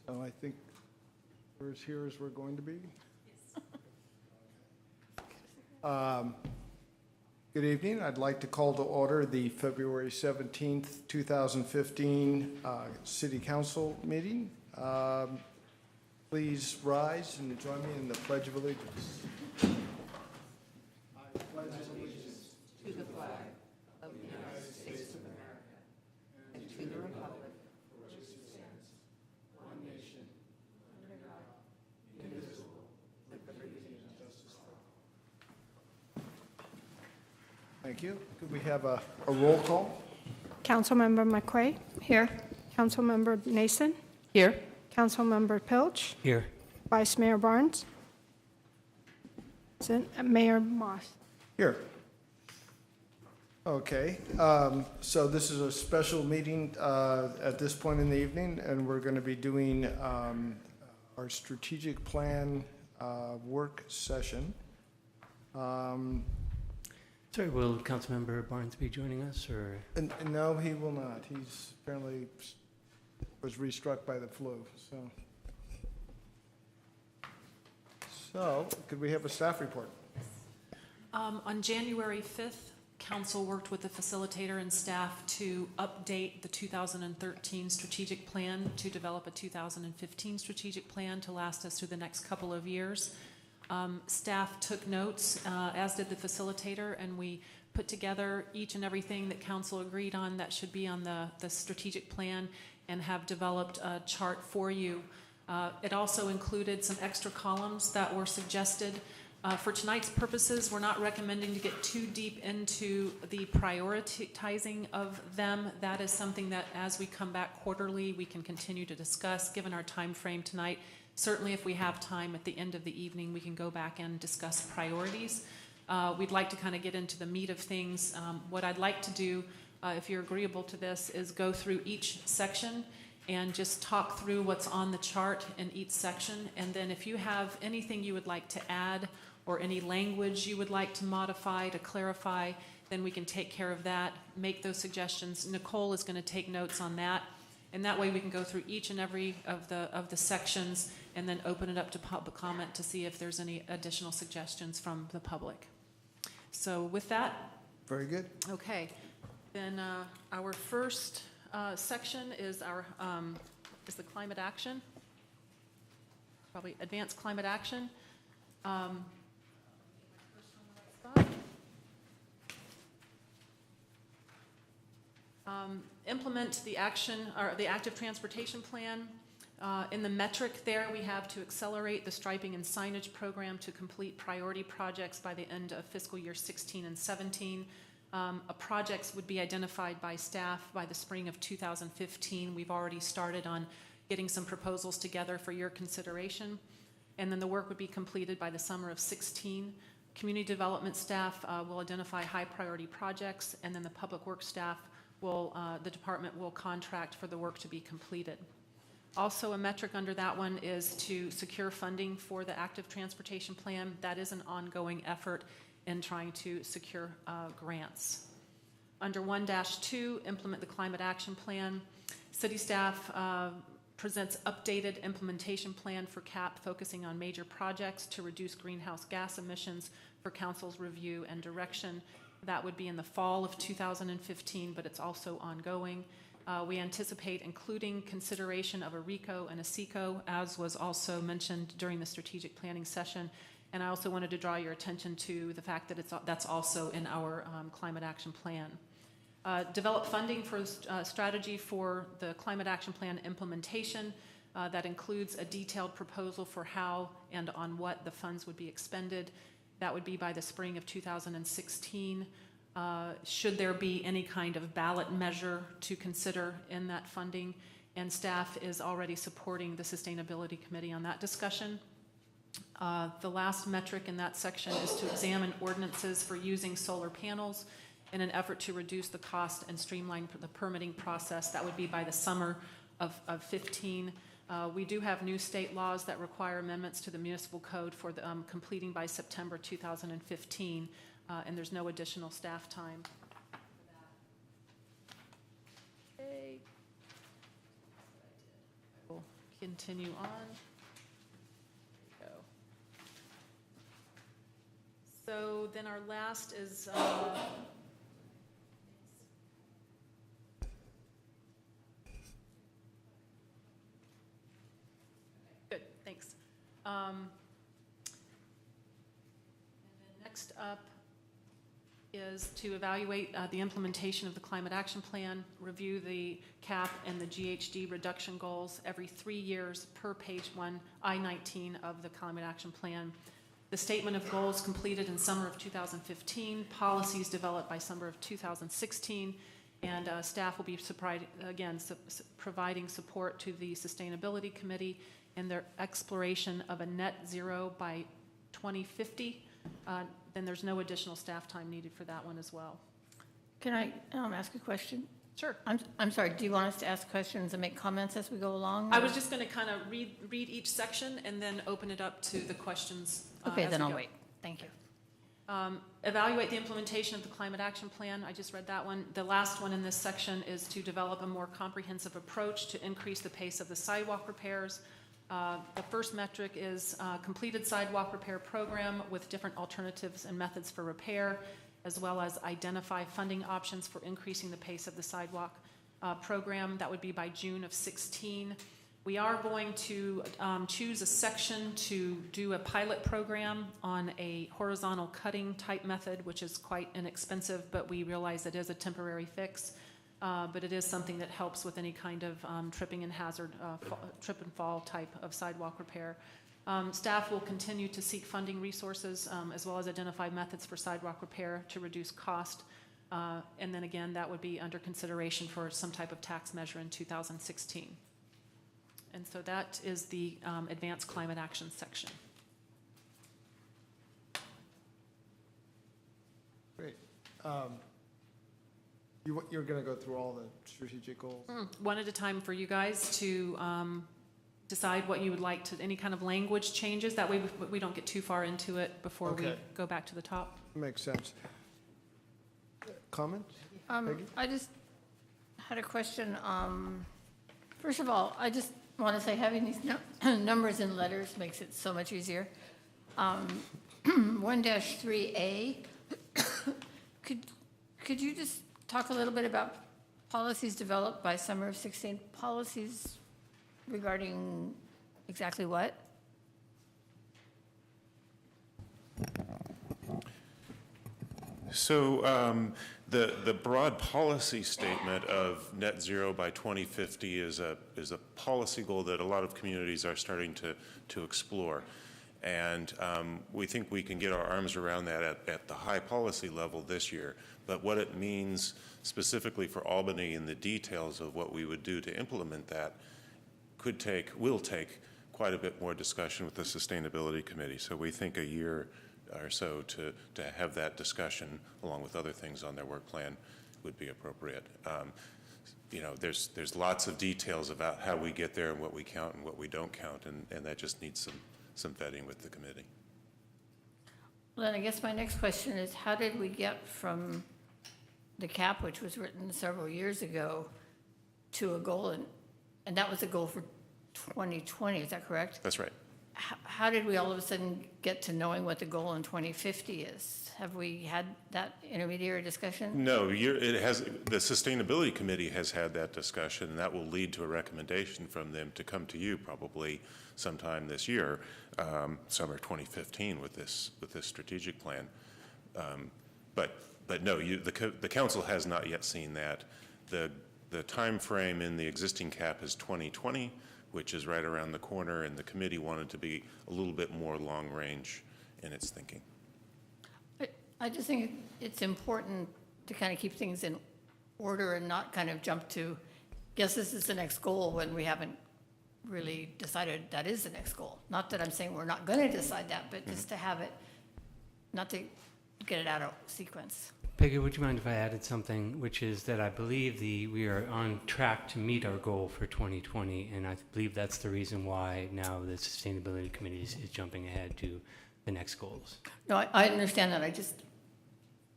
So I think we're as here as we're going to be. Good evening. I'd like to call to order the February 17th, 2015 City Council meeting. Please rise and join me in the Pledge of Allegiance. I pledge allegiance to the flag of the United States of America and to the republic for which it stands, one nation, under God, indivisible, with liberty and justice for all. Thank you. Could we have a roll call? Councilmember McQuay? Here. Councilmember Nason? Here. Councilmember Pilch? Here. Vice Mayor Barnes? Mayor Moss? Here. Okay, so this is a special meeting at this point in the evening, and we're going to be doing our strategic plan work session. Sorry, will Councilmember Barnes be joining us, or? And no, he will not. He's apparently was restruck by the flu, so could we have a staff report? On January 5th, Council worked with the facilitator and staff to update the 2013 strategic plan to develop a 2015 strategic plan to last us through the next couple of years. Staff took notes, as did the facilitator, and we put together each and everything that Council agreed on that should be on the strategic plan and have developed a chart for you. It also included some extra columns that were suggested. For tonight's purposes, we're not recommending to get too deep into the prioritizing of them. That is something that as we come back quarterly, we can continue to discuss given our time frame tonight. Certainly if we have time at the end of the evening, we can go back and discuss priorities. We'd like to kind of get into the meat of things. What I'd like to do, if you're agreeable to this, is go through each section and just talk through what's on the chart in each section. And then if you have anything you would like to add or any language you would like to modify, to clarify, then we can take care of that, make those suggestions. Nicole is going to take notes on that. And that way we can go through each and every of the sections and then open it up to public comment to see if there's any additional suggestions from the public. So with that. Very good. Okay. Then our first section is the climate action, probably advanced climate action. Implement the action or the active transportation plan. In the metric there, we have to accelerate the striping and signage program to complete priority projects by the end of fiscal year 16 and 17. Projects would be identified by staff by the spring of 2015. We've already started on getting some proposals together for your consideration. And then the work would be completed by the summer of 16. Community development staff will identify high priority projects, and then the public works staff the department will contract for the work to be completed. Also, a metric under that one is to secure funding for the active transportation plan. That is an ongoing effort in trying to secure grants. Under 1-2, implement the climate action plan. City staff presents updated implementation plan for CAP focusing on major projects to reduce greenhouse gas emissions for council's review and direction. That would be in the fall of 2015, but it's also ongoing. We anticipate including consideration of a RICO and a SECO, as was also mentioned during the strategic planning session. And I also wanted to draw your attention to the fact that that's also in our climate action plan. Develop funding for strategy for the climate action plan implementation. That includes a detailed proposal for how and on what the funds would be expended. That would be by the spring of 2016. Should there be any kind of ballot measure to consider in that funding? And staff is already supporting the Sustainability Committee on that discussion. The last metric in that section is to examine ordinances for using solar panels in an effort to reduce the cost and streamline the permitting process. That would be by the summer of 15. We do have new state laws that require amendments to the municipal code for the, completing by September 2015, and there's no additional staff time for that. Okay. I will continue on. There we go. So then our last is, good, thanks. And then next up is to evaluate the implementation of the Climate Action Plan, review the CAP and the GHG reduction goals every 3 years per page 1, I-19 of the Climate Action Plan. The statement of goals completed in summer of 2015, policies developed by summer of 2016, and staff will be providing support to the Sustainability Committee in their exploration of a net zero by 2050. Then there's no additional staff time needed for that one as well. Can I ask a question? Sure. I'm sorry, do you want us to ask questions and make comments as we go along? I was just going to kind of read each section and then open it up to the questions. Okay, as then we I'll go. wait. Thank you. Evaluate the implementation of the Climate Action Plan. I just read that one. The last one in this section is to develop a more comprehensive approach to increase the pace of the sidewalk repairs. The first metric is completed sidewalk repair program with different alternatives and methods for repair, as well as identify funding options for increasing the pace of the sidewalk program. That would be by June of 16. We are going to choose a section to do a pilot program on a horizontal cutting type method, which is quite inexpensive, but we realize it is a temporary fix. But it is something that helps with any kind of tripping and hazard, trip and fall type of sidewalk repair. Staff will continue to seek funding resources as well as identify methods for sidewalk repair to reduce cost. And then again, that would be under consideration for some type of tax measure in 2016. And so that is the advanced climate action section. Great. You're going to go through all the strategic goals? One at a time for you guys to decide what you would like to, any kind of language changes. That way we don't get too far into it before we go back to the top. Makes sense. Comment? Peggy? I just had a question. First of all, I just want to say having these numbers and letters makes it so much easier. 1-3A, could you just talk a little bit about policies developed by summer of 16, policies regarding exactly what? So the broad policy statement of net zero by 2050 is a policy goal that a lot of communities are starting to explore. And we think we can get our arms around that at the high policy level this year. But what it means specifically for Albany and the details of what we would do to implement that will take quite a bit more discussion with the Sustainability Committee. So we think a year or so to have that discussion along with other things on their work plan would be appropriate. You know, there's lots of details about how we get there and what we count and what we don't count, and that just needs some vetting with the committee. Well, then I guess my next question is, how did we get from the CAP, which was written several years ago, to a goal, and that was a goal for 2020, is that correct? That's right. How did we all of a sudden get to knowing what the goal in 2050 is? Have we had that intermediary discussion? No, the Sustainability Committee has had that discussion, and that will lead to a recommendation from them to come to you probably sometime this year, summer 2015, with this strategic plan. But no, the council has not yet seen that. The time frame in the existing CAP is 2020, which is right around the corner, and the committee wanted to be a little bit more long range in its thinking. I just think it's important to kind of keep things in order and not kind of jump to, guess this is the next goal when we haven't really decided that is the next goal. Not that I'm saying we're not going to decide that, but just to have it, not to get it out of sequence. Peggy, would you mind if I added something, which is that I believe we are on track to meet our goal for 2020, and I believe that's the reason why now the Sustainability Committee is jumping ahead to the next goals. No, I understand that. I just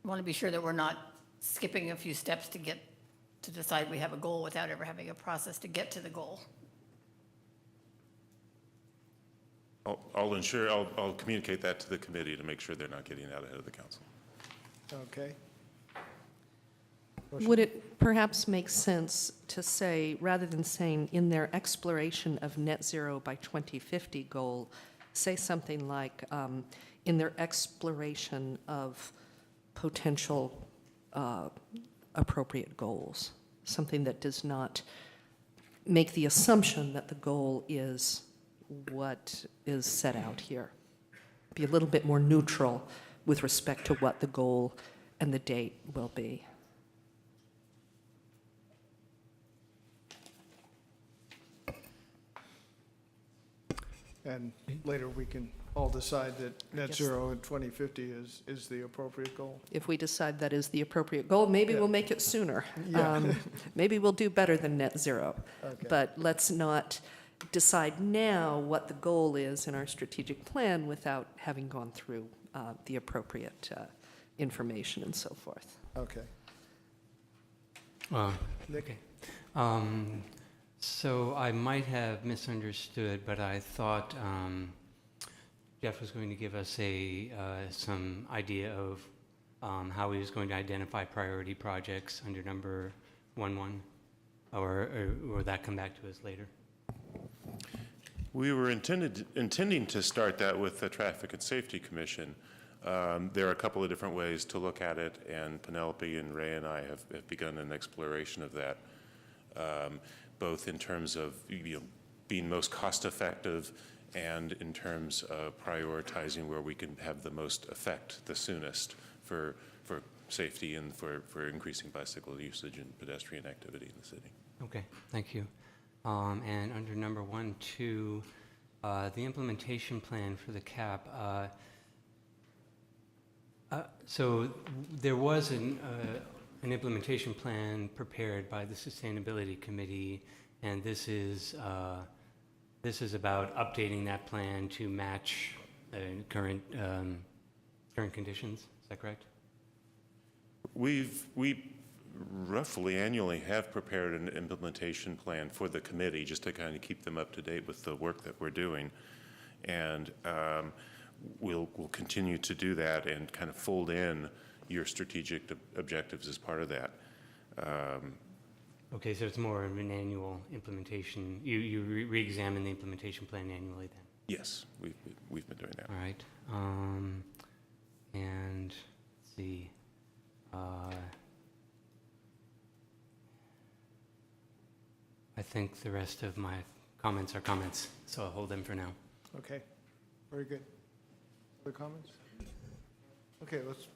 want to be sure that we're not skipping a few steps to decide we have a goal without ever having a process to get to the goal. I'll communicate that to the committee to make sure they're not getting out ahead of the council. Okay. Would it perhaps make sense to say, rather than saying in their exploration of net zero by 2050 goal, say something like in their exploration of potential appropriate goals, something that does not make the assumption that the goal is what is set out here. Be a little bit more neutral with respect to what the goal and the date will be. And later we can all decide that net guess- zero in 2050 is the appropriate goal. If we decide that is the appropriate goal, maybe Yeah. we'll make it sooner. Yeah. Maybe we'll do better than net zero. Okay. But let's not decide now what the goal is in our strategic plan without having gone through the appropriate information and so forth. Okay. Nick? Okay. So I might have misunderstood, but I thought Jeff was going to give us some idea of how he was going to identify priority projects under number 11, or will that come back to us later? We were intending to start that with the Traffic and Safety Commission. There are a couple of different ways to look at it, and Penelope and Ray and I have begun an exploration of that, both in terms of being most cost-effective and in terms of prioritizing where we can have the most effect the soonest for safety and for increasing bicycle usage and pedestrian activity in the city. Okay, thank you. And under number 1, 2, the implementation plan for the CAP. So there was an implementation plan prepared by the Sustainability Committee, and this is about updating that plan to match current conditions. Is that correct? We roughly annually have prepared an implementation plan for the committee just to kind of keep them up to date with the work that we're doing. And we'll continue to do that and kind of fold in your strategic objectives as part of that. Okay, so it's more of an annual implementation. You re-examine the implementation plan annually then? Yes, we've been doing that. All right. And let's see. I think the rest of my comments are comments, so I'll hold them for now. Okay. Very good. Other comments? Okay, let's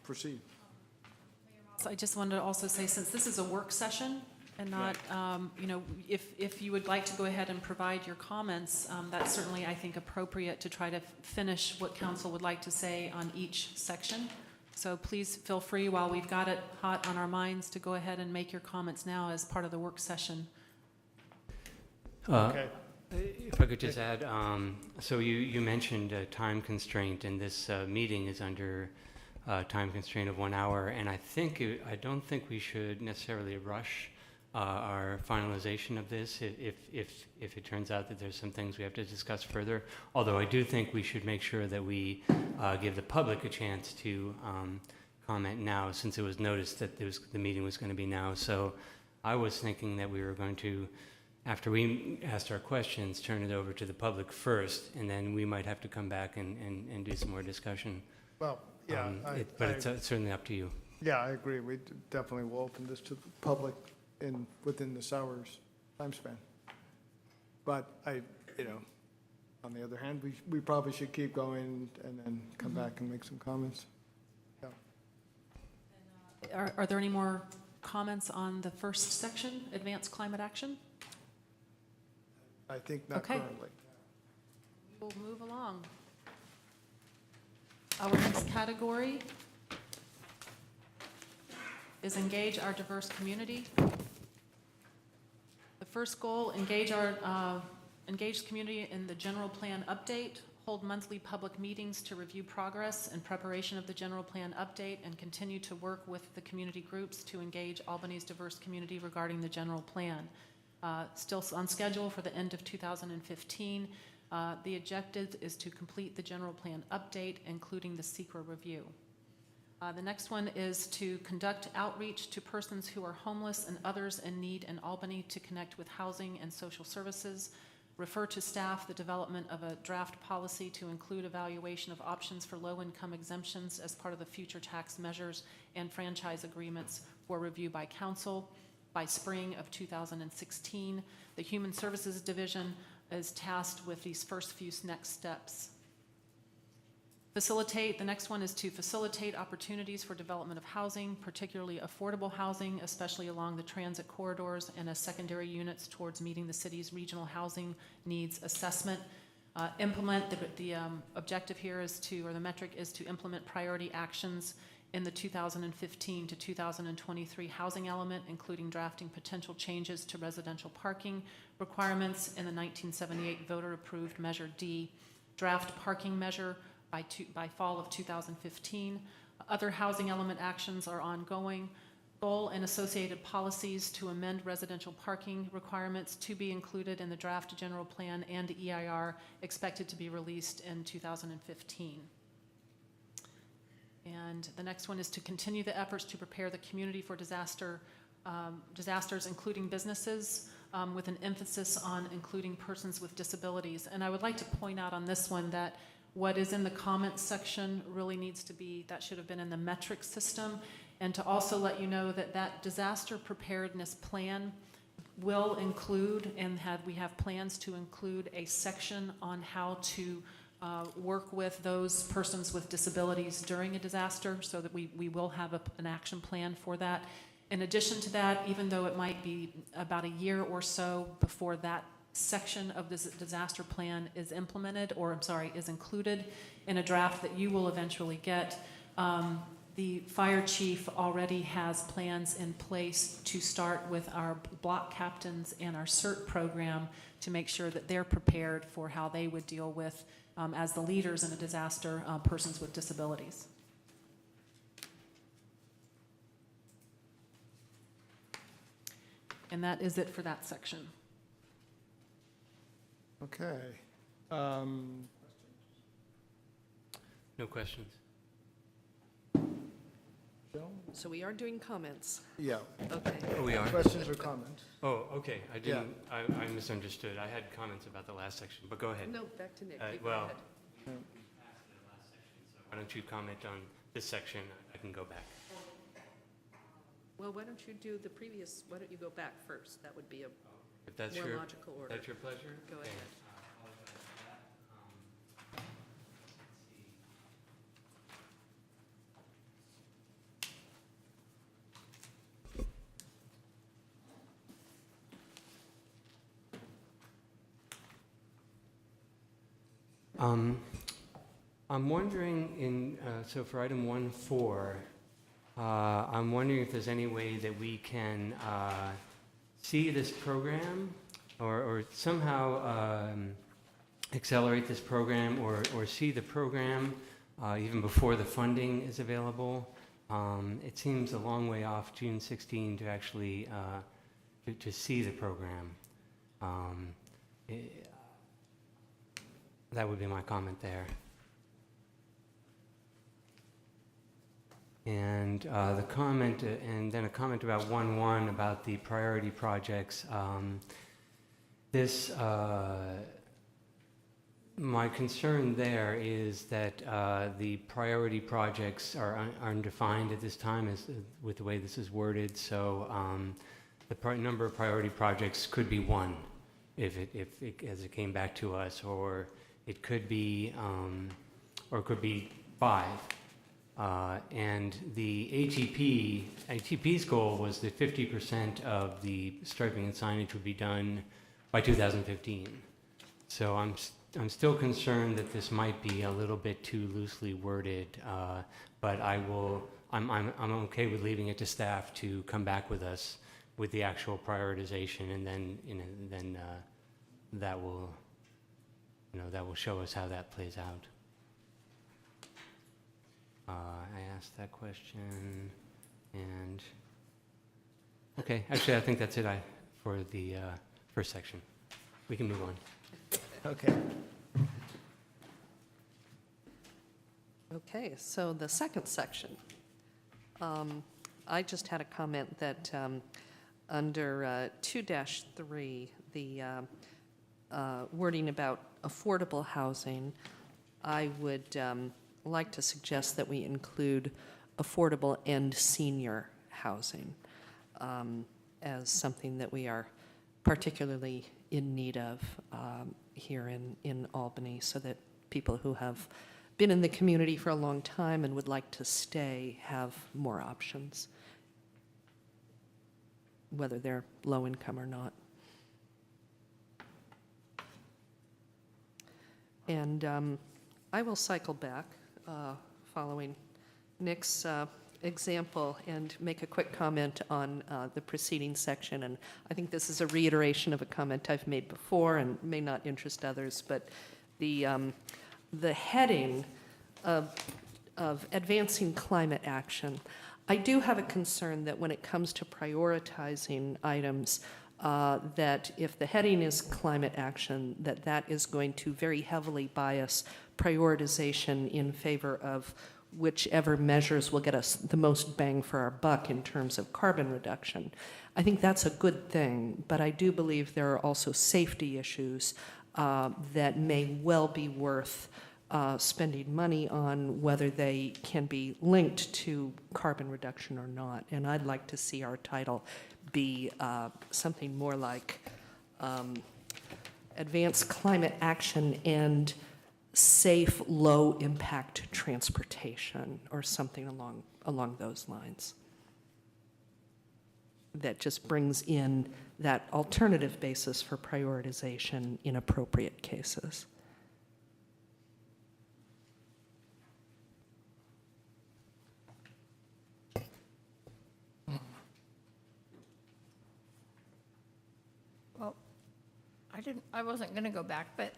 proceed. So I just wanted to also say, since this is a work session and not, if you would like to go ahead and provide your comments, that's certainly, I think, appropriate to try to finish what council would like to say on each section. So please feel free, while we've got it hot on our minds, to go ahead and make your comments now as part of the work session. Okay. If I could just add, so you mentioned a time constraint, and this meeting is under time constraint of 1 hour, and I don't think we should necessarily rush our finalization of this if it turns out that there's some things we have to discuss further. Although I do think we should make sure that we give the public a chance to comment now, since it was noticed that the meeting was going to be now. So I was thinking that we were going to, after we asked our questions, turn it over to the public first, and then we might have to come back and do some more discussion. Well, yeah. But it's certainly up to you. Yeah, I agree. We definitely will open this to the public within this hour's time span. But on the other hand, we probably should keep going and then come back and make some comments. Yeah. Are there any more comments on the first section, advanced climate action? I think not Okay. currently. We'll move along. Our next category is engage our diverse community. The first goal, engage the community in the general plan update, hold monthly public meetings to review progress and preparation of the general plan update, and continue to work with the community groups to engage Albany's diverse community regarding the general plan. Still on schedule for the end of 2015. The objective is to complete the general plan update, including the SECRA review. The next one is to conduct outreach to persons who are homeless and others in need in Albany to connect with housing and social services. Refer to staff the development of a draft policy to include evaluation of options for low-income exemptions as part of the future tax measures and franchise agreements for review by council. By spring of 2016, the Human Services Division is tasked with these first few next steps. The next one is to facilitate opportunities for development of housing, particularly affordable housing, especially along the transit corridors and as secondary units towards meeting the city's regional housing needs assessment. The objective here is to, or the metric is to implement priority actions in the 2015 to 2023 housing element, including drafting potential changes to residential parking requirements in the 1978 voter-approved Measure D, draft parking measure by fall of 2015. Other housing element actions are ongoing. Goal and associated policies to amend residential parking requirements to be included in the draft general plan and EIR expected to be released in 2015. And the next one is to continue the efforts to prepare the community for disasters, including businesses, with an emphasis on including persons with disabilities. And I would like to point out on this one that what is in the comments section really needs to be, that should have been in the metric system, and to also let you know that that disaster preparedness plan will include, and we have plans to include a section on how to work with those persons with disabilities during a disaster, so that we will have an action plan for that. In addition to that, even though it might be about a year or so before that section of this disaster plan is implemented, or is included in a draft that you will eventually get, the fire chief already has plans in place to start with our block captains and our CERT program to make sure that they're prepared for how they would deal with, as the leaders in a disaster, persons with disabilities. And that is it for that section. Okay. No questions? Bill? So we are doing comments. Yeah. Okay. Oh, we are? Questions or comments? Oh, okay. I misunderstood. I had comments about the last section, but go ahead. No, back to Nick. You go Well, ahead. why don't you comment on this section? I can go back. Well, why don't you do the previous, why don't you go back first? That would be a If that's more your, logical order. that's your pleasure? Go Okay. ahead. Apologize for that. Let's see. I'm wondering so for item 1.4, I'm wondering if there's any way that we can see this program or somehow accelerate this program or see the program even before the funding is available. It seems a long way off June 16 to actually to see the program. That would be my comment there. And the comment, and then a comment about 1.1 about the priority projects. My concern there is that the priority projects are undefined at this time with the way this is worded. So the number of priority projects could be 1 if as it came back to us, or it could be 5. And the ATP's goal was that 50% of the striping and signage would be done by 2015. So I'm still concerned that this might be a little bit too loosely worded, but I'm okay with leaving it to staff to come back with us with the actual prioritization, and then that will show us how that plays out. I asked that question, and okay, actually I think that's it for the first section. We can move on. Okay. Okay, so the second section. I just had a comment that under 2-3, the wording about affordable housing, I would like to suggest that we include affordable and senior housing as something that we are particularly in need of here in Albany, so that people who have been in the community for a long time and would like to stay have more options, whether they're low income or not. And I will cycle back following Nick's example and make a quick comment on the preceding section. And I think this is a reiteration of a comment I've made before and may not interest others, but the heading of advancing climate action, I do have a concern that when it comes to prioritizing items, that if the heading is climate action, that is going to very heavily bias prioritization in favor of whichever measures will get us the most bang for our buck in terms of carbon reduction. I think that's a good thing, but I do believe there are also safety issues that may well be worth spending money on, whether they can be linked to carbon reduction or not. And I'd like to see our title be something more like Advanced Climate Action and Safe, Low-Impact Transportation, or something along those lines. That just brings in that alternative basis for prioritization in appropriate cases. Well, I wasn't going to go back, but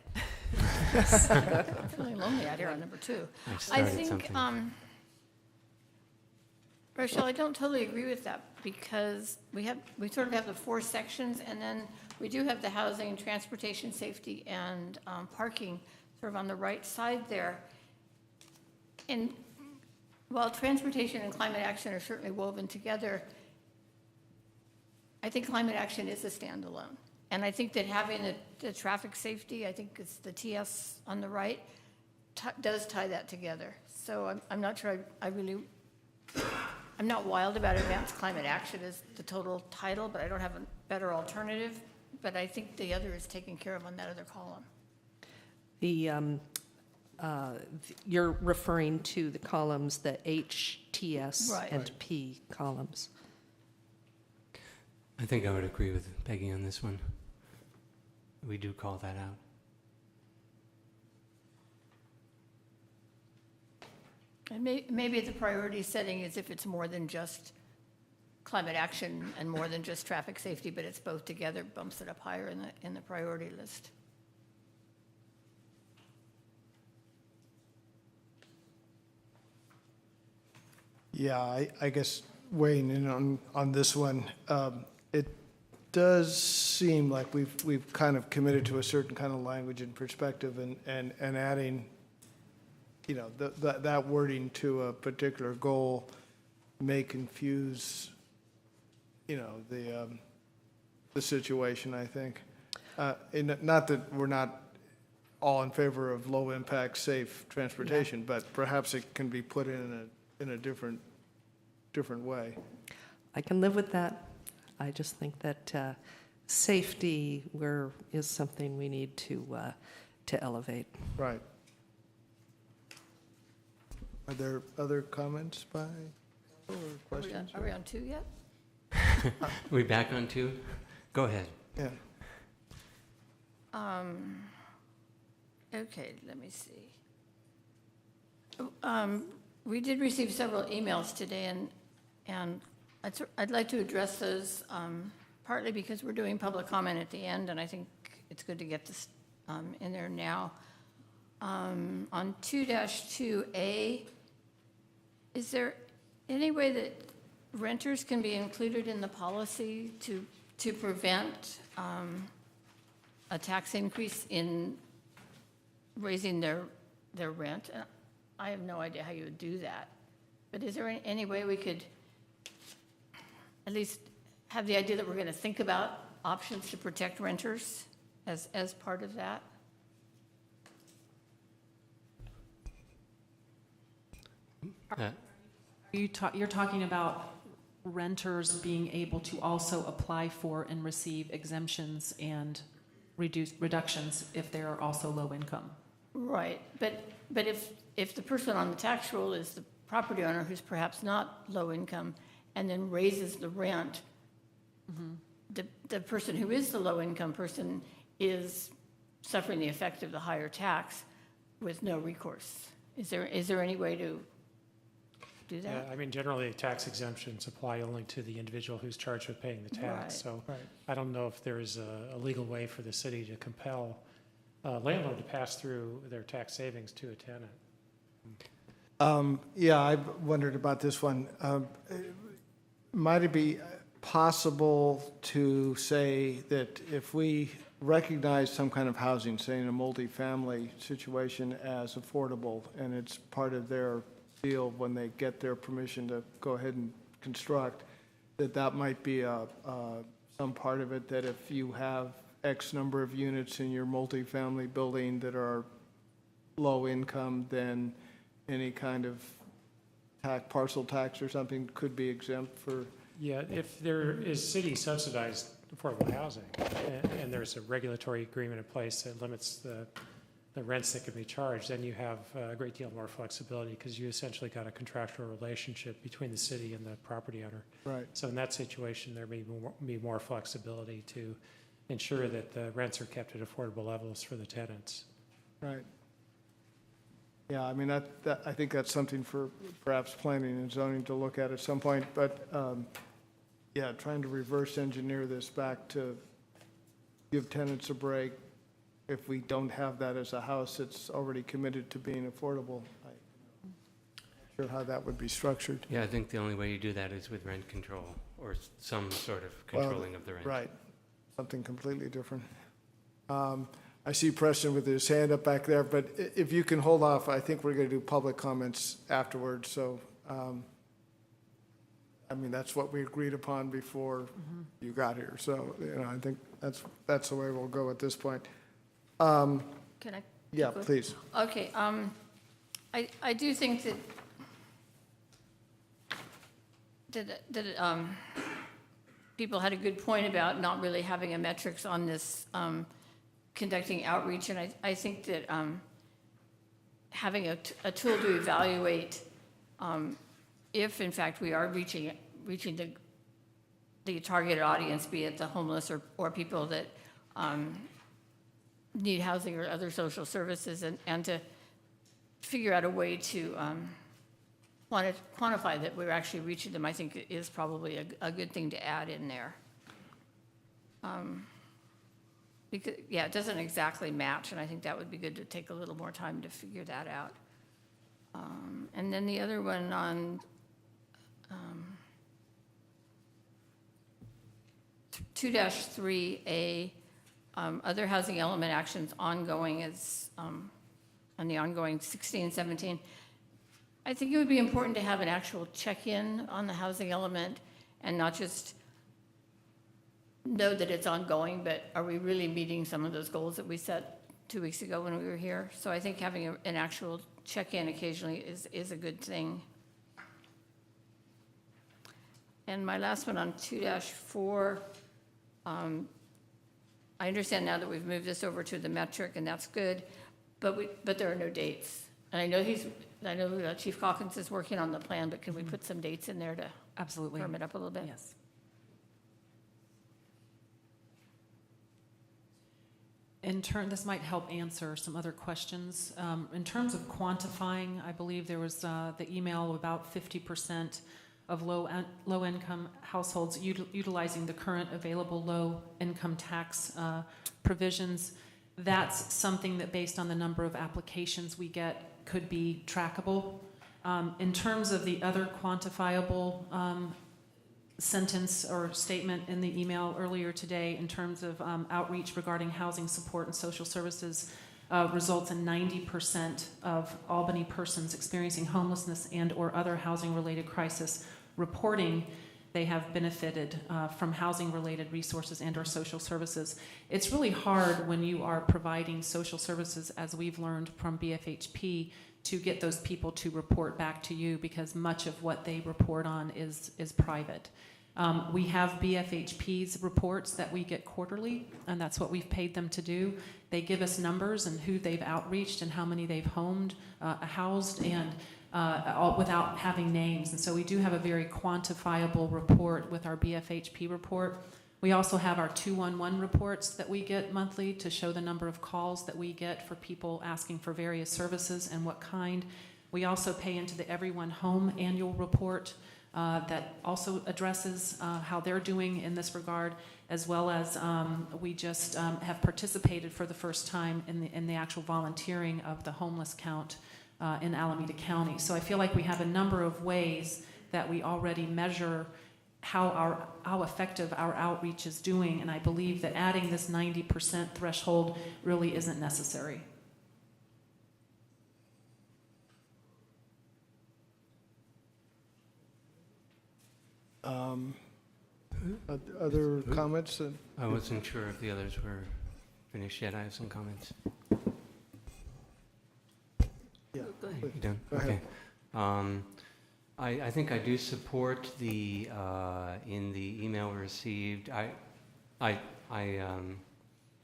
I'm feeling lonely out here on number 2. I I started think, something. Rochelle, I don't totally agree with that, because we sort of have the 4 sections, and then we do have the housing, transportation, safety, and parking sort of on the right side there. And while transportation and climate action are certainly woven together, I think climate action is a standalone. And I think that having the traffic safety, I think it's the TS on the right, does tie that together. So I'm not sure I'm not wild about advanced climate action as the total title, but I don't have a better alternative. But I think the other is taken care of on that other column. You're referring to the columns, the H, TS, Right. and P columns. I think I would agree with Peggy on this one. We do call that out. And maybe the priority setting is if it's more than just climate action and more than just traffic safety, but it's both together, bumps it up higher in the priority list. Yeah, I guess weighing in on this one, it does seem like we've kind of committed to a certain kind of language and perspective, and adding, you know, that wording to a particular goal may confuse, you know, the situation, I think. Not that we're not all in favor of low-impact, safe transportation, but perhaps it can be put in a different way. I can live with that. I just think that safety is something we need to elevate. Right. Are there other comments by, or questions? Are we on 2 yet? We back on 2? Go ahead. Yeah. Okay, let me see. We did receive several emails today, and I'd like to address those, partly because we're doing public comment at the end, and I think it's good to get this in there now. On 2-2A, is there any way that renters can be included in the policy to prevent a tax increase in raising their rent? I have no idea how you would do that. But is there any way we could at least have the idea that we're going to think about options to protect renters as part of that? You're talking about renters being able to also apply for and receive exemptions and reductions if they are also low income. Right, but if the person on the tax roll is the property owner who's perhaps not low income and then raises the rent, the person who is the low income person is suffering the effect of the higher tax with no recourse. Is there any way to do Yeah, that? I mean, generally, tax exemptions apply only to the individual who's charged with paying the Right. tax. So Right. I don't know if there is a legal way for the city to compel a landlord to pass through their tax savings to a tenant. Yeah, I've wondered about this one. Might it be possible to say that if we recognize some kind of housing, say in a multifamily situation, as affordable, and it's part of their deal when they get their permission to go ahead and construct, that might be some part of it, that if you have X number of units in your multifamily building that are low income, then any kind of parcel tax or something could be exempt for. Yeah, if there is city subsidized affordable housing, and there's a regulatory agreement in place that limits the rents that can be charged, then you have a great deal more flexibility because you essentially got a contractual relationship between the city and the property owner. Right. So in that situation, there may be more flexibility to ensure that the rents are kept at affordable levels for the tenants. Right. Yeah, I mean, I think that's something for perhaps planning and zoning to look at some point, but, yeah, trying to reverse engineer this back to give tenants a break if we don't have that as a house that's already committed to being affordable. I'm not sure how that would be structured. Yeah, I think the only way you do that is with rent control or some sort of controlling of the rent. Right, something completely different. I see Preston with his hand up back there, but if you can hold off, I think we're going to do public comments afterwards, so, I mean, that's what we agreed upon before you got here, so, I think that's the way we'll go at this point. Can I? Yeah, go? please. Okay, I do think that people had a good point about not really having a metrics on this conducting outreach, and I think that having a tool to evaluate if in fact we are reaching the targeted audience, be it the homeless or people that need housing or other social services, and to figure out a way to quantify that we're actually reaching them, I think is probably a good thing to add in there. Because, yeah, it doesn't exactly match, and I think that would be good to take a little more time to figure that out. And then the other one on 2-3A, other housing element actions ongoing is, on the ongoing 16, 17. I think it would be important to have an actual check-in on the housing element and not just know that it's ongoing, but are we really meeting some of those goals that we set 2 weeks ago when we were here? So I think having an actual check-in occasionally is a good thing. And my last one on 2-4, I understand now that we've moved this over to the metric, and that's good, but there are no dates. And I know Chief Calkins is working on the plan, but can we put some dates in there to Absolutely. firm it up a little bit? Yes. This might help answer some other questions. In terms of quantifying, I believe there was the email about 50% of low-income households utilizing the current available low-income tax provisions. That's something that, based on the number of applications we get, could be trackable. In terms of the other quantifiable sentence or statement in the email earlier today, in terms of outreach regarding housing support and social services, results in 90% of Albany persons experiencing homelessness and or other housing-related crisis reporting they have benefited from housing-related resources and or social services. It's really hard when you are providing social services, as we've learned from BFHP, to get those people to report back to you because much of what they report on is private. We have BFHP's reports that we get quarterly, and that's what we've paid them to do. They give us numbers and who they've outreached and how many they've housed, and all without having names. And so we do have a very quantifiable report with our BFHP report. We also have our 211 reports that we get monthly to show the number of calls that we get for people asking for various services and what kind. We also pay into the Everyone Home annual report that also addresses how they're doing in this regard, as well as we just have participated for the first time in the actual volunteering of the homeless count in Alameda County. So I feel like we have a number of ways that we already measure how effective our outreach is doing, and I believe that adding this 90% threshold really isn't necessary. Other comments? I wasn't sure if the others were finished yet. I have some comments. Yeah. You done? Go ahead. Okay. I think I do support the in the email received. I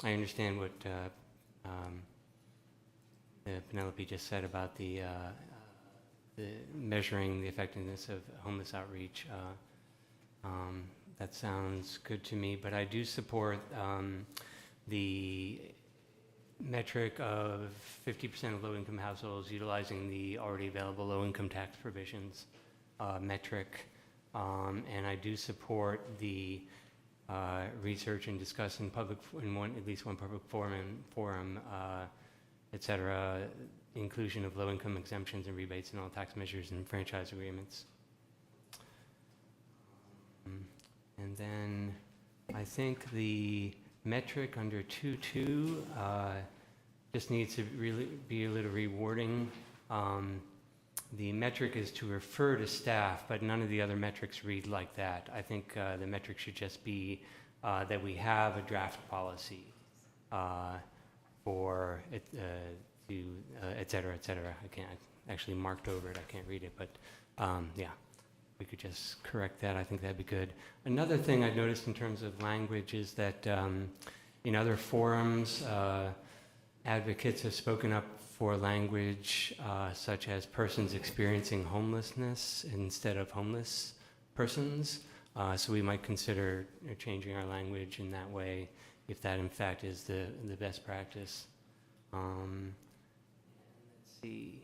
understand what Penelope just said about the measuring the effectiveness of homeless outreach. That sounds good to me, but I do support the metric of 50% of low-income households utilizing the already available low-income tax provisions metric, and I do support the research and discuss in public at least one public forum, et cetera, inclusion of low-income exemptions and rebates in all tax measures and franchise agreements. And then I think the metric under 2.2 just needs to really be a little rewarding. The metric is to refer to staff, but none of the other metrics read like that. I think the metric should just be that we have a draft policy for it, et cetera, et cetera. I can't actually marked over it. I can't read it, but yeah. We could just correct that. I think that'd be good. Another thing I've noticed in terms of language is that in other forums, advocates have spoken up for language such as persons experiencing homelessness instead of homeless persons. So we might consider changing our language in that way if that in fact is the best practice. Let's see.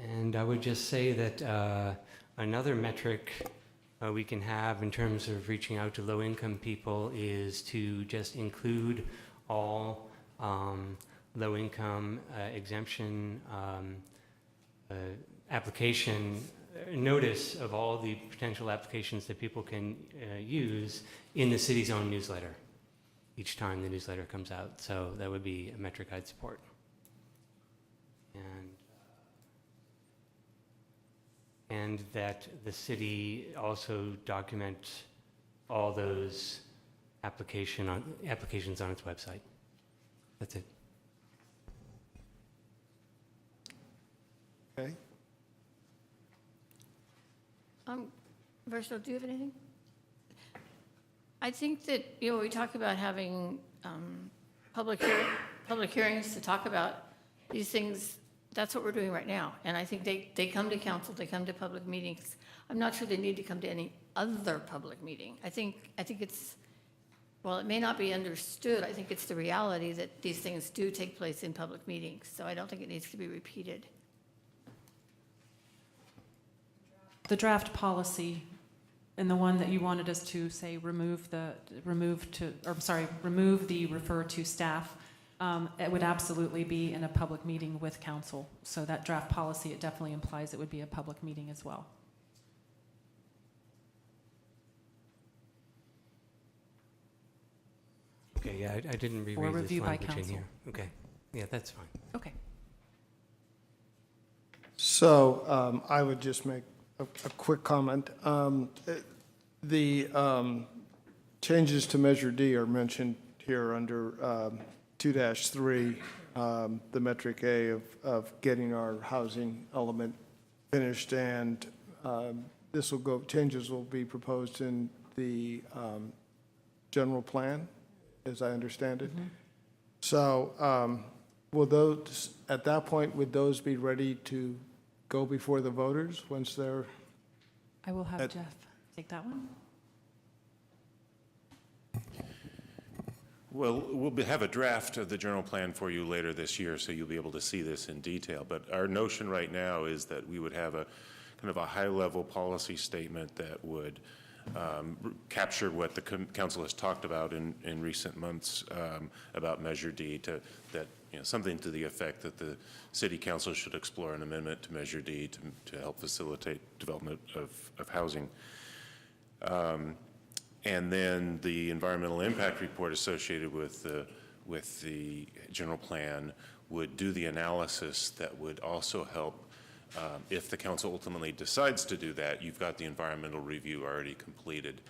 And I would just say that another metric we can have in terms of reaching out to low-income people is to just include all low-income exemption application notice of all the potential applications that people can use in the city's own newsletter each time the newsletter comes out. So that would be a metric I'd support. And that the city also document all those applications on its website. That's it. Okay. Ursula, do you have anything? I think that, we talk about having public hearings to talk about these things. That's what we're doing right now. And I think they come to council, they come to public meetings. I'm not sure they need to come to any other public meeting. I think it's, well, it may not be understood. I think it's the reality that these things do take place in public meetings. So I don't think it needs to be repeated. The draft policy and the one that you wanted us to say remove the refer to staff, it would absolutely be in a public meeting with council. So that draft policy, it definitely implies it would be a public meeting as well. Okay, yeah, I didn't Or reread this review by language in council. here. Okay, yeah, that's fine. Okay. So I would just make a quick comment. The changes to Measure D are mentioned here under 2-3, the metric A of getting our housing element finished, and changes will be proposed in the general plan, as I understand it. So will those, at that point, would those be ready to go before the voters once they're, I will have At- Jeff take that one. Well, have a draft of the general plan for you later this year, so you'll be able to see this in detail. But our notion right now is that we would have a kind of a high-level policy statement that would capture what the council has talked about in recent months about Measure D, that something to the effect that the city council should explore an amendment to Measure D to help facilitate development of housing. And then the environmental impact report associated with the general plan would do the analysis that would also help. If the council ultimately decides to do that, you've got the environmental review already completed.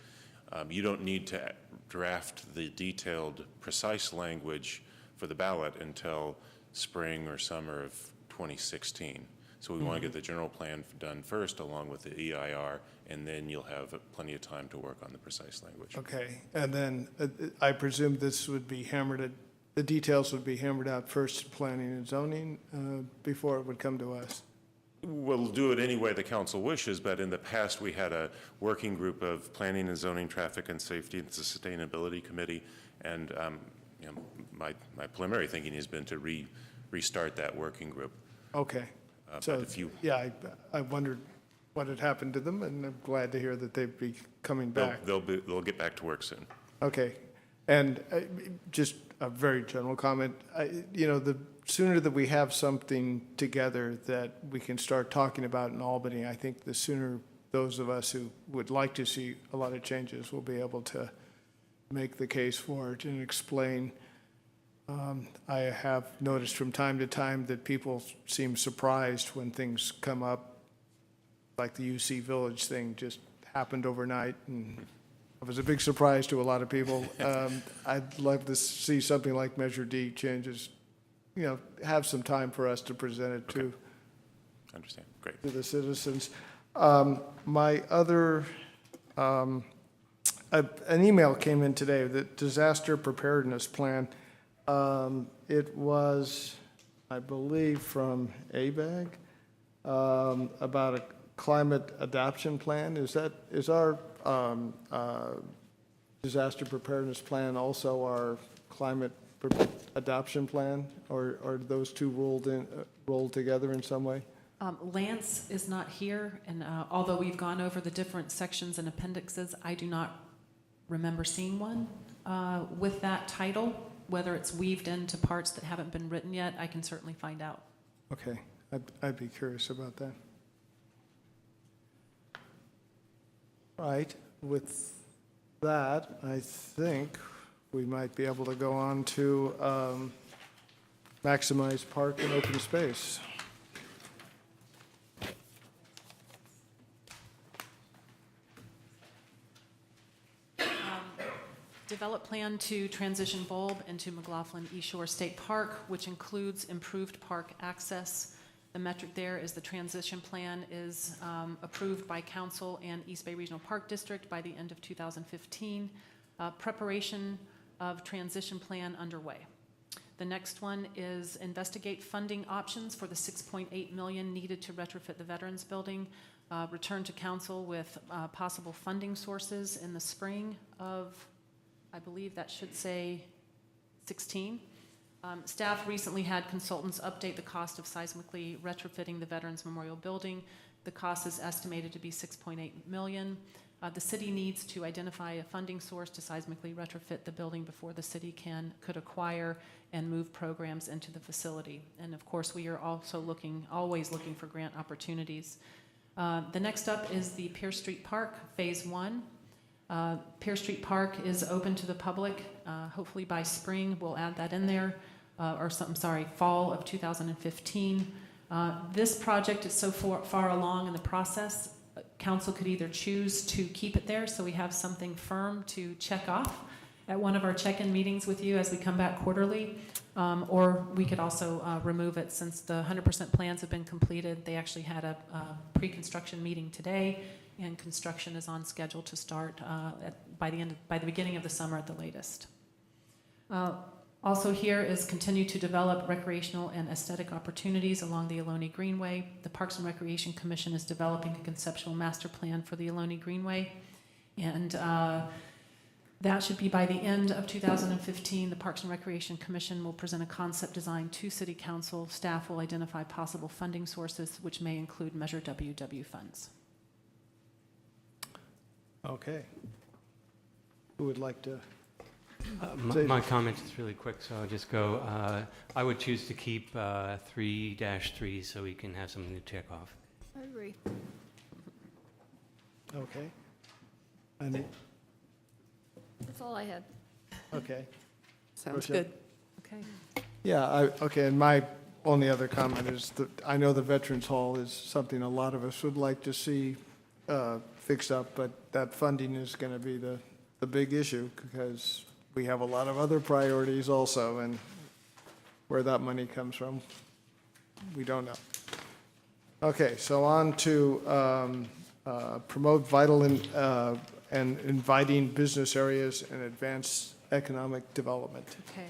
You don't need to draft the detailed, precise language for the ballot until spring or summer of 2016. So we want to get the general plan done first, along with the EIR, and then you'll have plenty of time to work on the precise language. okay, and then I presume this would be the details would be hammered out first in planning and zoning before it would come to us? We'll do it any way the council wishes, but in the past, we had a working group of planning and zoning, traffic and safety, and sustainability committee, and my preliminary thinking has been to restart that working group. Okay. But So, if you, yeah, I wondered what had happened to them, and I'm glad to hear that they'd be coming back. they'll get back to work soon. Okay. And just a very general comment, the sooner that we have something together that we can start talking about in Albany, I think the sooner those of us who would like to see a lot of changes will be able to make the case for it and explain. I have noticed from time to time that people seem surprised when things come up, like the UC Village thing just happened overnight, and it was a big surprise to a lot of people. I'd love to see something like Measure D changes, have some time for us to present it to Understand, great. the citizens. My other, an email came in today, the disaster preparedness plan. It was, I believe, from ABAG, about a climate adaptation plan. Is our disaster preparedness plan also our climate adoption plan, or are those two rolled together in some way? Lance is not here, and although we've gone over the different sections and appendixes, I do not remember seeing one with that title. Whether it's weaved into parts that haven't been written yet, I can certainly find out. Okay, I'd be curious about that. All right, with that, I think we might be able to go on to maximize park and open space. Develop plan to transition Bulb into McLaughlin East Shore State Park, which includes improved park access. The metric there is the transition plan is approved by council and East Bay Regional Park District by the end of 2015. Preparation of transition plan underway. The next one is investigate funding options for the $6.8 million needed to retrofit the Veterans Building. Return to council with possible funding sources in the spring of, I believe that should say 16. Staff recently had consultants update the cost of seismically retrofitting the Veterans Memorial Building. The cost is estimated to be $6.8 million. The city needs to identify a funding source to seismically retrofit the building before the city could acquire and move programs into the facility. And of course, we are also always looking for grant opportunities. The next up is the Pierce Street Park, Phase 1. Pear Street Park is open to the public. Hopefully by spring, we'll add that in there, fall of 2015. This project is so far along in the process, council could either choose to keep it there so we have something firm to check off at one of our check-in meetings with you as we come back quarterly, or we could also remove it since the 100% plans have been completed. They actually had a pre-construction meeting today, and construction is on schedule to start by the beginning of the summer at the latest. Also here is continue to develop recreational and aesthetic opportunities along the Albany Greenway. The Parks and Recreation Commission is developing a conceptual master plan for the Albany Greenway, and that should be by the end of 2015. The Parks and Recreation Commission will present a concept design to City Council. Staff will identify possible funding sources, which may include Measure WW funds. Okay. Who would like to? My comment is really quick, so I'll just go. I would choose to keep 3-3 so we can have something to check off. I agree. Okay. Any? That's all I had. Okay. Sounds Rochelle? good. Okay. Yeah, okay, and my only other comment is that I know the Veterans Hall is something a lot of us would like to see fixed up, but that funding is going to be the big issue because we have a lot of other priorities also, and where that money comes from, we don't know. Okay, so on to promote vital and inviting business areas and advance economic development. Okay.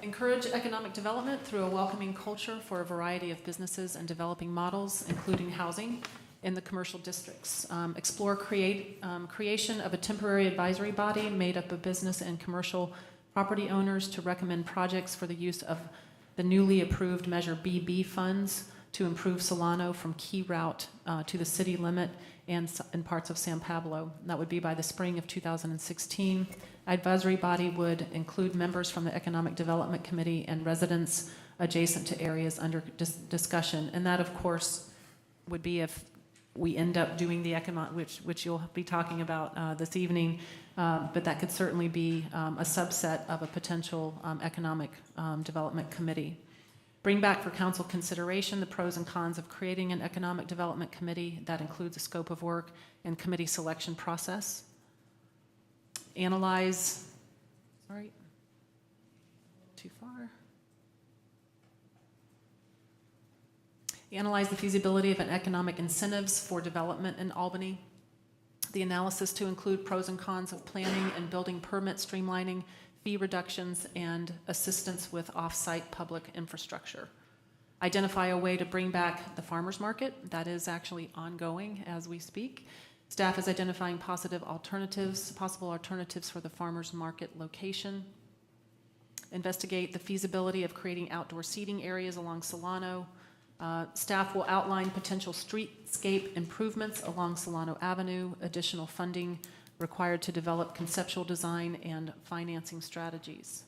Encourage economic development through a welcoming culture for a variety of businesses and developing models, including housing in the commercial districts. Explore creation of a temporary advisory body made up of business and commercial property owners to recommend projects for the use of the newly approved Measure BB funds to improve Solano from key route to the city limit and parts of San Pablo. That would be by the spring of 2016. Advisory body would include members from the Economic Development Committee and residents adjacent to areas under discussion. And that, of course, would be if we end up doing the economic, which you'll be talking about this evening, but that could certainly be a subset of a potential economic development committee. Bring back for council consideration the pros and cons of creating an economic development committee. That includes a scope of work and committee selection process. Analyze, sorry, too far. Analyze the feasibility of an economic incentives for development in Albany. The analysis to include pros and cons of planning and building permit streamlining, fee reductions, and assistance with off-site public infrastructure. Identify a way to bring back the farmers market. That is actually ongoing as we speak. Staff is identifying possible alternatives for the farmers market location. Investigate the feasibility of creating outdoor seating areas along Solano. Staff will outline potential streetscape improvements along Solano Avenue, additional funding required to develop conceptual design and financing strategies.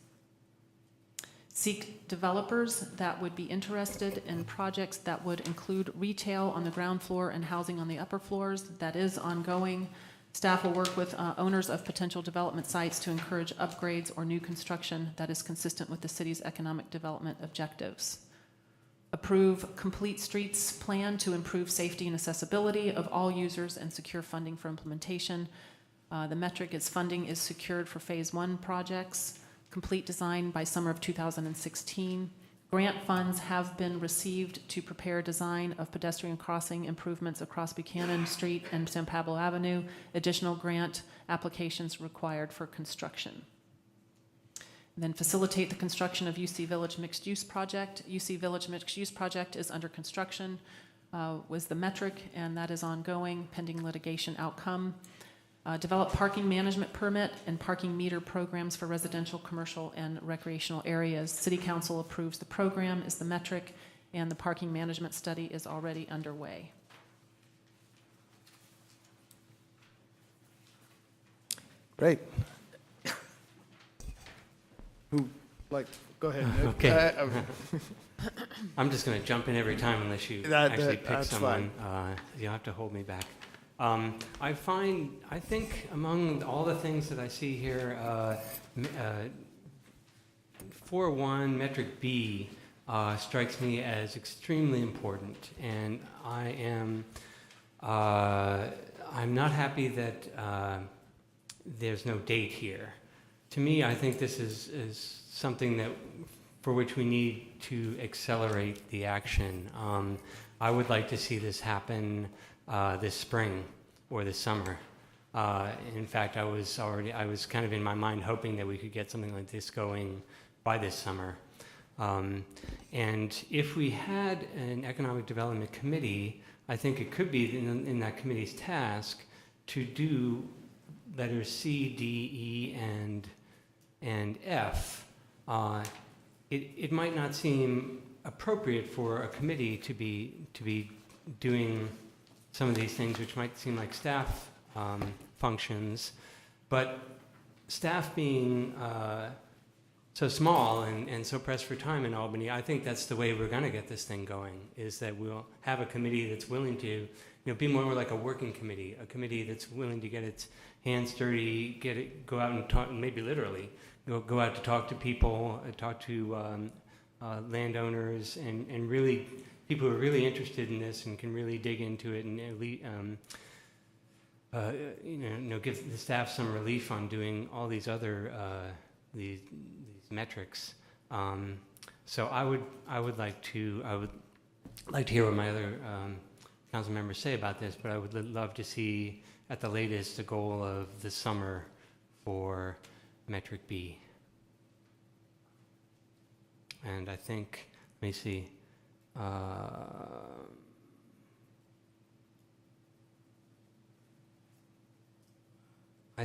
Seek developers that would be interested in projects that would include retail on the ground floor and housing on the upper floors. That is ongoing. Staff will work with owners of potential development sites to encourage upgrades or new construction that is consistent with the city's economic development objectives. Approve complete streets plan to improve safety and accessibility of all users and secure funding for implementation. The metric is funding is secured for phase 1 projects. Complete design by summer of 2016. Grant funds have been received to prepare design of pedestrian crossing improvements across Buchanan Street and San Pablo Avenue. Additional grant applications required for construction. And then facilitate the construction of UC Village Mixed Use Project. UC Village Mixed Use Project is under construction, was the metric, and that is ongoing pending litigation outcome. Develop parking management permit and parking meter programs for residential, commercial, and recreational areas. City Council approves the program is the metric, and the parking management study is already underway. Great. Who, go ahead, Nick. Okay. I'm just going to jump in every time unless you actually pick that's someone. You'll have to hold me back. I think among all the things that I see here, 4.1 metric B strikes me as extremely important, and I'm not happy that there's no date here. To me, I think this is something that for which we need to accelerate the action. I would like to see this happen this spring or this summer. In fact, I was kind of in my mind hoping that we could get something like this going by this summer. And if we had an economic development committee, I think it could be in that committee's task to do letters C, D, E, and F. It might not seem appropriate for a committee to be doing some of these things, which might seem like staff functions, but staff being so small and so pressed for time in Albany, I think that's the way we're going to get this thing going, is that we'll have a committee that's willing to be more like a working committee, a committee that's willing to get its hands dirty, go out and talk, maybe literally, go out to talk to people, talk to landowners, and really people who are really interested in this and can really dig into it and give the staff some relief on doing all these other these metrics. So I would like to hear what my other council members say about this, but I would love to see at the latest a goal of the summer for metric B. And I think, let me see. I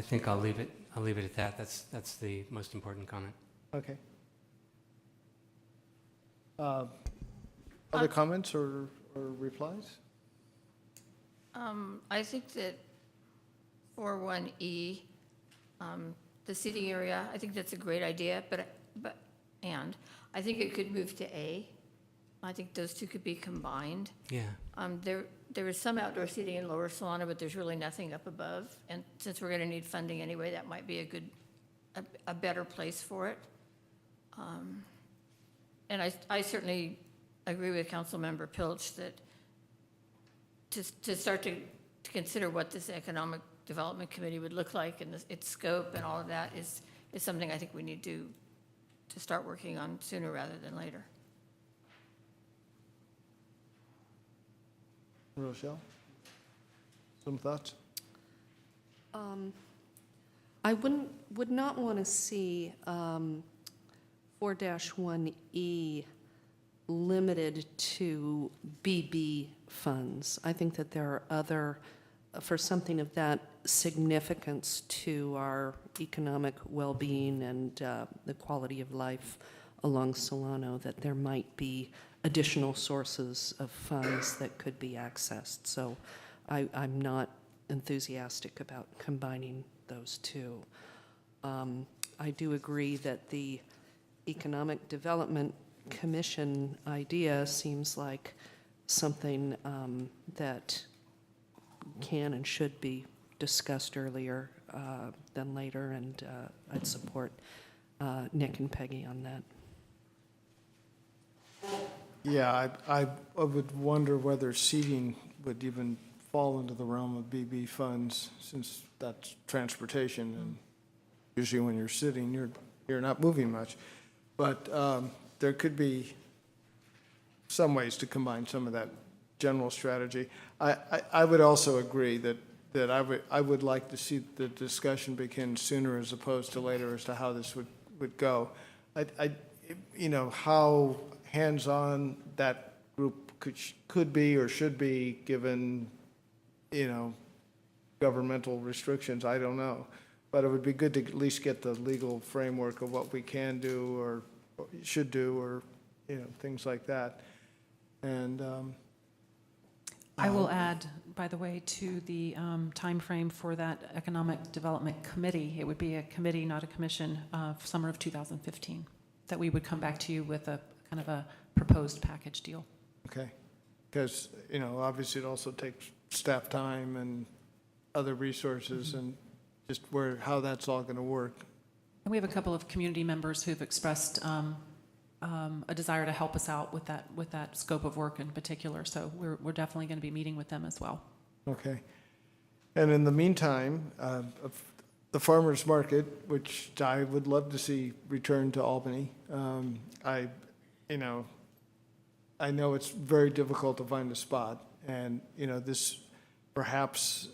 think I'll leave it at that. That's the most important comment. Okay. Other comments or replies? I think that 4.1E, the seating area, I think that's a great idea, but I think it could move to A. I think those two could be combined. Yeah. There is some outdoor seating in Lower Solana, but there's really nothing up above. And since we're going to need funding anyway, that might be a better place for it. And I certainly agree with Councilmember Pilch that to start to consider what this Economic Development Committee would look like and its scope and all of that is something I think we need to start working on sooner rather than later. Rochelle, some thoughts? I would not want to see 4-1E limited to BB funds. I think that there are other, for something of that significance to our economic well-being and the quality of life along Solano, that there might be additional sources of funds that could be accessed. So I'm not enthusiastic about combining those two. I do agree that the Economic Development Commission idea seems like something that can and should be discussed earlier than later, and I'd support Nick and Peggy on that. Yeah, I would wonder whether seating would even fall into the realm of BB funds, since that's transportation, and usually when you're sitting, you're not moving much. But there could be some ways to combine some of that general strategy. I would also agree that I would like to see the discussion begin sooner as opposed to later as to how this would go. How hands-on that group could be or should be given, governmental restrictions, I don't know. But it would be good to at least get the legal framework of what we can do or should do, or, things like that. And I will add, by the way, to the timeframe for that Economic Development Committee. It would be a committee, not a commission, summer of 2015, that we would come back to you with a kind of a proposed package deal. okay, because, obviously it also takes staff time and other resources and just how that's all going to work. And we have a couple of community members who've expressed a desire to help us out with that scope of work in particular. So we're definitely going to be meeting with them as well. Okay. And in the meantime, the farmers market, which I would love to see return to Albany. I know it's very difficult to find a spot, and this perhaps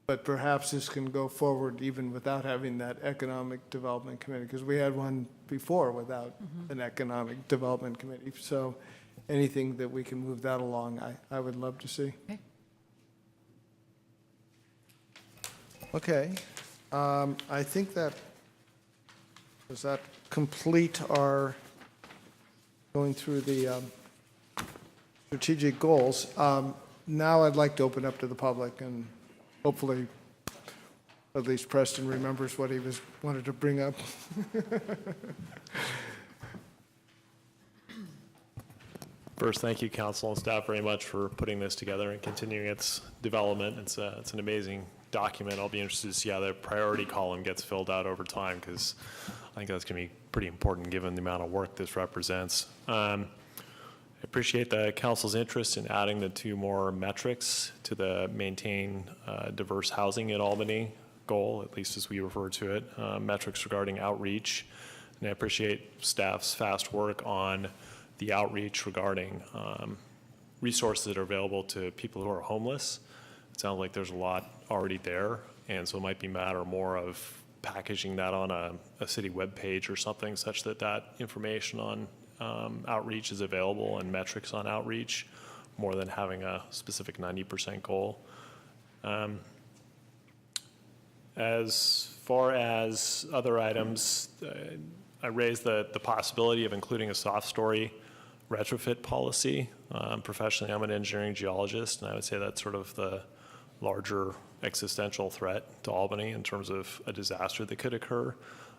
this can go forward even without having that economic development committee, because we had one before without an economic development committee. So anything that we can move that along, I would love to see. Okay. I think does that complete our going through the strategic goals. Now I'd like to open up to the public, and hopefully at least Preston remembers what he wanted to bring up. First, thank you, council and staff, very much for putting this together and continuing its development. It's an amazing document. I'll be interested to see how the priority column gets filled out over time, because I think that's going to be pretty important given the amount of work this represents. I appreciate the council's interest in adding the 2 more metrics to the maintain diverse housing in Albany goal, at least as we refer to it, metrics regarding outreach. And I appreciate staff's fast work on the outreach regarding resources that are available to people who are homeless. It sounds like there's a lot already there, and so it might be a matter more of packaging that on a city webpage or something, such that that information on outreach is available and metrics on outreach, more than having a specific 90% goal. As far as other items, I raised the possibility of including a soft story retrofit policy. Professionally, I'm an engineering geologist, and I would say that's sort of the larger existential threat to Albany in terms of a disaster that could occur.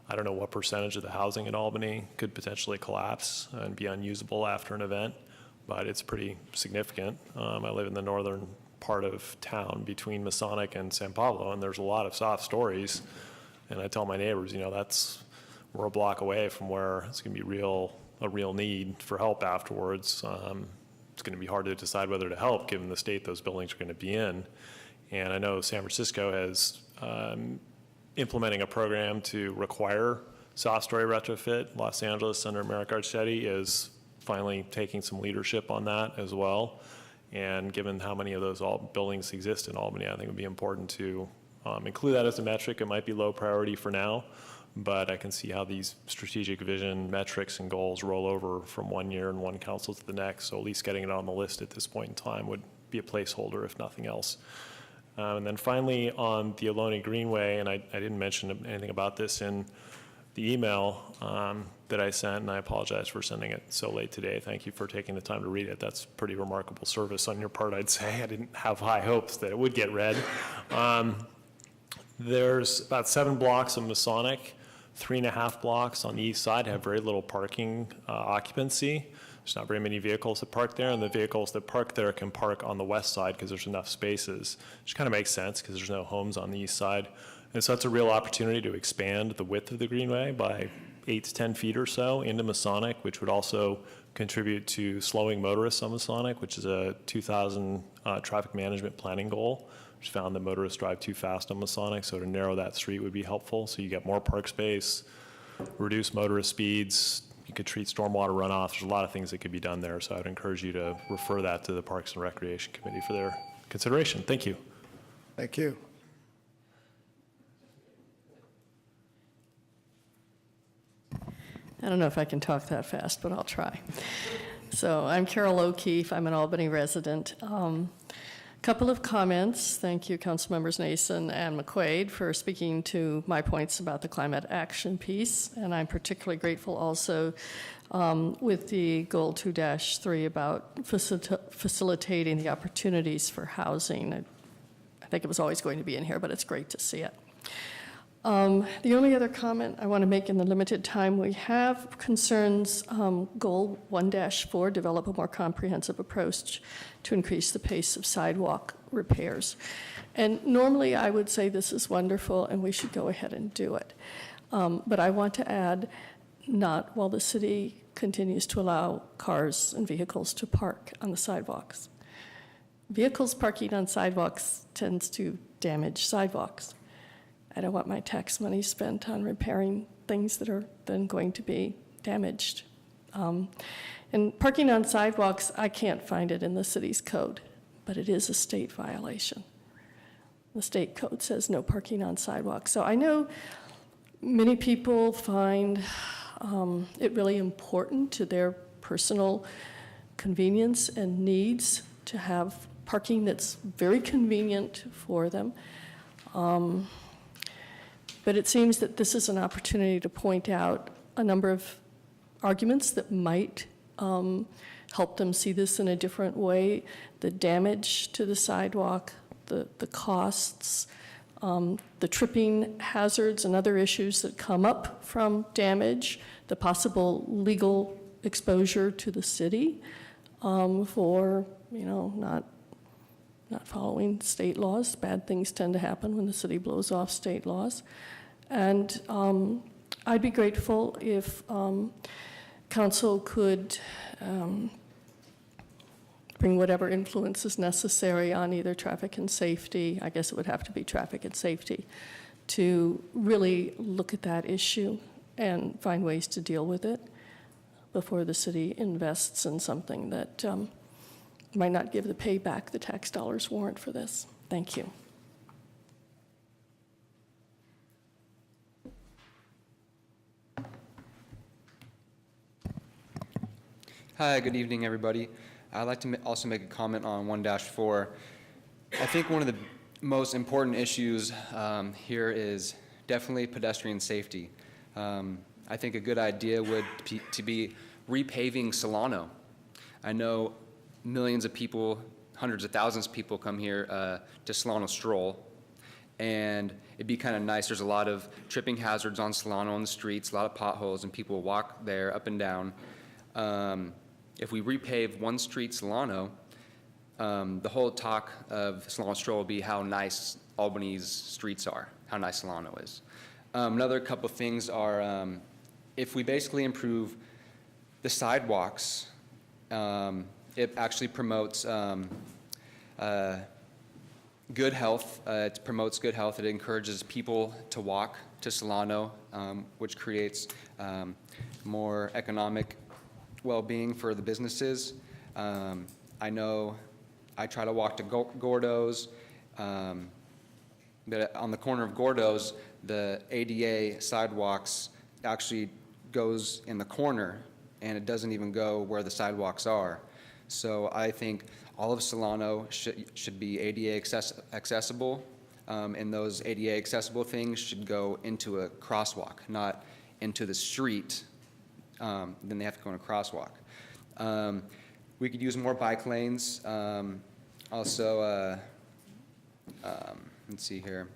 I don't know what percentage of the housing in Albany could potentially collapse and be unusable after an event, but it's pretty significant. I live in the northern part of town between Masonic and San Pablo, and there's a lot of soft stories. And I tell my neighbors, we're a block away from where it's going to be a real need for help afterwards. It's going to be hard to decide whether to help given the state those buildings are going to be in. And I know San Francisco has implementing a program to require soft story retrofit. Los Angeles under Mayor Garcetti is finally taking some leadership on that as well. And given how many of those buildings exist in Albany, I think it would be important to include that as a metric. It might be low priority for now, but I can see how these strategic vision metrics and goals roll over from one year and one council to the next. So at least getting it on the list at this point in time would be a placeholder, if nothing else. And then finally on the Albany Greenway, and I didn't mention anything about this in the email that I sent, and I apologize for sending it so late today. Thank you for taking the time to read it. That's pretty remarkable service on your part, I'd say. I didn't have high hopes that it would get read. There's about 7 blocks of Masonic, 3.5 blocks on the east side have very little parking occupancy. There's not very many vehicles that park there, and the vehicles that park there can park on the west side because there's enough spaces, which kind of makes sense because there's no homes on the east side. And so it's a real opportunity to expand the width of the Greenway by 8 to 10 feet or so into Masonic, which would also contribute to slowing motorists on Masonic, which is a 2000 traffic management planning goal, which found that motorists drive too fast on Masonic, so to narrow that street would be helpful. So you get more park space, reduce motorist speeds, you could treat stormwater runoff. There's a lot of things that could be done there, so I'd encourage you to refer that to the Parks and Recreation Committee for their consideration. Thank you. Thank you. I don't know if I can talk that fast, but I'll try. So I'm Carol O'Keefe. I'm an Albany resident. Couple of comments. Thank you, Council Members Nason and McQuaid, for speaking to my points about the climate action piece. And I'm particularly grateful also with the goal 2-3 about facilitating the opportunities for housing. I think it was always going to be in here, but it's great to see it. The only other comment I want to make in the limited time we have concerns Goal 1-4, develop a more comprehensive approach to increase the pace of sidewalk repairs. And normally I would say this is wonderful and we should go ahead and do it. But I want to add, not while the city continues to allow cars and vehicles to park on the sidewalks. Vehicles parking on sidewalks tends to damage sidewalks. I don't want my tax money spent on repairing things that are then going to be damaged. And parking on sidewalks, I can't find it in the city's code, but it is a state violation. The state code says no parking on sidewalks. So I know many people find it really important to their personal convenience and needs to have parking that's very convenient for them. But it seems that this is an opportunity to point out a number of arguments that might help them see this in a different way. The damage to the sidewalk, the costs, the tripping hazards and other issues that come up from damage, the possible legal exposure to the city for, not following state laws. Bad things tend to happen when the city blows off state laws. And I'd be grateful if council could bring whatever influence is necessary on either traffic and safety, I guess it would have to be traffic and safety, to really look at that issue and find ways to deal with it before the city invests in something that might not give the payback the tax dollars warrant for this. Thank you. Hi, good evening, everybody. I'd like to also make a comment on 1-4. I think one of the most important issues here is definitely pedestrian safety. I think a good idea would be repaving Solano. I know millions of people, hundreds of thousands of people come here to Solano Stroll, and it'd be kind of nice. There's a lot of tripping hazards on Solano on the streets, a lot of potholes, and people walk there up and down. If we repave one street, Solano, the whole talk of Solano Stroll will be how nice Albany's streets are, how nice Solano is. Another couple of things are if we basically improve the sidewalks, it actually promotes good health. It promotes good health. It encourages people to walk to Solano, which creates more economic well-being for the businesses. I know I try to walk to Gordo's, but on the corner of Gordo's, the ADA sidewalks actually goes in the corner, and it doesn't even go where the sidewalks are. So I think all of Solano should be ADA accessible, and those ADA accessible things should go into a crosswalk, not into the street. Then they have to go in a crosswalk. We could use more bike lanes. Also, let's see here.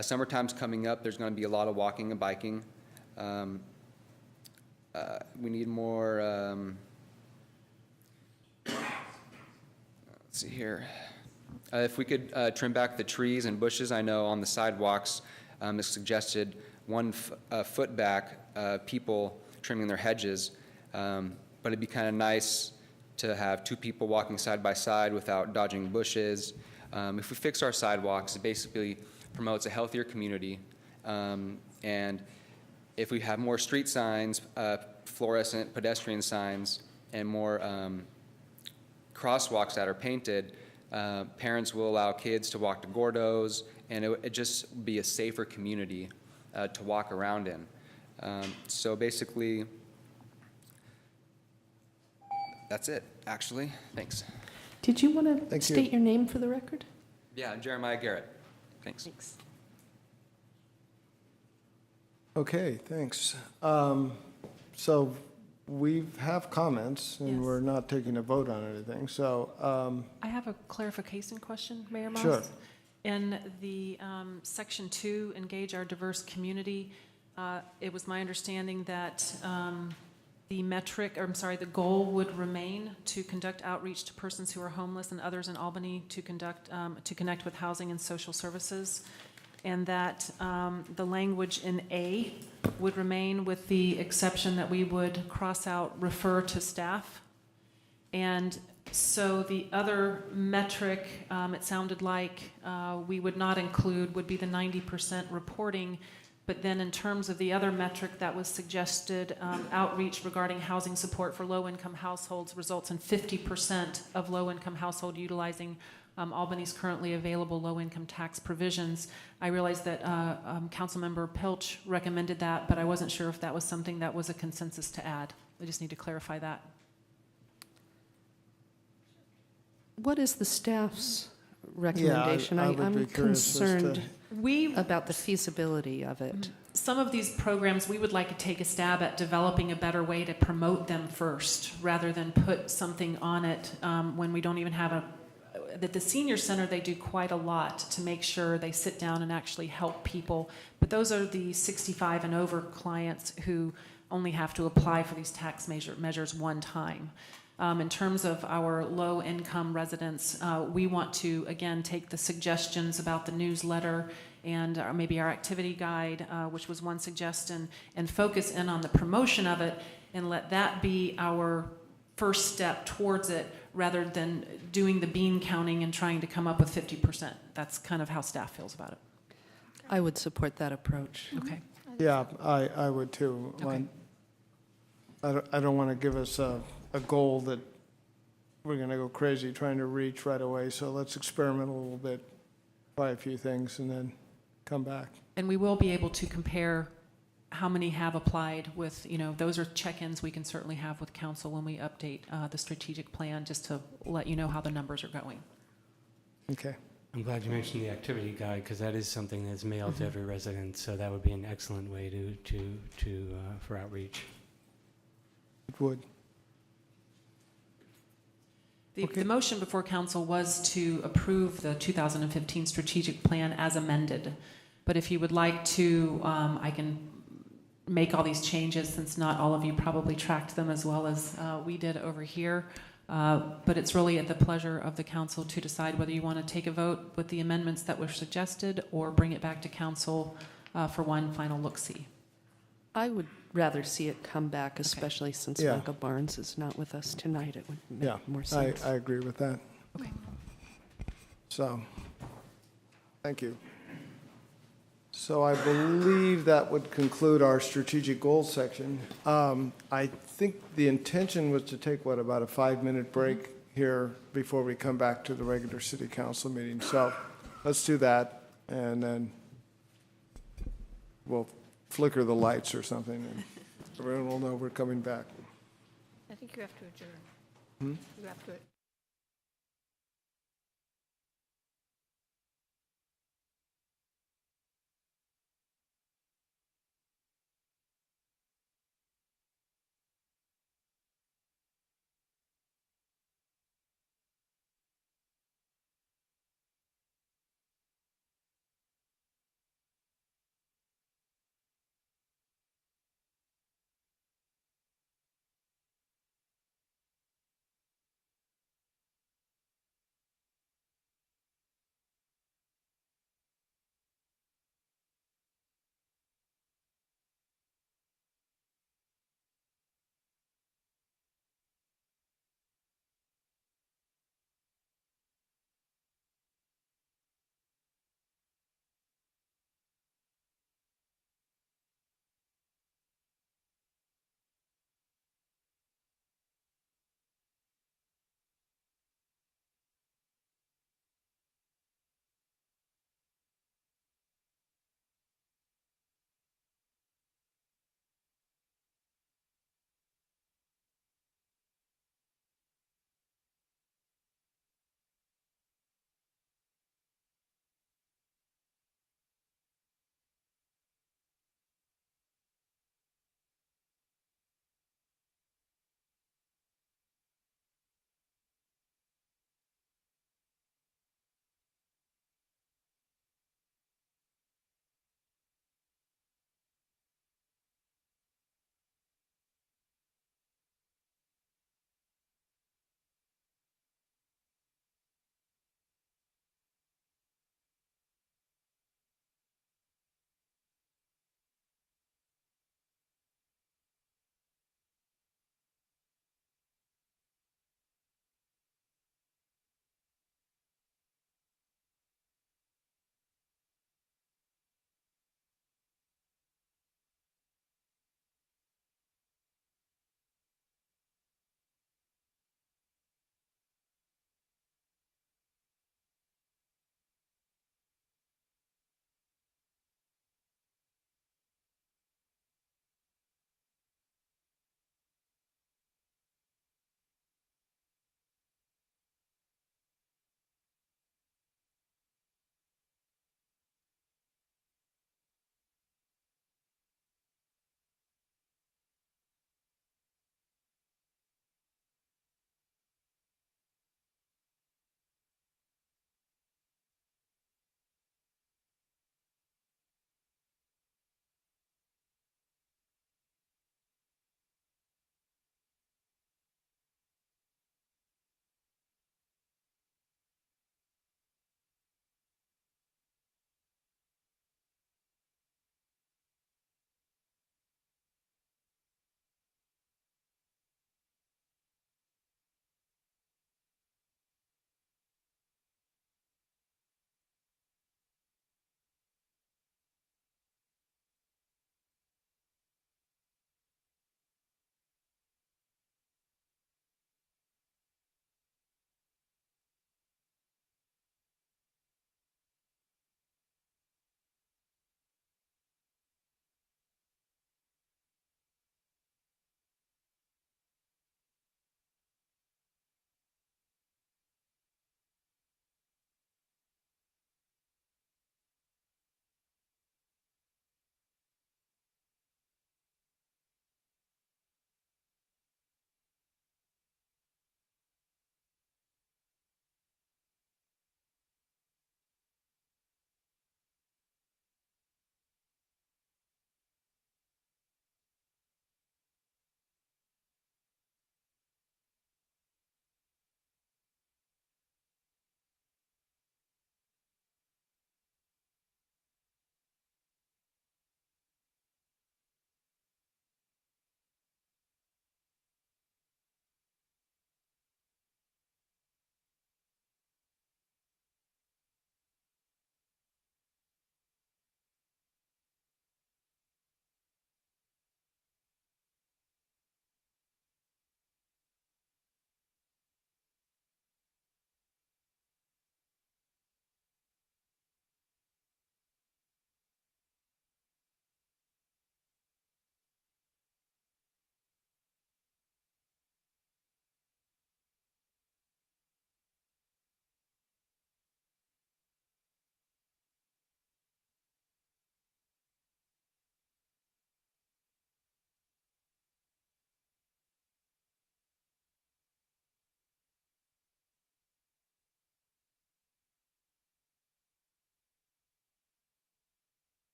Summertime's coming up. There's going to be a lot of walking and biking. We need more, let's see here. If we could trim back the trees and bushes, I know on the sidewalks, it's suggested 1 foot back, people trimming their hedges, but it'd be kind of nice to have 2 people walking side by side without dodging bushes. If we fix our sidewalks, it basically promotes a healthier community, and if we have more street signs, fluorescent pedestrian signs, and more crosswalks that are painted, parents will allow kids to walk to Gordo's, and it just be a safer community to walk around in. So basically, that's it, actually. Thanks. Did you want to Thank state you. your name for the record? Yeah, Jeremiah Garrett. Thanks. Okay, thanks. So we have comments, and Yes. we're not taking a vote on anything, so, I have a clarification question, Mayor Moss. Sure. In the section 2, engage our diverse community, it was my understanding that the goal would remain to conduct outreach to persons who are homeless and others in Albany to connect with housing and social services, and that the language in A would remain with the exception that we would cross out refer to staff. And so the other metric, it sounded like we would not include would be the 90% reporting. But then in terms of the other metric that was suggested, outreach regarding housing support for low-income households results in 50% of low-income household utilizing Albany's currently available low-income tax provisions. I realized that Councilmember Pilch recommended that, but I wasn't sure if that was something that was a consensus to add. I just need to clarify that. What is the staff's recommendation? I would be I'm curious as to- concerned We about the feasibility of it. Some of these programs, we would like to take a stab at developing a better way to promote them first, rather than put something on it when we don't even have at the senior center, they do quite a lot to make sure they sit down and actually help people. But those are the 65 and over clients who only have to apply for these tax measures one time. In terms of our low-income residents, we want to, again, take the suggestions about the newsletter and maybe our activity guide, which was one suggestion, and focus in on the promotion of it and let that be our first step towards it rather than doing the bean counting and trying to come up with 50%. That's kind of how staff feels about it. I would support that approach. Okay. Yeah, I would too. Okay. I don't want to give us a goal that we're going to go crazy trying to reach right away, so let's experiment a little bit, try a few things, and then come back. And we will be able to compare how many have applied with, those are check-ins we can certainly have with council when we update the strategic plan, just to let you know how the numbers are going. Okay. I'm glad you mentioned the activity guide, because that is something that's mailed to every resident, so that would be an excellent way for outreach. It would. The motion before council was to approve the 2015 strategic plan as amended. But if you would like to, I can make all these changes, since not all of you probably tracked them as well as we did over here. But it's really at the pleasure of the council to decide whether you want to take a vote with the amendments that were suggested or bring it back to council for one final look-see. I would rather see it come back, especially since Yeah. Michael Barnes is not with us tonight. It would make Yeah, more I sense. agree with that. Okay. So, thank you. So I believe that would conclude our strategic goals section. I think the intention was to take, about a 5-minute break here before we come back to the regular city council meeting. So let's do that, and then we'll flicker the lights or something, and everyone will know we're coming back. I think you have to adjourn. You have to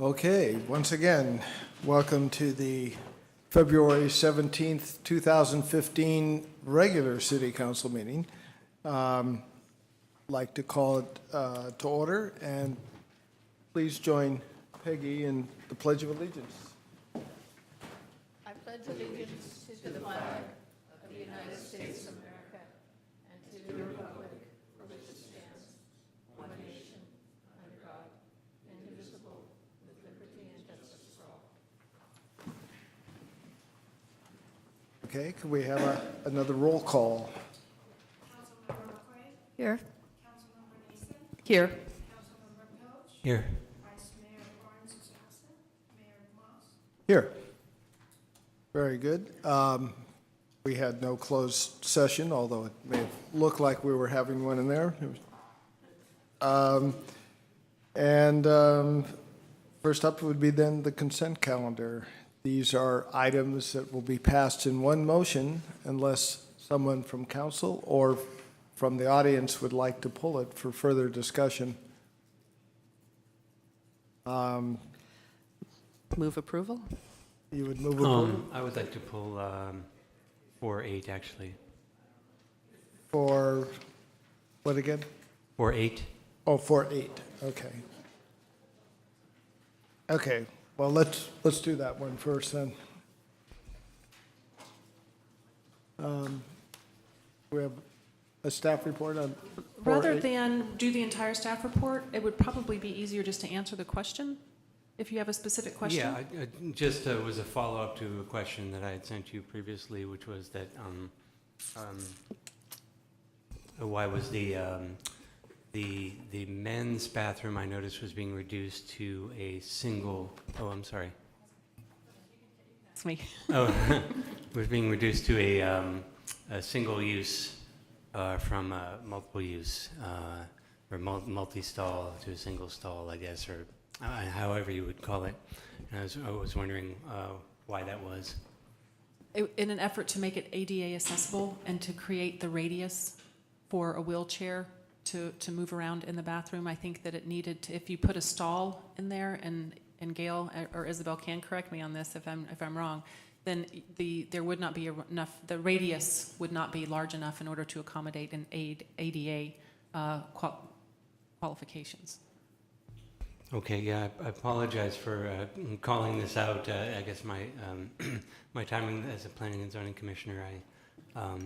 Okay, once again, welcome to the February 17th, 2015 regular City Council meeting. Like to call it to order, and please join Peggy in the Pledge of Allegiance. I pledge allegiance to the flag of the United States of America and to the republic for which it stands, one nation, under God, indivisible, with liberty and justice for all. Okay, could we have another roll call? Here. Here. Here. Here. Very good. We had no closed session, although it may have looked like we were having one in there. First up would be then the consent calendar. These are items that will be passed in one motion unless someone from council or from the audience would like to pull it for further discussion. Move approval? You would move approval I would like to pull 4-8, actually. for, what again? 4-8. Oh, 4-8, okay. Okay, well, let's do that one first then. We have a staff report on 4-8. Rather than do the entire staff report, it would probably be easier just to answer the question, if you have a specific question. Yeah, I just was a follow-up to a question that I had sent you previously, which was that why was the men's bathroom I noticed was being reduced to a single, oh, I'm sorry. That's me. Oh, was being reduced to a single use from multiple use, or multi-stall to a single stall, I guess, or however you would call it. And I was wondering why that was. In an effort to make it ADA accessible and to create the radius for a wheelchair to move around in the bathroom, I think that it needed to, if you put a stall in there, and Gail or Isabel can correct me on this if I'm wrong, then there would not be enough, the radius would not be large enough in order to accommodate an ADA qualifications. Okay, yeah, I apologize for calling this out. I guess my my time as a planning and zoning commissioner, I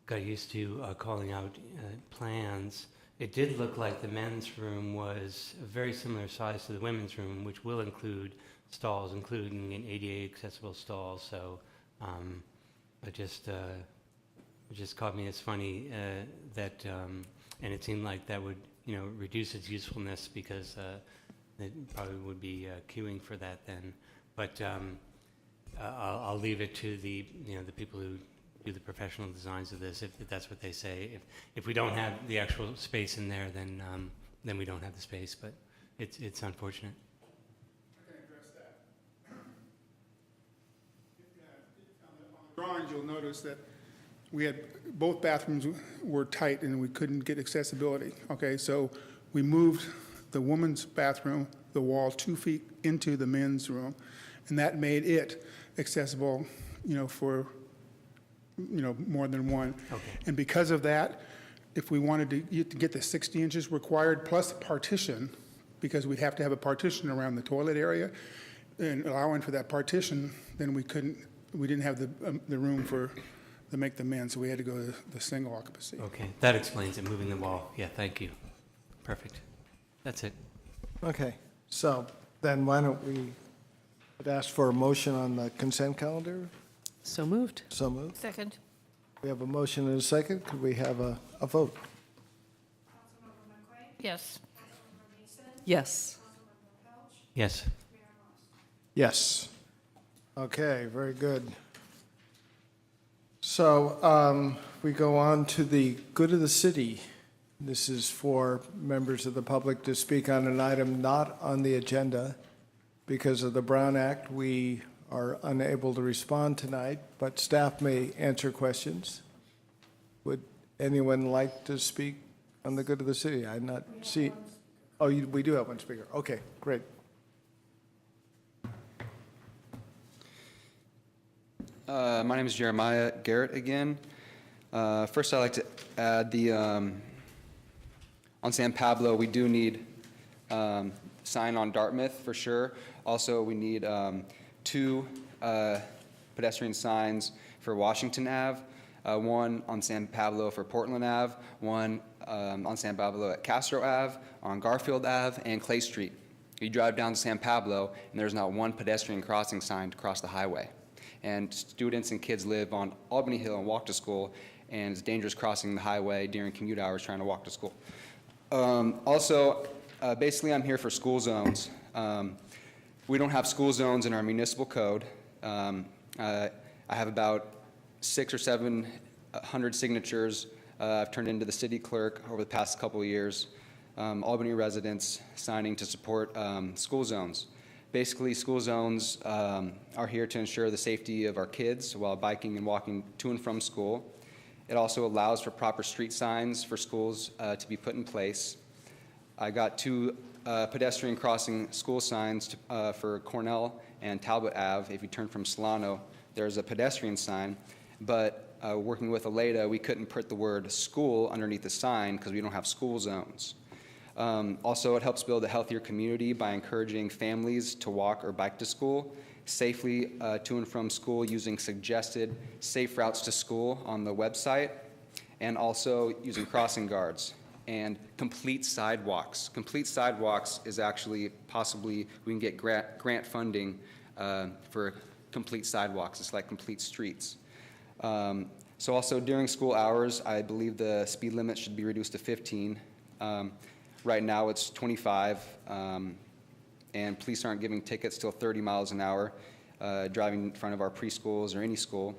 got used to calling out plans. It did look like the men's room was a very similar size to the women's room, which will include stalls, including an ADA accessible stall. So it just caught me as funny that, and it seemed like that would, reduce its usefulness because it probably would be queuing for that then. But I'll leave it to the people who do the professional designs of this, if that's what they say. If we don't have the actual space in there, then we don't have the space. But it's unfortunate. I can address that. On the drawings, you'll notice that we had, both bathrooms were tight and we couldn't get accessibility. Okay, so we moved the woman's bathroom, the wall 2 feet into the men's room, and that made it accessible, for, more than one. Okay. And because of that, if we wanted to get the 60 inches required plus partition, because we'd have to have a partition around the toilet area, and allowing for that partition, then we didn't have the room to make the men, so we had to go to the single occupancy. Okay, that explains it, moving the wall. Yeah, thank you. Perfect. That's it. Okay, so then why don't we ask for a motion on the consent calendar? So moved. So moved. Second. We have a motion and a second. Could we have a vote? Yes. Yes. Yes. Yes. Okay, very good. So we go on to the good of the city. This is for members of the public to speak on an item not on the agenda. Because of the Brown Act, we are unable to respond tonight, but staff may answer questions. Would anyone like to speak on the good of the city? I not see. Oh, we do have one speaker. Okay, great. My name is Jeremiah Garrett again. First, I'd like to add on San Pablo, we do need sign on Dartmouth for sure. Also, we need 2 pedestrian signs for Washington Ave, one on San Pablo for Portland Ave, one on San Pablo at Castro Ave, on Garfield Ave, and Clay Street. You drive down to San Pablo, and there's not one pedestrian crossing sign to cross the highway. And students and kids live on Albany Hill and walk to school, and it's dangerous crossing the highway during commute hours trying to walk to school. Basically, I'm here for school zones. We don't have school zones in our municipal code. I have about 600 or 700 signatures I've turned into the city clerk over the past couple of years. Albany residents signing to support school zones. Basically, school zones are here to ensure the safety of our kids while biking and walking to and from school. It also allows for proper street signs for schools to be put in place. I got 2 pedestrian crossing school signs for Cornell and Talbot Ave. If you turn from Solano, there's a pedestrian sign, but working with Aleda, we couldn't put the word school underneath the sign because we don't have school zones. Also, it helps build a healthier community by encouraging families to walk or bike to school safely to and from school using suggested safe routes to school on the website, and also using crossing guards and complete sidewalks. Complete sidewalks is actually possibly, we can get grant funding for complete sidewalks. It's like complete streets. So also during school hours, I believe the speed limit should be reduced to 15. Right now it's 25, and police aren't giving tickets till 30 miles an hour driving in front of our preschools or any school.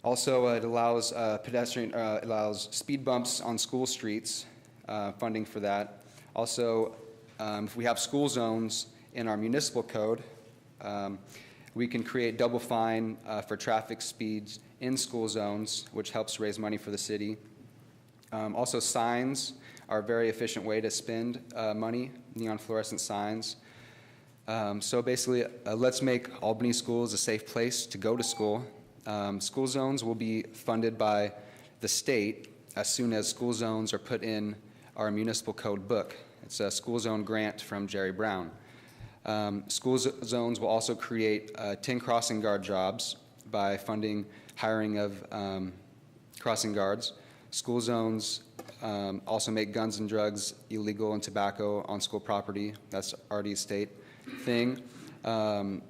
Also, it allows allows speed bumps on school streets, funding for that. Also, if we have school zones in our municipal code, we can create double fine for traffic speeds in school zones, which helps raise money for the city. Also, signs are a very efficient way to spend money, neon fluorescent signs. So basically, let's make Albany schools a safe place to go to school. School zones will be funded by the state as soon as school zones are put in our municipal code book. It's a school zone grant from Jerry Brown. School zones will also create 10 crossing guard jobs by funding hiring of crossing guards. School zones also make guns and drugs illegal and tobacco on school property. That's already a state thing. And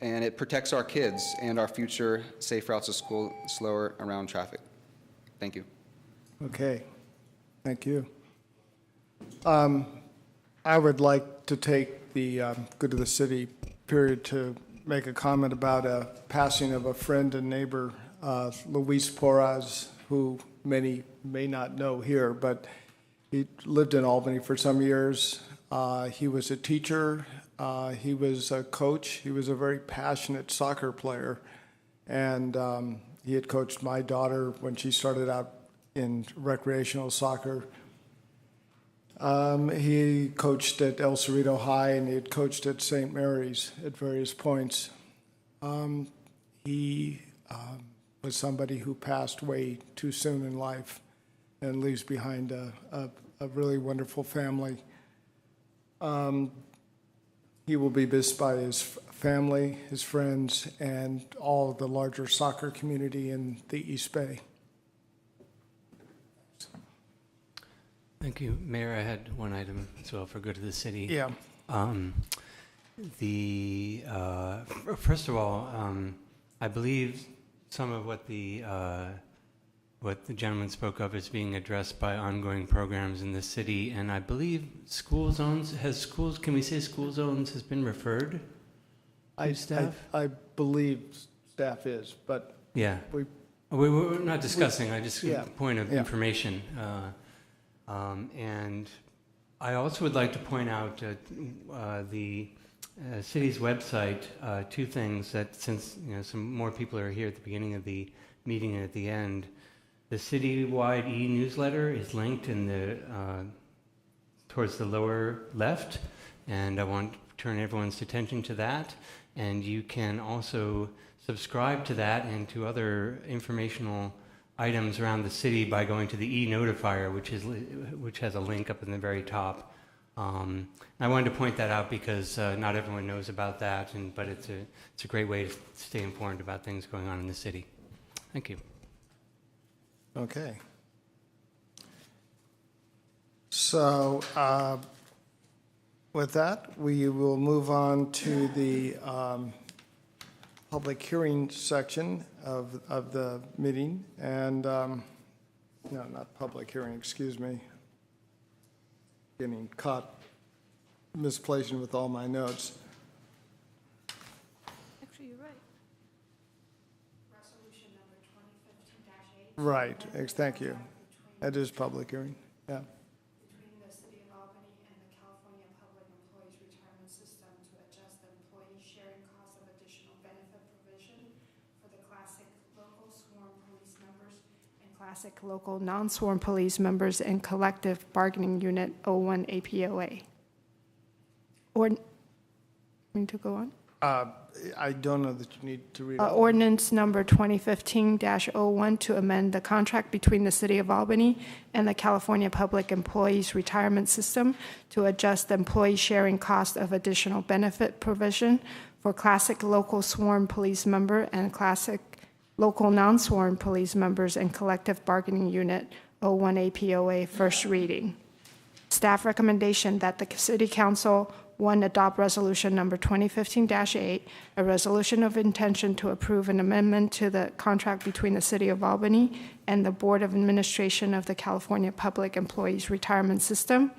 it protects our kids and our future safe routes to school, slower around traffic. Thank you. Okay, thank you. I would like to take the good of the city period to make a comment about a passing of a friend and neighbor, Luis Porras, who many may not know here, but he lived in Albany for some years. He was a teacher. He was a coach. He was a very passionate soccer player. And he had coached my daughter when she started out in recreational soccer. He coached at El Cerrito High, and he had coached at St. Mary's at various points. He was somebody who passed away too soon in life and leaves behind a really wonderful family. He will be missed by his family, his friends, and all of the larger soccer community in the East Bay. Thank you. Mayor, I had one item as well for good of the city. Yeah. First of all, I believe some of what the gentleman spoke of is being addressed by ongoing programs in the city, and I believe school zones, can we say school zones has been referred to staff? I believe staff is, but Yeah. we, We're not discussing, I just, Yeah. point of Yeah. information. And I also would like to point out the city's website, 2 things that, since some more people are here at the beginning of the meeting and at the end, the citywide e-newsletter is linked in the towards the lower left, and I want turn everyone's attention to that. And you can also subscribe to that and to other informational items around the city by going to the e-notifier, which has a link up in the very top. I wanted to point that out because not everyone knows about that, but it's a great way to stay informed about things going on in the city. Thank you. Okay. So with that, we will move on to the public hearing section of the meeting. And, no, not public hearing, excuse me. Getting caught misplacing with all my notes. Actually, you're right. Right, thank you. That is public hearing, yeah. Between the City of Albany and the California Public Employees Retirement System to adjust the employee sharing cost of additional benefit provision for the classic local sworn police members and classic local non-sworn police members and collective bargaining unit 01 APOA. Or, need to go on? I don't know that you need to read all. Ordinance number 2015-01 to amend the contract between the City of Albany and the California Public Employees Retirement System to adjust the employee sharing cost of additional benefit provision for classic local sworn police member and classic local non-sworn police members and collective bargaining unit 01 APOA, first reading. Staff recommendation that the City Council, 1, adopt resolution number 2015-8, a resolution of intention to approve an amendment to the contract between the City of Albany and the Board of Administration of the California Public Employees Retirement System.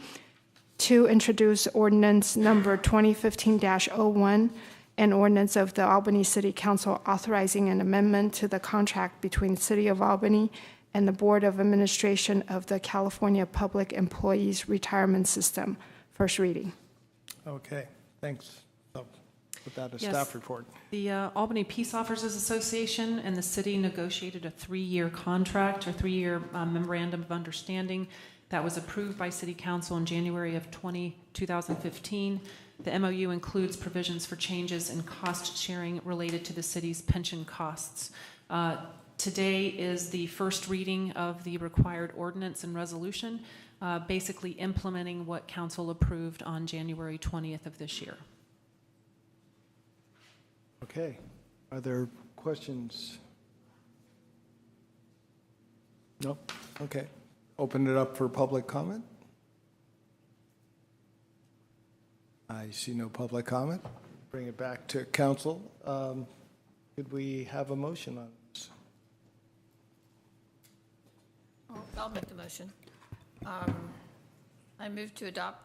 2, introduce ordinance number 2015-01, an ordinance of the Albany City Council authorizing an amendment to the contract between the City of Albany and the Board of Administration of the California Public Employees Retirement System, first reading. Okay, thanks. So, with that, a Yes. staff report. The Albany Peace Officers Association and the city negotiated a 3-year contract or 3-year memorandum of understanding that was approved by City Council in January of 2015. The MOU includes provisions for changes in cost sharing related to the city's pension costs. Today is the first reading of the required ordinance and resolution, basically implementing what council approved on January 20th of this year. Okay, are there questions? Nope, okay. Open it up for public comment. I see no public comment. Bring it back to council. Could we have a motion on this? I'll make the motion. I move to adopt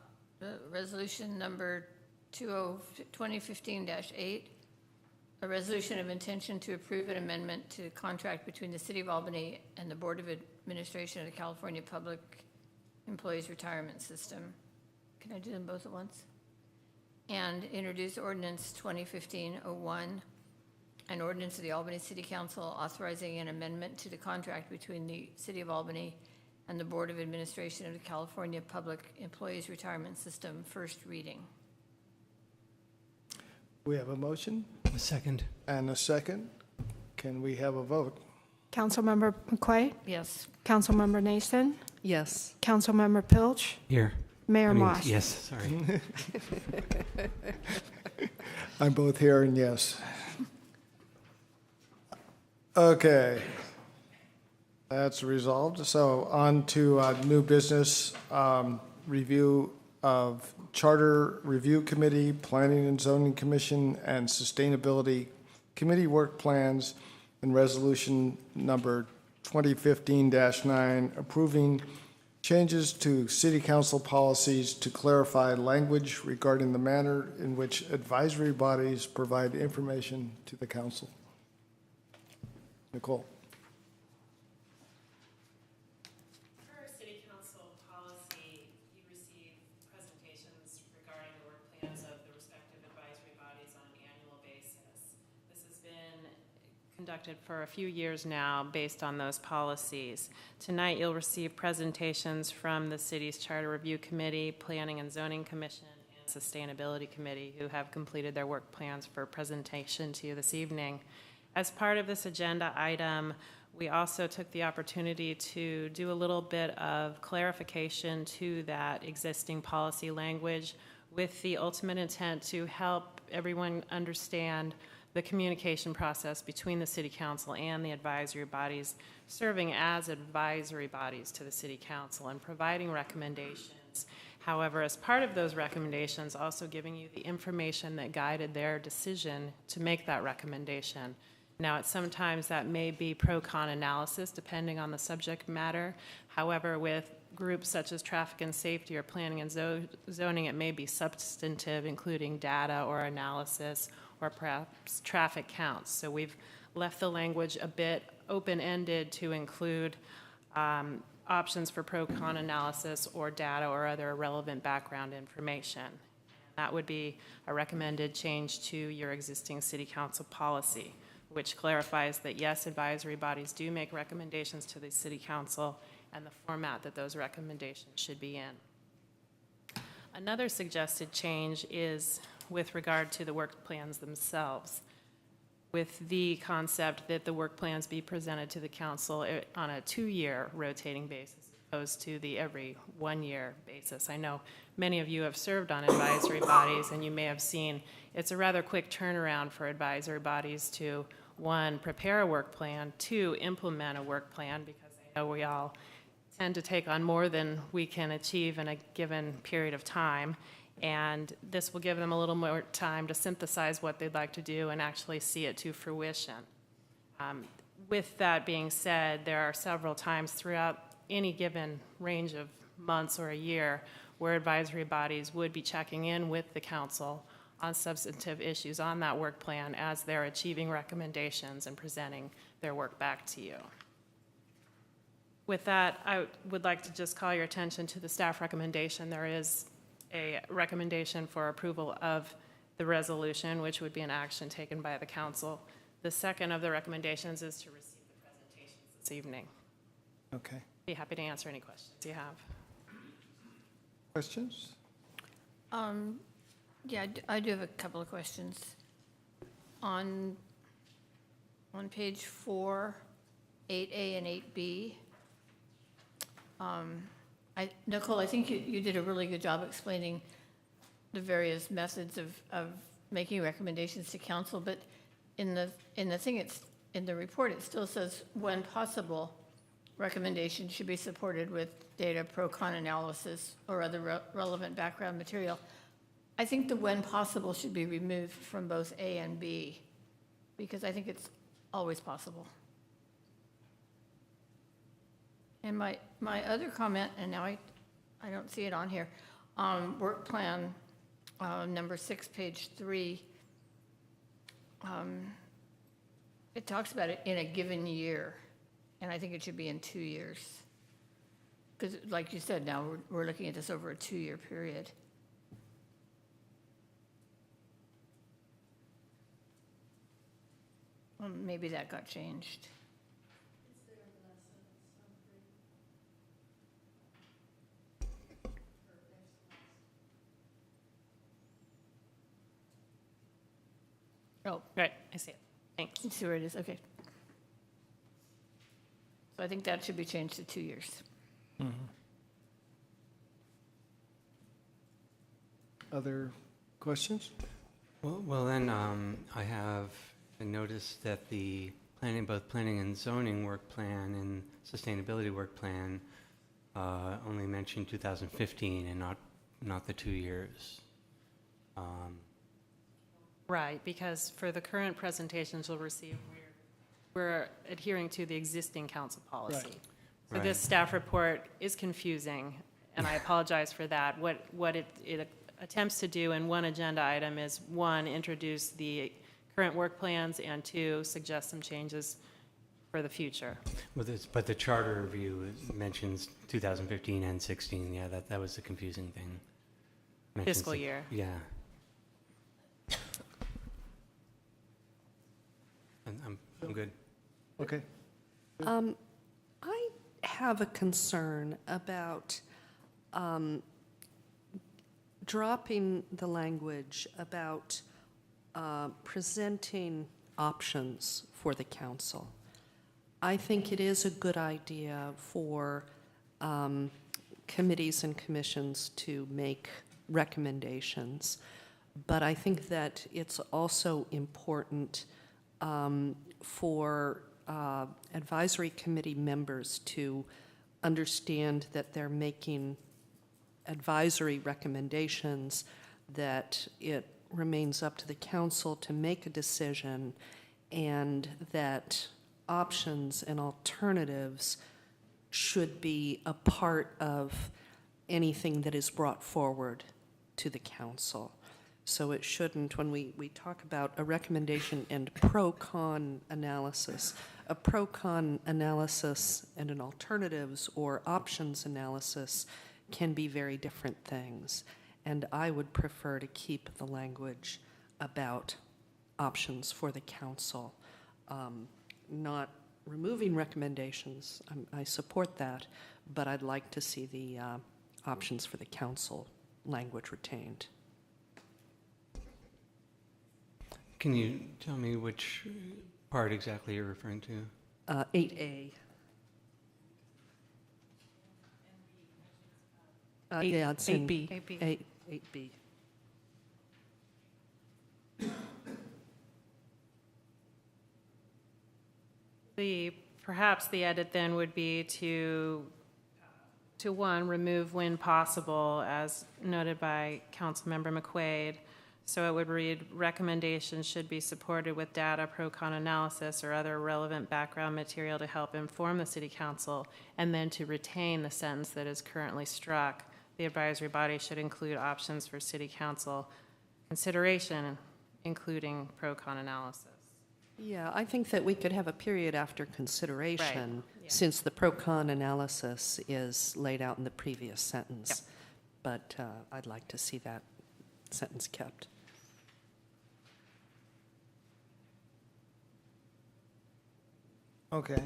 resolution number 2015-8, a resolution of intention to approve an amendment to the contract between the City of Albany and the Board of Administration of the California Public Employees Retirement System. Can I do them both at once? And introduce ordinance 2015-01, an ordinance of the Albany City Council authorizing an amendment to the contract between the City of Albany and the Board of Administration of the California Public Employees Retirement System, first reading. We have a motion A second. and a second. Can we have a vote? Councilmember McQuay, Yes. Councilmember Nason, Yes. Councilmember Pilch, Here. Mayor I mean, Moss. Yes, sorry. I'm both here and yes. Okay. That's resolved. So on to new business, review of Charter Review Committee, Planning and Zoning Commission, and Sustainability Committee work plans, and resolution number 2015-9, approving changes to city council policies to clarify language regarding the manner in which advisory bodies provide information to the council. Nicole. Per City Council policy, you receive presentations regarding the work plans of the respective advisory bodies on an annual basis. This has been conducted for a few years now based on those policies. Tonight, you'll receive presentations from the city's Charter Review Committee, Planning and Zoning Commission, and Sustainability Committee, who have completed their work plans for presentation to you this evening. As part of this agenda item, we also took the opportunity to do a little bit of clarification to that existing policy language with the ultimate intent to help everyone understand the communication process between the City Council and the advisory bodies, serving as advisory bodies to the City Council and providing recommendations. However, as part of those recommendations, also giving you the information that guided their decision to make that recommendation. Now, sometimes that may be pro-con analysis, depending on the subject matter. However, with groups such as traffic and safety or planning and zoning, it may be substantive, including data or analysis or perhaps traffic counts. So we've left the language a bit open-ended to include options for pro-con analysis or data or other relevant background information. That would be a recommended change to your existing City Council policy, which clarifies that, yes, advisory bodies do make recommendations to the City Council and the format that those recommendations should be in. Another suggested change is with regard to the work plans themselves, with the concept that the work plans be presented to the Council on a 2-year rotating basis, as opposed to the every 1-year basis. I know many of you have served on advisory bodies, and you may have seen it's a rather quick turnaround for advisory bodies to, 1, prepare a work plan, 2, implement a work plan, because I know we all tend to take on more than we can achieve in a given period of time. And this will give them a little more time to synthesize what they'd like to do and actually see it to fruition. With that being said, there are several times throughout any given range of months or a year where advisory bodies would be checking in with the council on substantive issues on that work plan as they're achieving recommendations and presenting their work back to you. With that, I would like to just call your attention to the staff recommendation. There is a recommendation for approval of the resolution, which would be an action taken by the council. The second of the recommendations is to receive the presentations this evening. Okay. Be happy to answer any questions you have. Questions? Yeah, I do have a couple of questions. On page 4, 8A and 8B, Nicole, I think you did a really good job explaining the various methods of making recommendations to council, but in the thing, in the report, it still says, when possible, recommendations should be supported with data, pro-con analysis, or other relevant background material. I think the when possible should be removed from both A and B, because I think it's always possible. And my other comment, and now I don't see it on here, work plan number 6, page 3, it talks about it in a given year, and I think it should be in 2 years. Because like you said, now we're looking at this over a 2-year period. Maybe that got changed. Oh, Right, I see it. Thanks. you see where it is, okay. So I think that should be changed to 2 years. Other questions? Well, then, I have noticed that the both planning and zoning work plan and sustainability work plan only mention 2015 and not the 2 years. Right, because for the current presentations you'll receive, we're adhering to the existing council policy. Right. So this staff report is confusing, and I apologize for that. What it attempts to do in one agenda item is, 1, introduce the current work plans, and 2, suggest some changes for the future. But the charter review mentions 2015 and 16. Yeah, that was the confusing thing. Mentions Fiscal year. Yeah. I'm good. Okay. I have a concern about dropping the language about presenting options for the council. I think it is a good idea for committees and commissions to make recommendations, but I think that it's also important for advisory committee members to understand that they're making advisory recommendations, that it remains up to the council to make a decision, and that options and alternatives should be a part of anything that is brought forward to the council. So it shouldn't, when we talk about a recommendation and pro-con analysis, a pro-con analysis and an alternatives or options analysis can be very different things. And I would prefer to keep the language about options for the council, not removing recommendations. I support that, but I'd like to see the options for the council language retained. Can you tell me which part exactly you're referring to? 8A. Yeah, it's in 8B. 8B. Perhaps the edit then would be to one, remove when possible, as noted by Councilmember McQuaid. So it would read, recommendations should be supported with data, pro-con analysis, or other relevant background material to help inform the city council, and then to retain the sentence that is currently struck. The advisory body should include options for city council consideration, including pro-con analysis. Yeah, I think that we could have a period after consideration, Right, yeah. since the pro-con analysis is laid out in the previous sentence. Yep. But I'd like to see that sentence kept. Okay.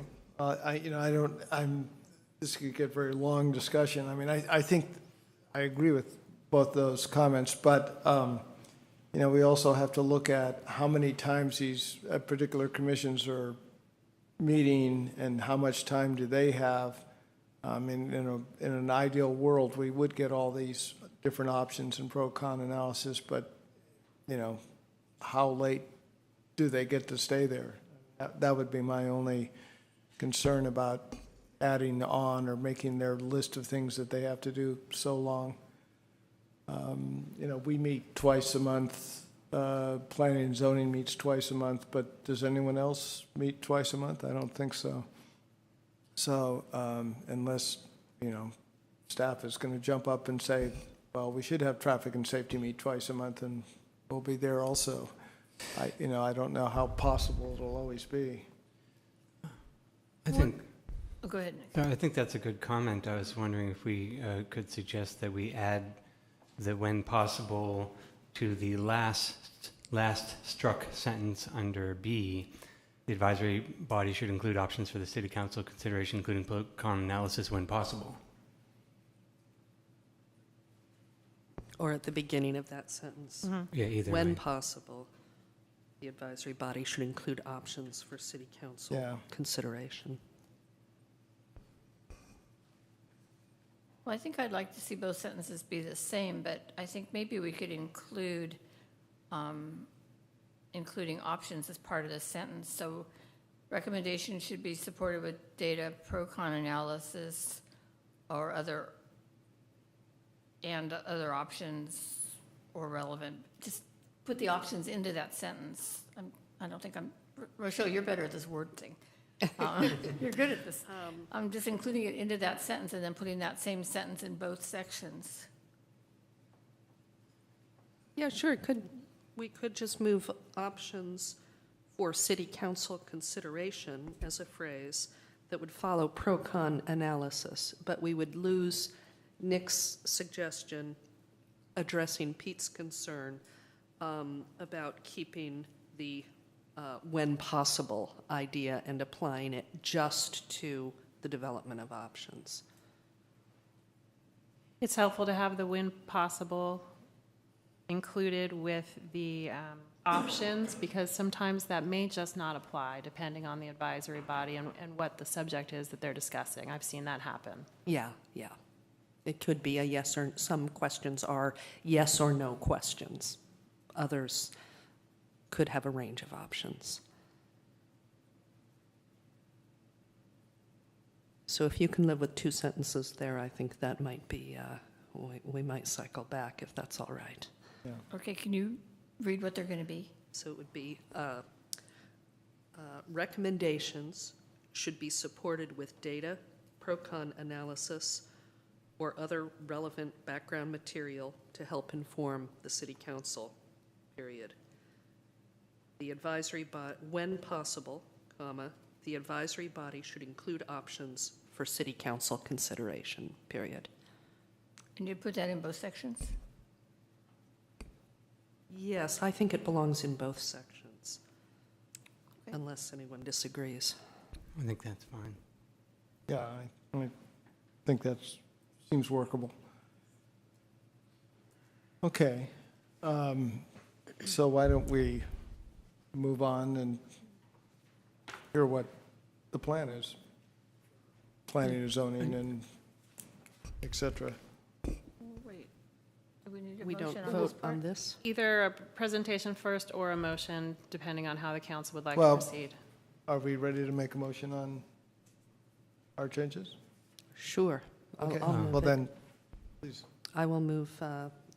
This could get very long discussion. I mean, I think I agree with both those comments, but, we also have to look at how many times these particular commissions are meeting and how much time do they have. In an ideal world, we would get all these different options and pro-con analysis, but, how late do they get to stay there? That would be my only concern about adding on or making their list of things that they have to do so long. We meet twice a month, planning and zoning meets twice a month, but does anyone else meet twice a month? I don't think so. So unless, staff is going to jump up and say, well, we should have traffic and safety meet twice a month and we'll be there also. I don't know how possible it'll always be. I think. Oh, go ahead, Nick. I think that's a good comment. I was wondering if we could suggest that we add the when possible to the last struck sentence under B. The advisory body should include options for the city council consideration, including pro-con analysis when possible. Or at the beginning of that sentence. Mm-hmm. Yeah, either When way. possible, the advisory body should include options for city council Yeah. consideration. Well, I think I'd like to see both sentences be the same, but I think maybe we could include including options as part of the sentence. So recommendations should be supported with data, pro-con analysis, or other options or relevant. Just put the options into that sentence. Rochelle, you're better at this word thing. You're good at this. I'm just including it into that sentence and then putting that same sentence in both sections. Yeah, sure, we could just move options for city council consideration as a phrase that would follow pro-con analysis, but we would lose Nick's suggestion addressing Pete's concern about keeping the when possible idea and applying it just to the development of options. It's helpful to have the when possible included with the options, because sometimes that may just not apply depending on the advisory body and what the subject is that they're discussing. I've seen that happen. Yeah, yeah. It could be a yes or, some questions are yes or no questions. Others could have a range of options. So if you can live with 2 sentences there, I think that might be, we might cycle back if that's all right. Okay, can you read what they're going to be? So it would be, recommendations should be supported with data, pro-con analysis, or other relevant background material to help inform the city council, period. The advisory when possible, comma, the advisory body should include options for city council consideration, period. And you put that in both sections? Yes, I think it belongs in both sections, unless anyone disagrees. I think that's fine. Yeah, I think that seems workable. Okay. So why don't we move on and hear what the plan is? Planning and zoning and et cetera. Wait, do we need a We motion don't on vote this part? on this? Either a presentation first or a motion, depending on how the council would like to Well, proceed. Are we ready to make a motion on our changes? Sure. Okay, I'll move well it. then, please. I will move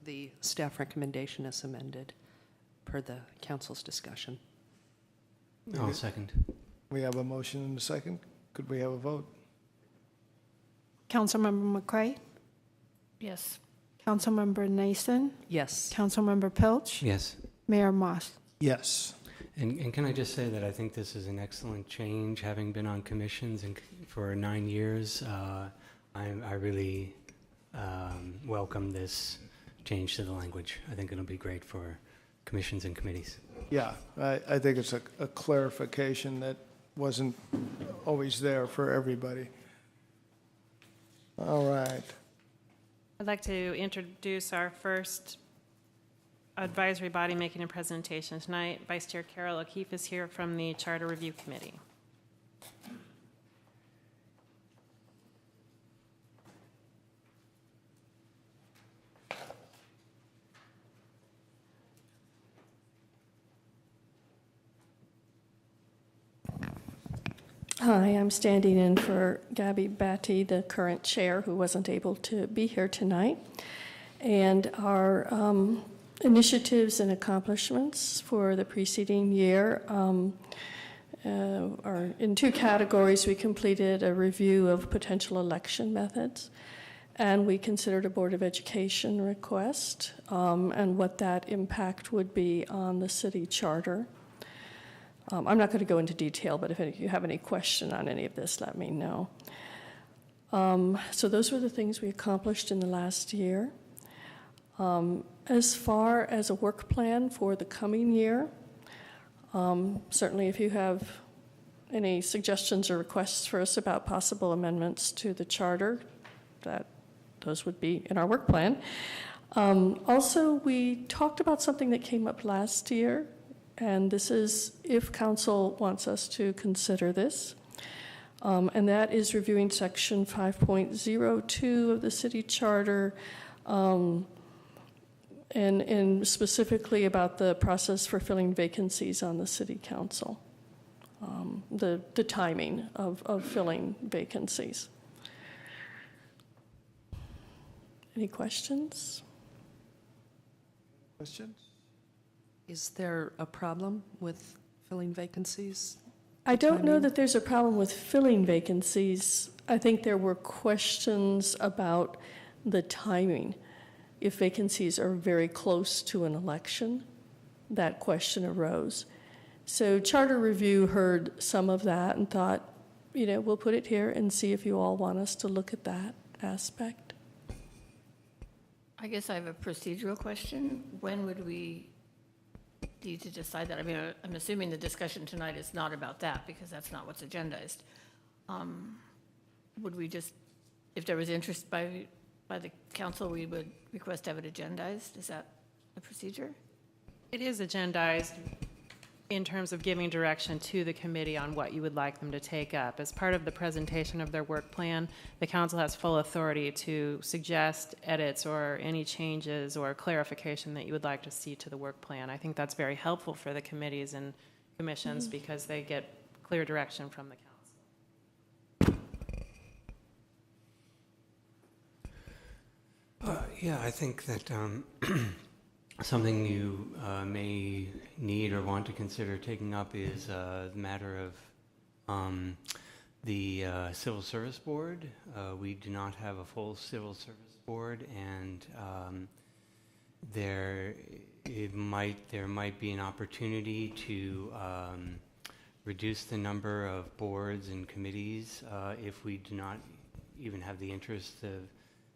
the staff recommendation as amended per the council's discussion. I'll second. We have a motion and a second. Could we have a vote? Councilmember McQuay, Yes. Councilmember Nason, Yes. Councilmember Pilch, Yes. Mayor Moss. Yes. And can I just say that I think this is an excellent change, having been on commissions and for 9 years. I really welcome this change to the language. I think it'll be great for commissions and committees. Yeah, I think it's a clarification that wasn't always there for everybody. All right. I'd like to introduce our first advisory body making a presentation tonight. Vice Chair Carol O'Keefe is here from the Charter Review Committee. Hi, I'm standing in for Gabby Batty, the current chair, who wasn't able to be here tonight. And our initiatives and accomplishments for the preceding year are in 2 categories. We completed a review of potential election methods, and we considered a Board of Education request and what that impact would be on the city charter. I'm not going to go into detail, but if you have any question on any of this, let me know. So those were the things we accomplished in the last year. As far as a work plan for the coming year, certainly if you have any suggestions or requests for us about possible amendments to the charter, those would be in our work plan. Also, we talked about something that came up last year, and this is if council wants us to consider this, and that is reviewing section 5.02 of the city charter, and specifically about the process for filling vacancies on the city council, the timing of filling vacancies. Any questions? Questions? Is there a problem with filling vacancies? I don't know Timing? that there's a problem with filling vacancies. I think there were questions about the timing. If vacancies are very close to an election, that question arose. So Charter Review heard some of that and thought, we'll put it here and see if you all want us to look at that aspect. I guess I have a procedural question. When would we need to decide that? I mean, I'm assuming the discussion tonight is not about that because that's not what's agendized. Would we just, if there was interest by the council, we would request to have it agendized? Is that the procedure? It is agendized in terms of giving direction to the committee on what you would like them to take up. As part of the presentation of their work plan, the council has full authority to suggest edits or any changes or clarification that you would like to see to the work plan. I think that's very helpful for the committees and commissions because they get clear direction from the council. Yeah, I think that something you may need or want to consider taking up is the matter of the Civil Service Board. We do not have a full Civil Service Board, and there might be an opportunity to reduce the number of boards and committees if we do not even have the interest of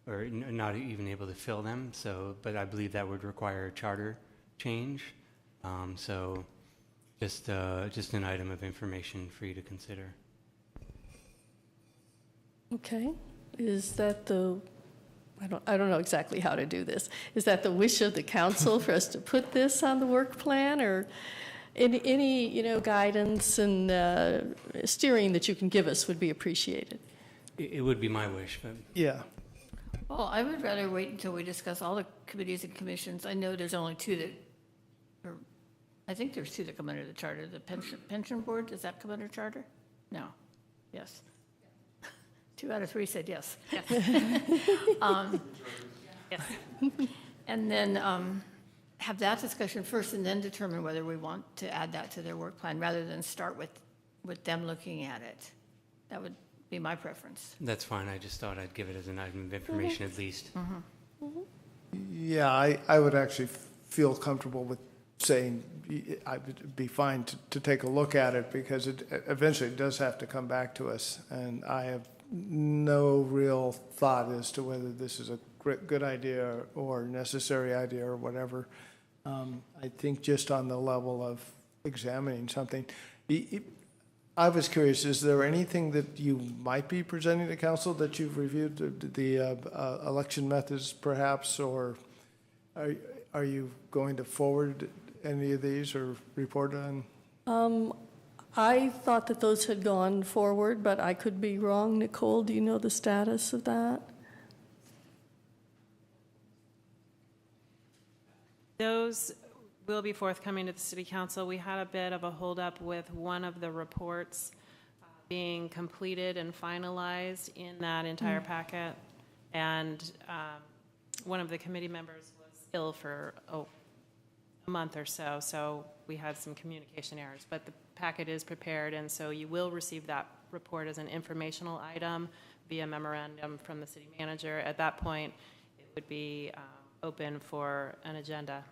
or not even able to fill them. So, but I believe that would require a charter change. So just an item of information for you to consider. Okay, is that I don't know exactly how to do this. Is that the wish of the council for us to put this on the work plan, or any guidance and steering that you can give us would be appreciated? It would be my wish, but Yeah. Well, I would rather wait until we discuss all the committees and commissions. I know there's only two that, or I think there's two that come under the charter. The pension board, does that come under charter? No. Yes. 2 out of 3 said yes. Yes. And then have that discussion first and then determine whether we want to add that to their work plan rather than start with them looking at it. That would be my preference. that's fine. I just thought I'd give it as an item of information at least. Yeah, I would actually feel comfortable with saying I would be fine to take a look at it because it eventually does have to come back to us. And I have no real thought as to whether this is a good idea or necessary idea or whatever. I think just on the level of examining something. I was curious, is there anything that you might be presenting to council that you've reviewed, the election methods perhaps, or are you going to forward any of these or report on? I thought that those had gone forward, but I could be wrong. Nicole, do you know the status of that? Those will be forthcoming to the city council. We had a bit of a holdup with one of the reports being completed and finalized in that entire packet. And one of the committee members was ill for a month or so, so we had some communication errors. But the packet is prepared, and so you will receive that report as an informational item via memorandum from the city manager. At that point, it would be open for an agenda.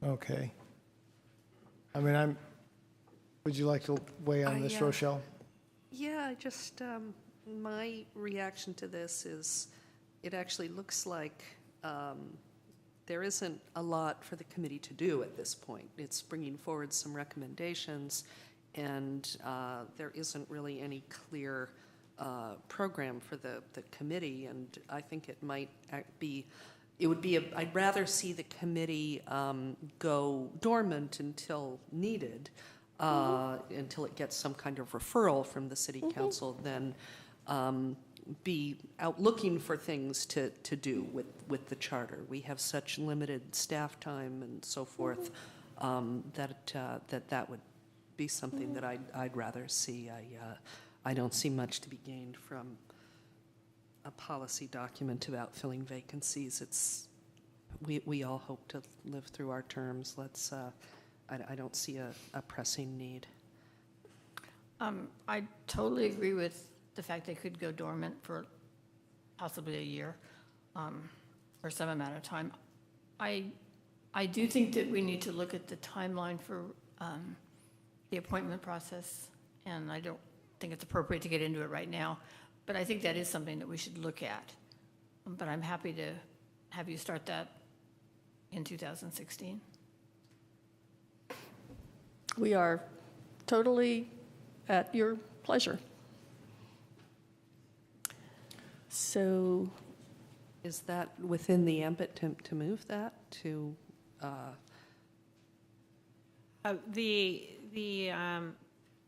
Okay. I mean, would you like to weigh on this, Rochelle? Yeah, my reaction to this is it actually looks like there isn't a lot for the committee to do at this point. It's bringing forward some recommendations, and there isn't really any clear program for the committee, and I think it might be, I'd rather see the committee go dormant until needed, until it gets some kind of referral from the city council, than be out looking for things to do with the charter. We have such limited staff time and so forth that would be something that I'd rather see. I don't see much to be gained from a policy document about filling vacancies. We all hope to live through our terms. I don't see a pressing need. I totally agree with the fact they could go dormant for possibly a year or some amount of time. I do think that we need to look at the timeline for the appointment process, and I don't think it's appropriate to get into it right now, but I think that is something that we should look at. But I'm happy to have you start that in 2016. We are totally at your pleasure. So Is that within the ambit to move that to, The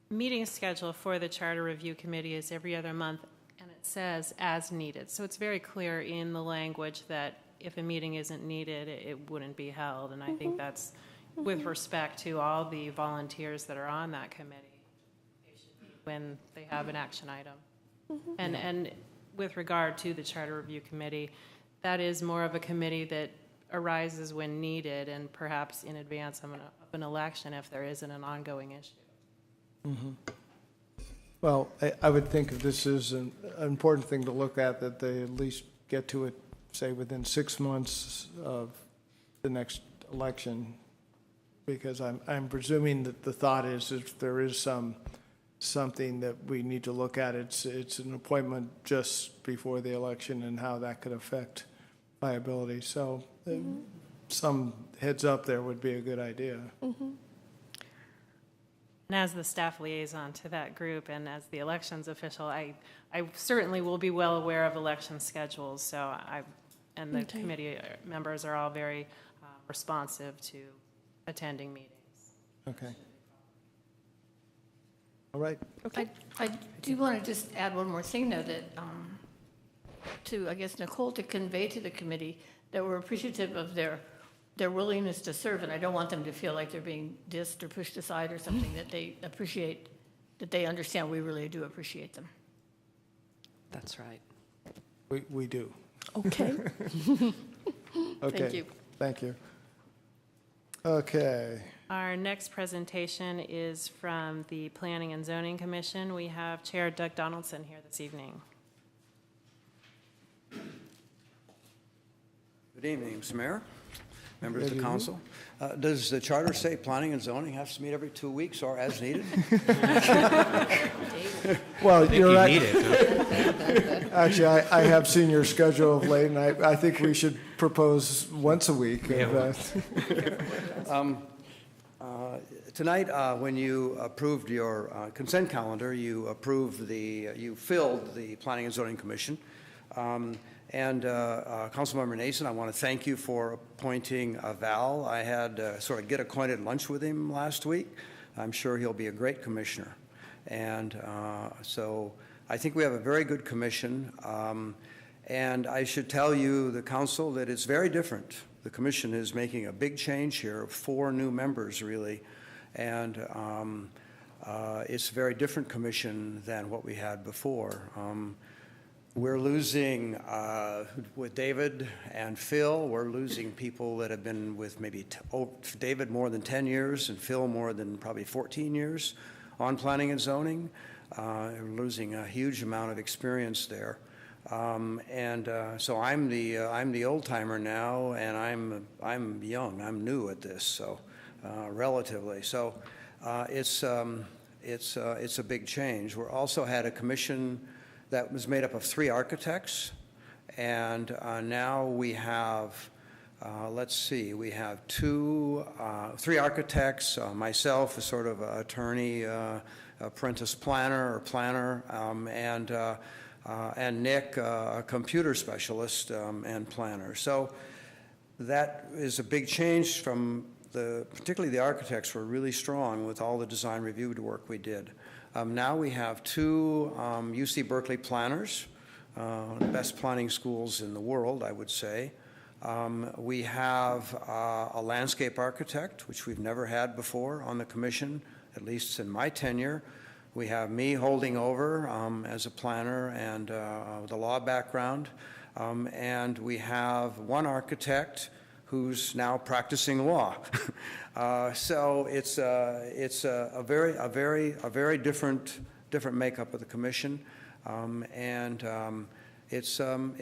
meeting schedule for the Charter Review Committee is every other month, and it says as needed. So it's very clear in the language that if a meeting isn't needed, it wouldn't be held. And I think that's with respect to all the volunteers that are on that committee. They should meet when they have an action item. And with regard to the Charter Review Committee, that is more of a committee that arises when needed and perhaps in advance of an election if there isn't an ongoing issue. Well, I would think if this is an important thing to look at, that they at least get to it, say, within 6 months of the next election, because I'm presuming that the thought is if there is something that we need to look at, it's an appointment just before the election and how that could affect viability. So some heads up there would be a good idea. And as the staff liaison to that group and as the elections official, I certainly will be well aware of election schedules. So and the committee members are all very responsive to attending meetings. Okay. All right. Okay. I do want to just add one more thing, though, that to, I guess, Nicole, to convey to the committee that we're appreciative of their willingness to serve, and I don't want them to feel like they're being dissed or pushed aside or something, that they appreciate, that they understand we really do appreciate them. that's right. We do. Okay. Okay. Thank you. Thank you. Okay. Our next presentation is from the Planning and Zoning Commission. We have Chair Doug Donaldson here this evening. Good evening, Mr. Mayor, members Good of the evening. council. Does the charter say planning and zoning has to meet every 2 weeks or as needed? Well, I think you're you right. need it, huh? Actually, I have seen your schedule of late, and I think we should propose once a week. Yeah. Tonight, when you approved your consent calendar, you filled the Planning and Zoning Commission. Councilmember Nason, I want to thank you for appointing Val. I had sort of get acquainted lunch with him last week. I'm sure he'll be a great commissioner. And so I think we have a very good commission. And I should tell you, the council, that it's very different. The commission is making a big change here, 4 new members, really. And it's a very different commission than what we had before. We're losing, with David and Phil, we're losing people that have been with maybe David more than 10 years and Phil more than probably 14 years on planning and zoning. We're losing a huge amount of experience there. So I'm the old timer now, and I'm young. I'm new at this, so relatively. So it's a big change. We also had a commission that was made up of 3 architects, and now we have, we have 3 architects, myself, a sort of attorney, apprentice planner, and Nick, a computer specialist and planner. So that is a big change from particularly the architects were really strong with all the design review work we did. Now we have 2 UC Berkeley planners, the best planning schools in the world, I would say. We have a landscape architect, which we've never had before on the commission, at least in my tenure. We have me holding over as a planner and with a law background. And we have 1 architect who's now practicing law. So it's a very different makeup of the commission, it's going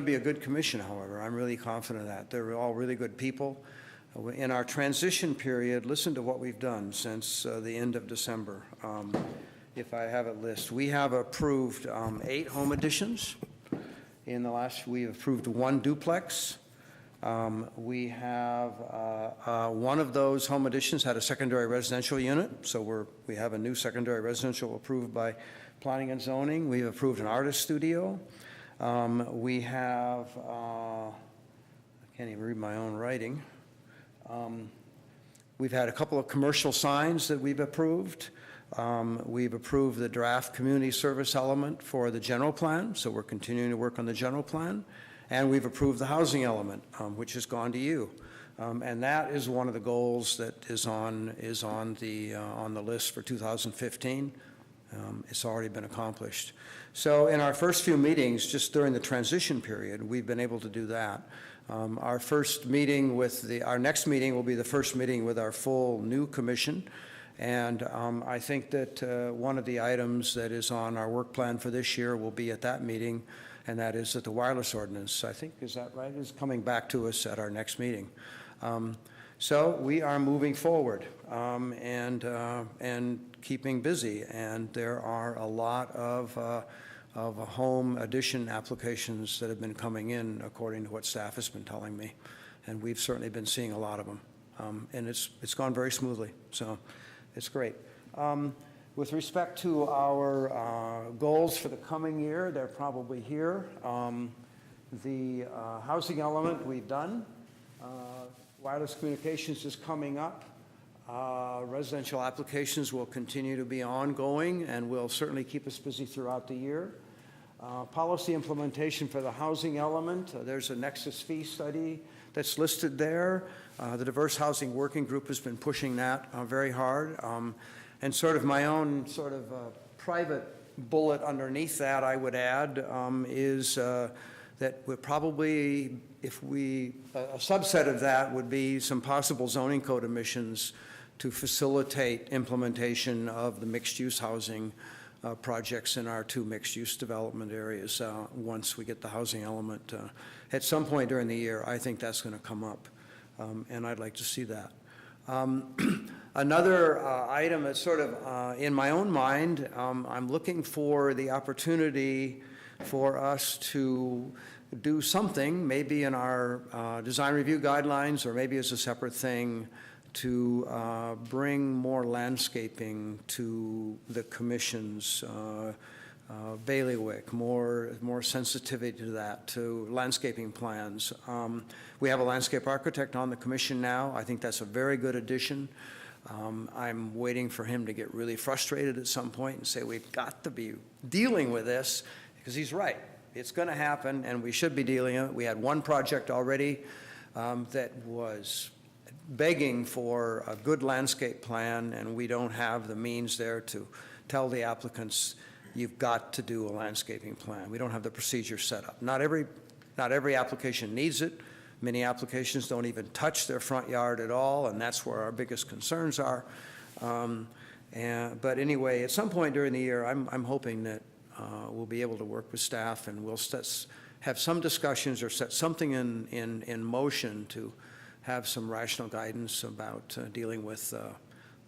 to be a good commission. However, I'm really confident of that. They're all really good people. In our transition period, listen to what we've done since the end of December. If I have it list, we have approved 8 home additions. We've approved 1 duplex. We have, one of those home additions had a secondary residential unit, so we have a new secondary residential approved by Planning and Zoning. We've approved an artist studio. We have, I can't even read my own writing. We've had a couple of commercial signs that we've approved. We've approved the draft community service element for the general plan, so we're continuing to work on the general plan. And we've approved the housing element, which has gone to you. And that is one of the goals that is on the list for 2015. It's already been accomplished. So in our first few meetings, just during the transition period, we've been able to do that. Our next meeting will be the first meeting with our full new commission. And I think that one of the items that is on our work plan for this year will be at that meeting, and that is that the wireless ordinance, I think, is that right, is coming back to us at our next meeting. So we are moving forward and keeping busy, and there are a lot of home addition applications that have been coming in, according to what staff has been telling me, and we've certainly been seeing a lot of them, and it's gone very smoothly, so it's great. With respect to our goals for the coming year, they're probably here. The housing element we've done. Wireless communications is coming up. Residential applications will continue to be ongoing and will certainly keep us busy throughout the year. Policy implementation for the housing element. There's a nexus fee study that's listed there. The Diverse Housing Working Group has been pushing that very hard. And sort of my own sort of private bullet underneath that, I would add, is that we're probably, a subset of that would be some possible zoning code emissions to facilitate implementation of the mixed-use housing projects in our 2 mixed-use development areas once we get the housing element. At some point during the year, I think that's going to come up, and I'd like to see that. Another item that's sort of in my own mind, I'm looking for the opportunity for us to do something, maybe in our design review guidelines or maybe as a separate thing, to bring more landscaping to the commission's bailiwick, more sensitivity to that, to landscaping plans. We have a landscape architect on the commission now. I think that's a very good addition. I'm waiting for him to get really frustrated at some point and say, we've got to be dealing with this, because he's right. It's going to happen, and we should be dealing with it. We had one project already that was begging for a good landscape plan, and we don't have the means there to tell the applicants, you've got to do a landscaping plan. We don't have the procedure set up. Not every application needs it. Many applications don't even touch their front yard at all, and that's where our biggest concerns are. But anyway, at some point during the year, I'm hoping that we'll be able to work with staff, and we'll have some discussions or set something in motion to have some rational guidance about dealing with the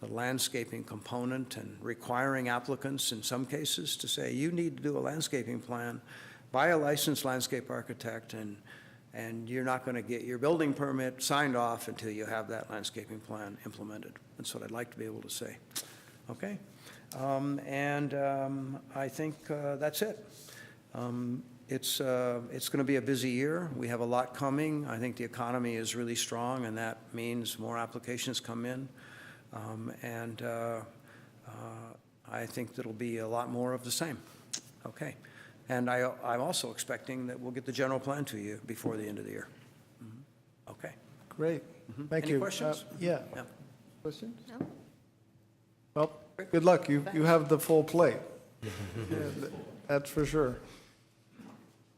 landscaping component and requiring applicants in some cases to say, you need to do a landscaping plan by a licensed landscape architect, and you're not going to get your building permit signed off until you have that landscaping plan implemented. That's what I'd like to be able to say. Okay? I think that's it. It's going to be a busy year. We have a lot coming. I think the economy is really strong, and that means more applications come in. I think that'll be a lot more of the same. Okay. And I'm also expecting that we'll get the general plan to you before the end of the year. Mm-hmm. Okay. Great. Thank you. Any questions? Yeah. Yeah. Questions? No? Well, good luck. You have the full plate. Yeah, that's for sure.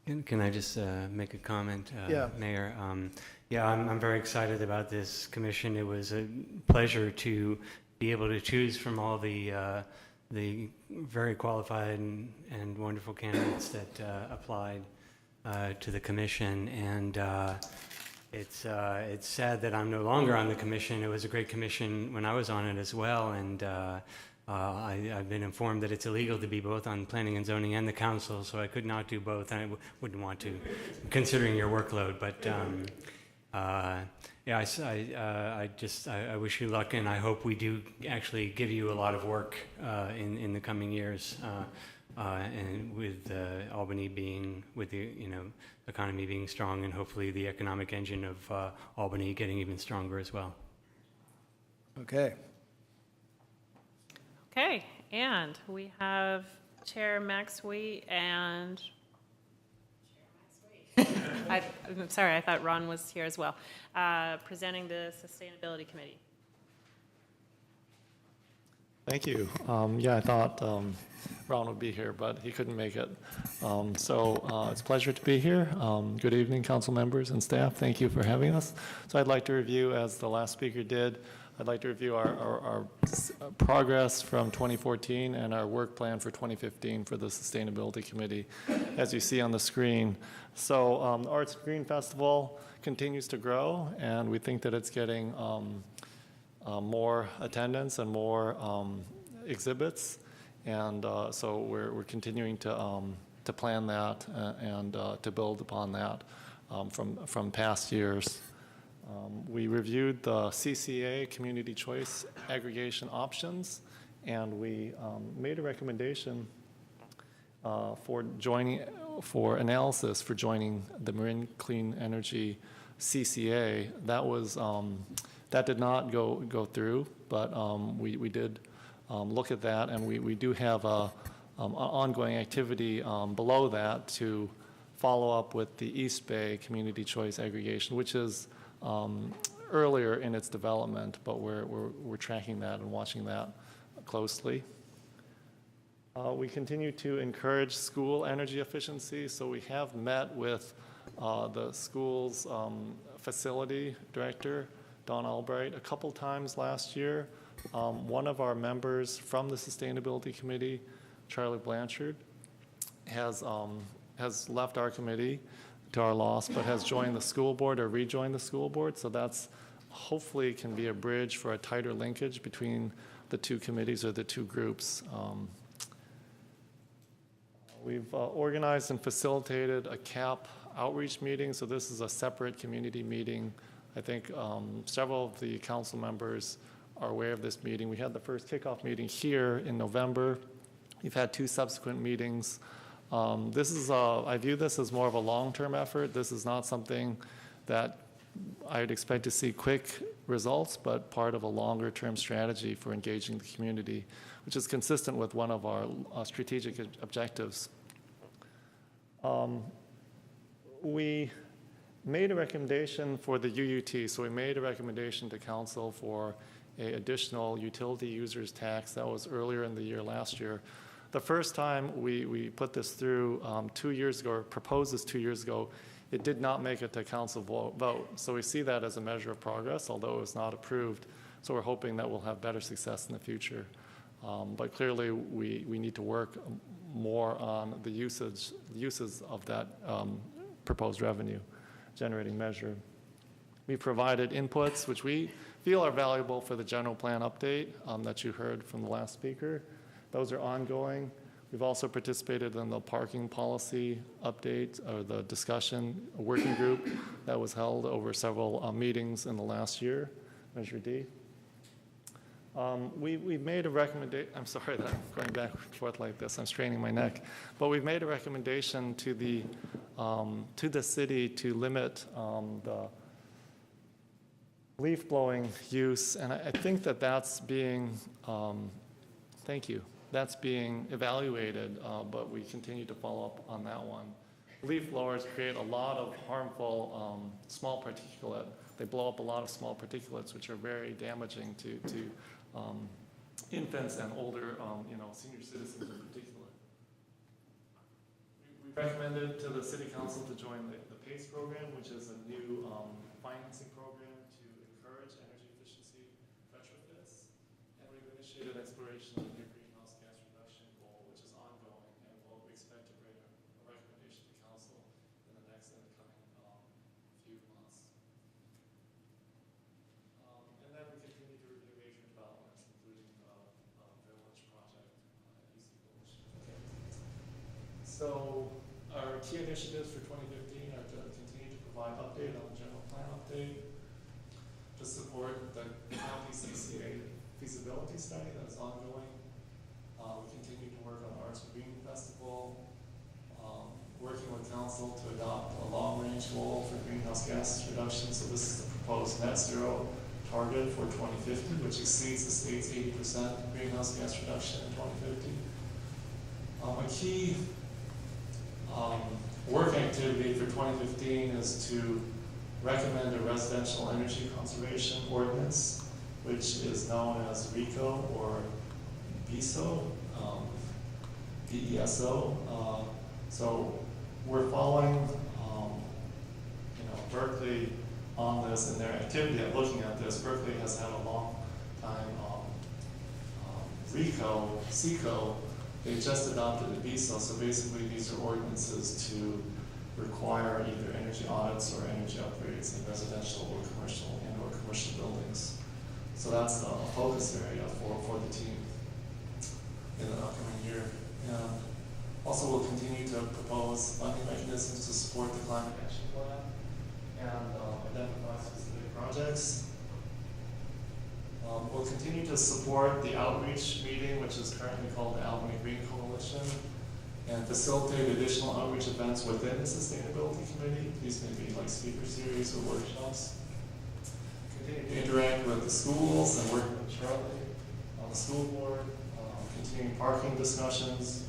Can I just make a comment, Yeah. Mayor? Yeah, I'm very excited about this commission. It was a pleasure to be able to choose from all the very qualified and wonderful candidates that applied to the commission. And it's sad that I'm no longer on the commission. It was a great commission when I was on it as well. And I've been informed that it's illegal to be both on planning and zoning and the council, so I could not do both, and I wouldn't want to, considering your workload. But yeah, I wish you luck, and I hope we do actually give you a lot of work in the coming years. and with Albany being, with the economy being strong, and hopefully the economic engine of Albany getting even stronger as well. Okay. Okay, and we have Chair Maxwell and I'm sorry, I thought Ron was here as well, presenting the Sustainability Committee. Thank you. Yeah, I thought Ron would be here, but he couldn't make it. It's a pleasure to be here. Good evening, council members and staff. Thank you for having us. So I'd like to review, as the last speaker did, I'd like to review our progress from 2014 and our work plan for 2015 for the Sustainability Committee, as you see on the screen. So the Arts and Green Festival continues to grow, and we think that it's getting more attendance and more exhibits, and so we're continuing to plan that and to build upon that from past years. We reviewed the CCA, Community Choice Aggregation Options, and we made a recommendation for analysis for joining the Marine Clean Energy CCA. That did not go through, but we did look at that, and we do have an ongoing activity below that to follow up with the East Bay Community Choice Aggregation, which is earlier in its development, but we're tracking that and watching that closely. We continue to encourage school energy efficiency, so we have met with the school's facility director, Don Albright, a couple times last year. One of our members from the Sustainability Committee, Charlie Blanchard, has left our committee to our loss, but has joined the school board or rejoined the school board. So that's hopefully can be a bridge for a tighter linkage between the two committees or the two groups. We've organized and facilitated a CAP outreach meeting. So this is a separate community meeting. I think several of the council members are aware of this meeting. We had the first kickoff meeting here in November. We've had 2 subsequent meetings. I view this as more of a long-term effort. This is not something that I'd expect to see quick results, but part of a longer-term strategy for engaging the community, which is consistent with one of our strategic objectives. We made a recommendation for the UUT. So we made a recommendation to council for an additional utility users tax. That was earlier in the year last year. The first time we put this through 2 years ago, or proposed this 2 years ago, it did not make it to council vote. So we see that as a measure of progress, although it was not approved. So we're hoping that we'll have better success in the future. But clearly, we need to work more on the uses of that proposed revenue generating measure. We provided inputs, which we feel are valuable for the general plan update that you heard from the last speaker. Those are ongoing. We've also participated in the parking policy update, or the discussion, a working group that was held over several meetings in the last year, Measure D. We've made a recommendation. I'm sorry that I'm going back and forth like this. I'm straining my neck. But we've made a recommendation to the city to limit the leaf blowing use, and I think that that's being. Thank you. That's being evaluated, but we continue to follow up on that one. Leaf blowers create a lot of harmful small particulate. They blow up a lot of small particulates, which are very damaging to infants and older, senior citizens in particular. We recommended to the City Council to join the PACE program, which is a new financing program to encourage energy efficiency retrofits. And we've initiated exploration of new greenhouse gas reduction goal, which is ongoing, and we expect to bring a recommendation to Council in the next and coming few months. And then we continue to review major developments, including the village project at East Village. So our key initiatives for 2015 are to continue to provide update on the general plan update, to support the county CCA feasibility study that is ongoing, We continue to work on Arts and Green Festival, working with council to adopt a long-range goal for greenhouse gas reduction. So this is the proposed net zero target for 2050, which exceeds the state's 80% greenhouse gas reduction in 2050. A key work activity for 2015 is to recommend a residential energy conservation ordinance, which is known as RECO or BESO, BESO. So we're following, Berkeley on this and their activity at looking at this. Berkeley has had a long time. RECO, SECO, they just adopted the BESO. So basically, these are ordinances to require either energy audits or energy upgrades in residential or commercial buildings. So that's the focus area for the team in the upcoming year. And also, we'll continue to propose funding mechanisms to support the climate action plan and identify specific projects. We'll continue to support the outreach meeting, which is currently called the Albany Green Coalition, and facilitate additional outreach events within the Sustainability Committee. These may be like speaker series or workshops. Continue to interact with the schools and work with Charlie on the school board. Continuing parking discussions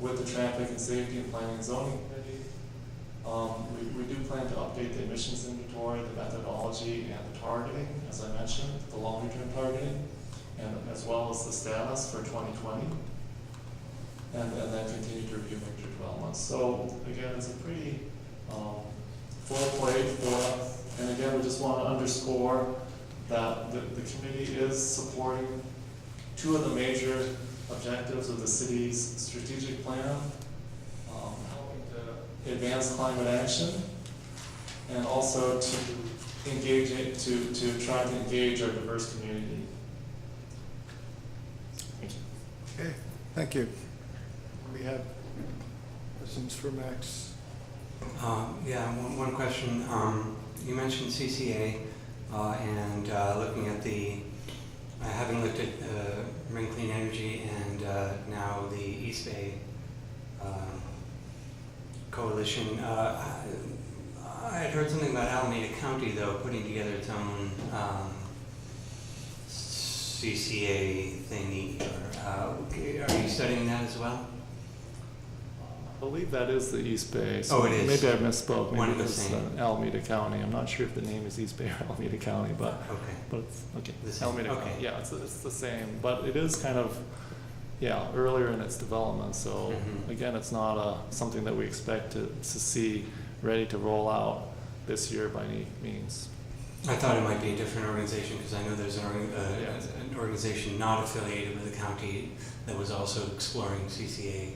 with the Traffic and Safety and Planning and Zoning Committee. We do plan to update the emissions inventory, the methodology, and the targeting, as I mentioned, the longer-term targeting, and as well as the status for 2020, and then continue to review major developments. So again, it's a pretty full plate for us. And again, we just want to underscore that the committee is supporting two of the major objectives of the city's strategic plan, helping to advance climate action, and also to try to engage our diverse community. Thank you. Okay, thank you. We have questions for Max. Yeah, one question. You mentioned CCA and looking at having looked at Marine Clean Energy and now the East Bay Coalition. I had heard something about Alameda County, though, putting together its own CCA thingy. Are you studying that as well? I believe that is the East Bay. So oh, it is. Maybe I misspoke. One Maybe of the it's same. Alameda County. I'm not sure if the name is East Bay or Alameda County, but Okay. but it's okay. The same. Alameda Okay. County. Yeah, it's the same, but it is kind of earlier in its development. So again, it's not something that we expect to see ready to roll out this year by any means. I thought it might be a different organization because I know there's an organization not affiliated with the county that was also exploring CCA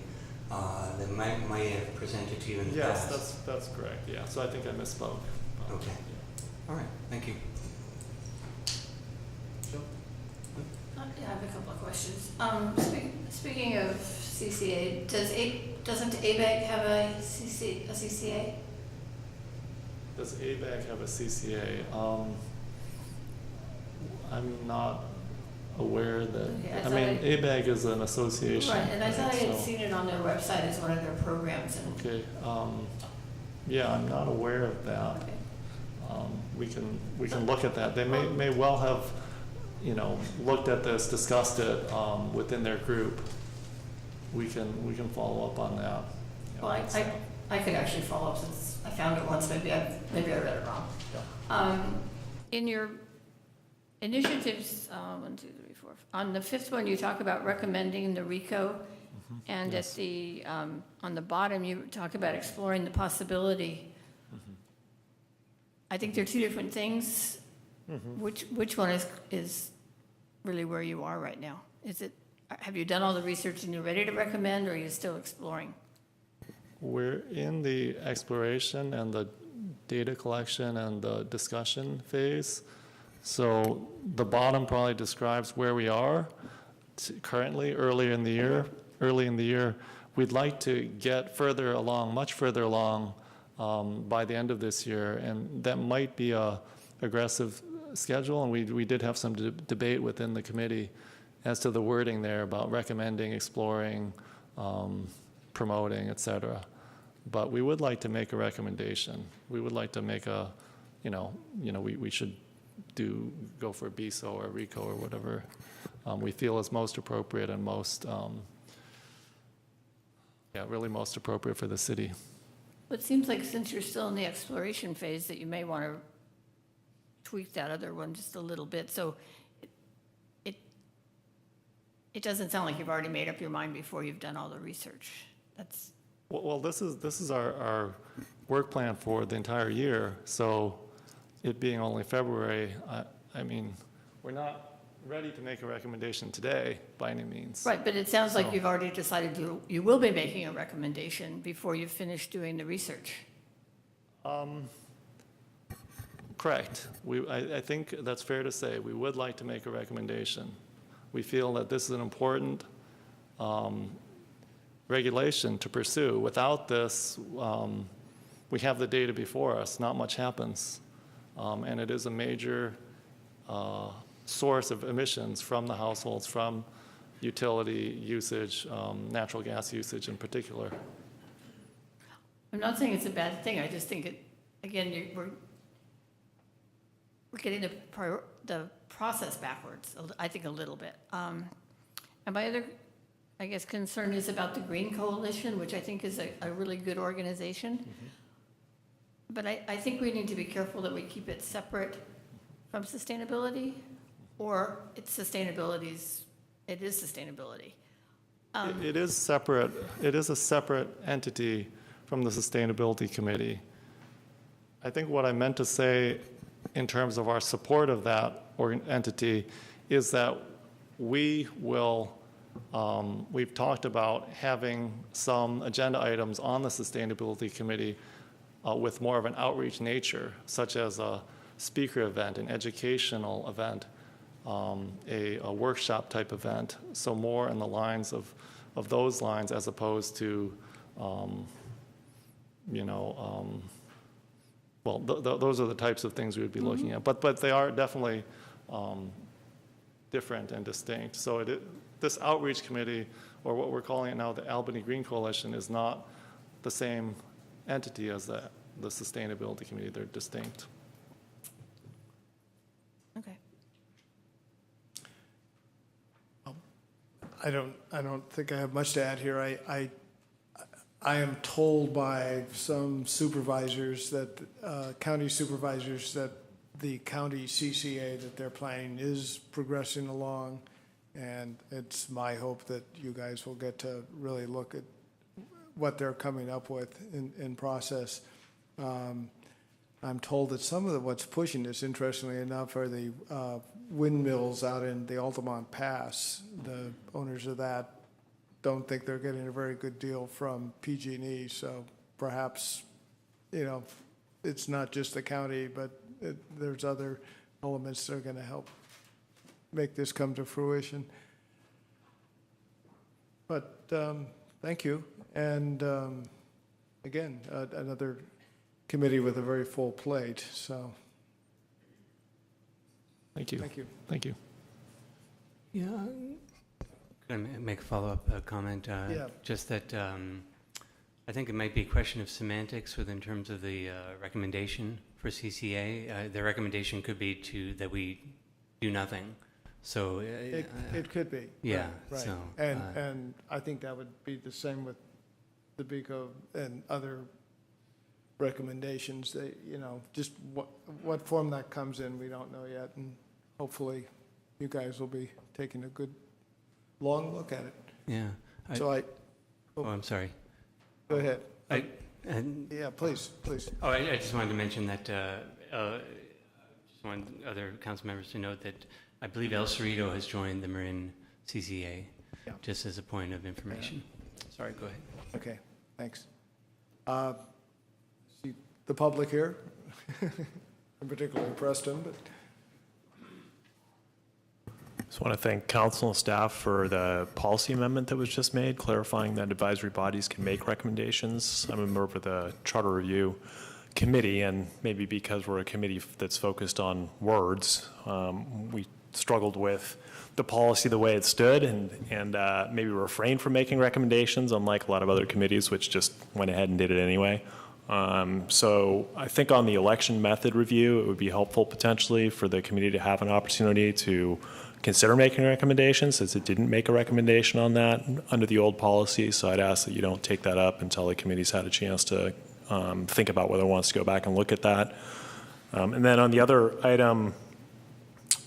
that might have presented to you in the past. Yes, that's correct. Yeah, so I think I misspoke. Okay. Yeah. All right. Thank you. Yeah, I have a couple of questions. Speaking of CCA, doesn't ABAG have a CCA? Does ABAG have a CCA? I'm not aware that, Okay, I mean, ABAG is an association. Right, and I thought I had so- seen it on their website as one of their programs. And Okay, yeah, I'm not aware of that. okay. We can look at that. They may well have, looked at this, discussed it, within their group. We can follow up on that. Well, I could actually follow up since I found it once. Maybe I read it wrong. In your initiatives, 1, 2, 3, 4. On the fifth one, you talk about recommending the RECO, and yes. at the on the bottom, you talk about exploring the possibility. I think they're two different things. Which one is really where you are right now? Have you done all the research and you're ready to recommend, or are you still exploring? We're in the exploration and the data collection and the discussion phase. So the bottom probably describes where we are currently, early in the year. We'd like to get further along, much further along by the end of this year, and that might be a aggressive schedule, and we did have some debate within the committee as to the wording there about recommending, exploring, promoting, et cetera. But we would like to make a recommendation. We would like to make a, we should go for BSO or RICO or whatever we feel is most appropriate and most, really most appropriate for the city. It seems like since you're still in the exploration phase that you may want to tweak that other one just a little bit. So it doesn't sound like you've already made up your mind before you've done all the research. That's. Well, this is our work plan for the entire year. So it being only February, I mean, we're not ready to make a recommendation today by any means. Right, but it sounds like you've already decided you will be making a recommendation before you finish doing the research. Correct. I think that's fair to say. We would like to make a recommendation. We feel that this is an important regulation to pursue. Without this, we have the data before us. Not much happens. And it is a major source of emissions from the households, from utility usage, natural gas usage in particular. I'm not saying it's a bad thing. I just think it, again, we're getting the process backwards, I think, a little bit. And my other, I guess, concern is about the Green Coalition, which I think is a really good organization. Mm-hmm. But I think we need to be careful that we keep it separate from sustainability, or it is sustainability. It is separate. It is a separate entity from the Sustainability Committee. I think what I meant to say in terms of our support of that entity is that we will, we've talked about having some agenda items on the Sustainability Committee with more of an outreach nature, such as a speaker event, an educational event, a workshop type event, so more in the lines of those lines as opposed to, those are the types of things we would be looking at. But they are definitely different and distinct. So this outreach committee, or what we're calling it now, the Albany Green Coalition, is not the same entity as the Sustainability Committee. They're distinct. Okay. I don't think I have much to add here. I am told by some supervisors that, county supervisors, that the county CCA that they're planning is progressing along, and it's my hope that you guys will get to really look at what they're coming up with in process. I'm told that some of what's pushing this, interestingly enough, are the windmills out in the Altamont Pass. The owners of that don't think they're getting a very good deal from PG&E, so perhaps, it's not just the county, but there's other elements that are going to help make this come to fruition. But thank you. And again, another committee with a very full plate, so. Thank you. Thank you. Thank you. Yeah. Can I make a follow-up comment? Yeah. Just that I think it might be a question of semantics in terms of the recommendation for CCA. The recommendation could be that we do nothing. So it could be. Yeah. Right. So, and I think that would be the same with the BICO and other recommendations. That just what form that comes in, we don't know yet, and hopefully you guys will be taking a good long look at it. Yeah. I'm sorry. Go ahead. Yeah, please. Oh, I just wanted to mention that, just wanted other council members to note that I believe El Cerrito has joined the Marin CCA, just as a point of information. Sorry, go ahead. Okay, thanks. See the public here, in particular Preston, but. Just want to thank council and staff for the policy amendment that was just made, clarifying that advisory bodies can make recommendations. I'm a member of the Charter Review Committee, and maybe because we're a committee that's focused on words, we struggled with the policy the way it stood and maybe refrained from making recommendations, unlike a lot of other committees, which just went ahead and did it anyway. So I think on the election method review, it would be helpful potentially for the committee to have an opportunity to consider making recommendations, since it didn't make a recommendation on that under the old policy. So I'd ask that you don't take that up until the committee's had a chance to think about whether it wants to go back and look at that. And then on the other item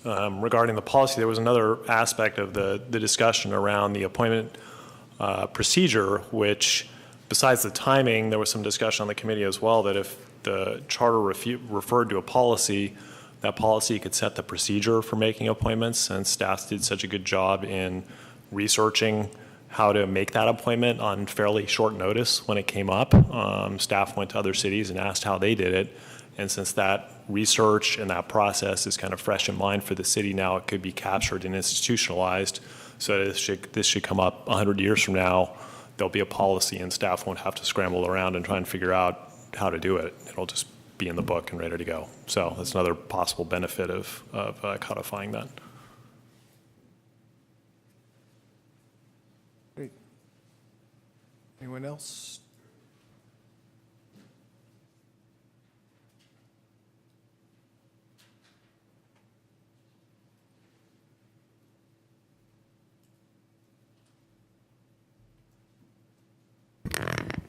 regarding the policy, there was another aspect of the discussion around the appointment procedure, which, besides the timing, there was some discussion on the committee as well that if the charter referred to a policy, that policy could set the procedure for making appointments, and staff did such a good job in researching how to make that appointment on fairly short notice when it came up. Staff went to other cities and asked how they did it, and since that research and that process is kind of fresh in mind for the city now, it could be captured and institutionalized, so this should come up 100 years from now. There'll be a policy and staff won't have to scramble around and try and figure out how to do it. It'll just be in the book and ready to go. So that's another possible benefit of codifying that. Great. Anyone else?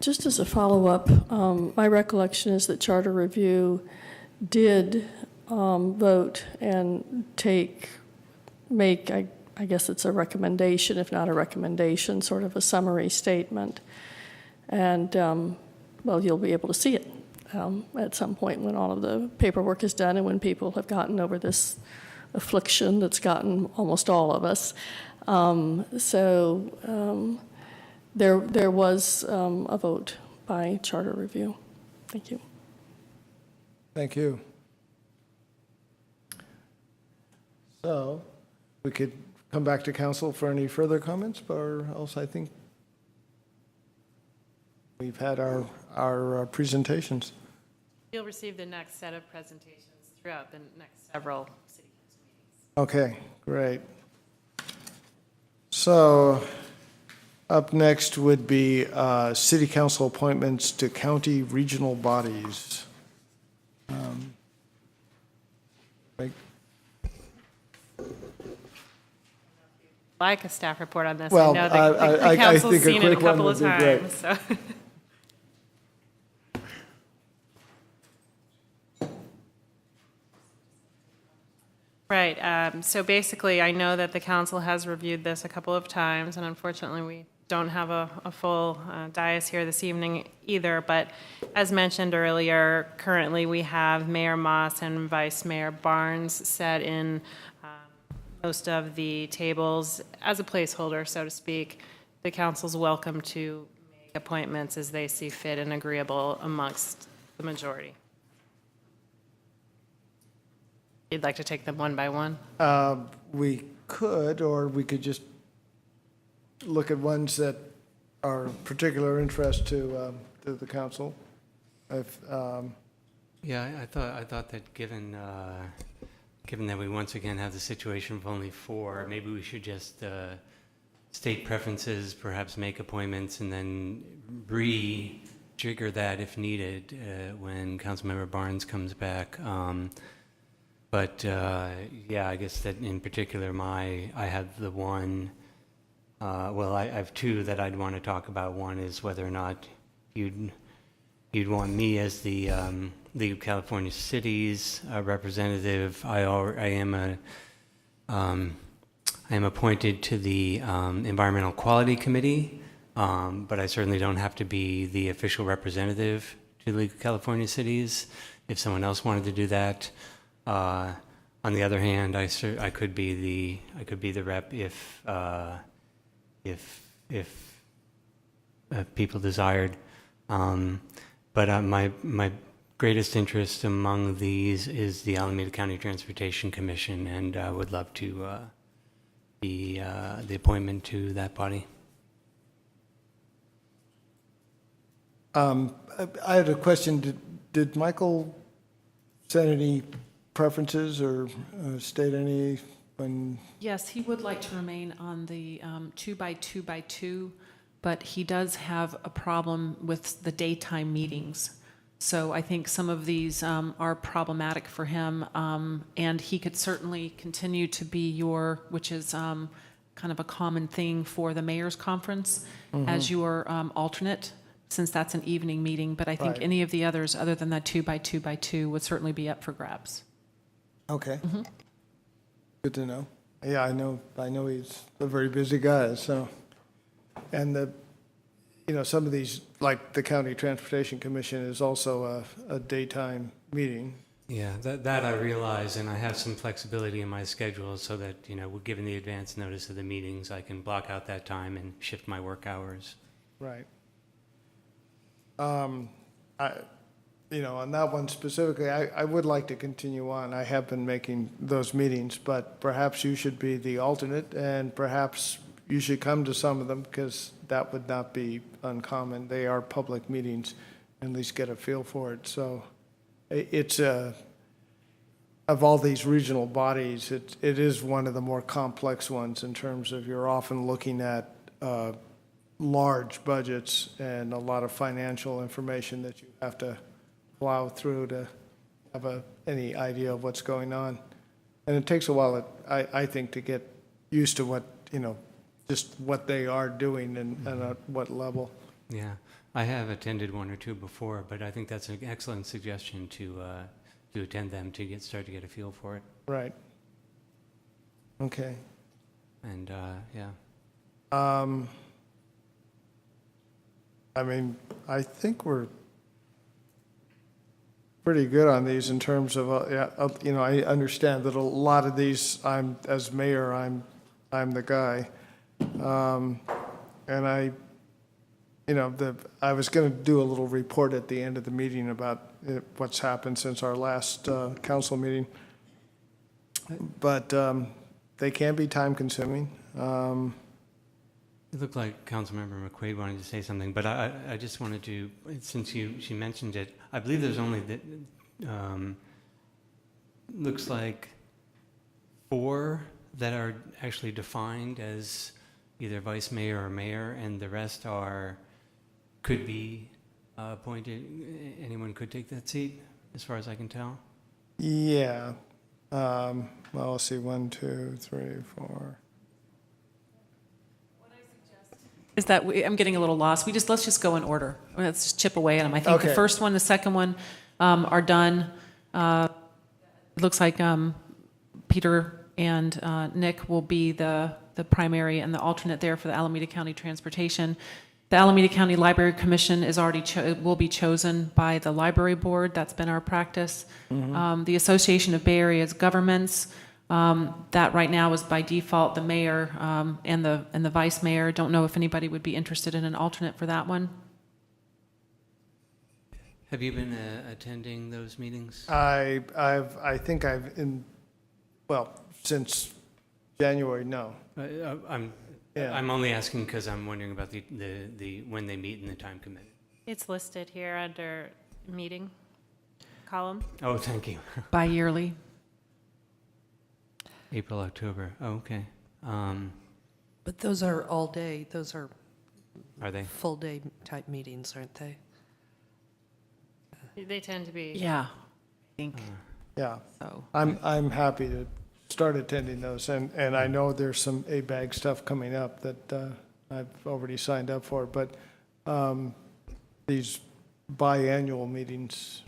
Just as a follow-up, my recollection is that Charter Review did vote and make, I guess it's a recommendation, if not a recommendation, sort of a summary statement. And, well, you'll be able to see it at some point when all of the paperwork is done and when people have gotten over this affliction that's gotten almost all of us. There was a vote by Charter Review. Thank you. Thank you. So we could come back to council for any further comments, or else I think we've had our presentations. You'll receive the next set of presentations throughout the next several city council meetings. Okay, great. So up next would be city council appointments to county regional bodies. Like a staff report on this. Well, I know the council's think a seen it a quick one couple of would be great. times, so. Right, so basically, I know that the council has reviewed this a couple of times, and unfortunately, we don't have a full dais here this evening either, but as mentioned earlier, currently we have Mayor Moss and Vice Mayor Barnes set in most of the tables as a placeholder, so to speak. The council's welcome to make appointments as they see fit and agreeable amongst the majority. You'd like to take them one by one? We could, or we could just look at ones that are of particular interest to the council. Yeah, I thought that given that we once again have the situation of only 4, maybe we should just state preferences, perhaps make appointments, and then re-trigger that if needed when Councilmember Barnes comes back. But yeah, I guess that in particular, I have the one. Well, I have 2 that I'd want to talk about. One is whether or not you'd want me as the League of California Cities representative. I am appointed to the Environmental Quality Committee, but I certainly don't have to be the official representative to the League of California Cities. If someone else wanted to do that. On the other hand, I could be the rep if people desired. But my greatest interest among these is the Alameda County Transportation Commission, and I would love to be the appointment to that body. I had a question. Did Michael send any preferences or state any when, Yes, he would like to remain on the 2x2x2, but he does have a problem with the daytime meetings. So I think some of these are problematic for him, and he could certainly continue to be which is kind of a common thing for the mayor's conference, as your alternate, since that's an evening meeting. But I think Right. any of the others, other than that 2x2x2, would certainly be up for grabs. okay. Good to know. Yeah, I know he's a very busy guy, so, and some of these, like the County Transportation Commission is also a daytime meeting. Yeah, that I realize, and I have some flexibility in my schedule so that, given the advance notice of the meetings, I can block out that time and shift my work hours. Right. On that one specifically, I would like to continue on. I have been making those meetings, but perhaps you should be the alternate, and perhaps you should come to some of them, because that would not be uncommon. They are public meetings, at least get a feel for it. So it's of all these regional bodies, it is one of the more complex ones in terms of you're often looking at large budgets and a lot of financial information that you have to plow through to have any idea of what's going on. And it takes a while, I think, to get used to what, just what they are doing and at what level. Yeah, I have attended one or two before, but I think that's an excellent suggestion to attend them to start to get a feel for it. Right. Okay. And, yeah. I think we're pretty good on these in terms of, I understand that a lot of these, as mayor, I'm the guy. And I was going to do a little report at the end of the meeting about what's happened since our last council meeting. But they can be time-consuming. It looked like Councilmember McQuaid wanted to say something, but I just wanted to, since she mentioned it, I believe there's only, looks like 4 that are actually defined as either vice mayor or mayor, and the rest could be appointed. Anyone could take that seat, as far as I can tell. Yeah. Well, let's see, 1, 2, 3, 4. Is that, I'm getting a little lost. Let's just go in order. Let's just chip away at them. I think the Okay. first one, the second one are done. It looks like Peter and Nick will be the primary and the alternate there for the Alameda County Transportation. The Alameda County Library Commission is already will be chosen by the library board. That's been our practice. The Association of Bay Area's Governments, that right now is by default the mayor and the vice mayor. Don't know if anybody would be interested in an alternate for that one. Have you been attending those meetings? I think since January, no. I'm only asking because I'm wondering about the when they meet and the time committed. It's listed here under meeting column. Oh, thank you. Bi-yearly. April, October. Oh, okay. But those are all day, those are Are they? full day type meetings, aren't they? They tend to be. Yeah, I think Yeah. so. I'm happy to start attending those, and I know there's some ABAG stuff coming up that I've already signed up for, but these biannual meetings,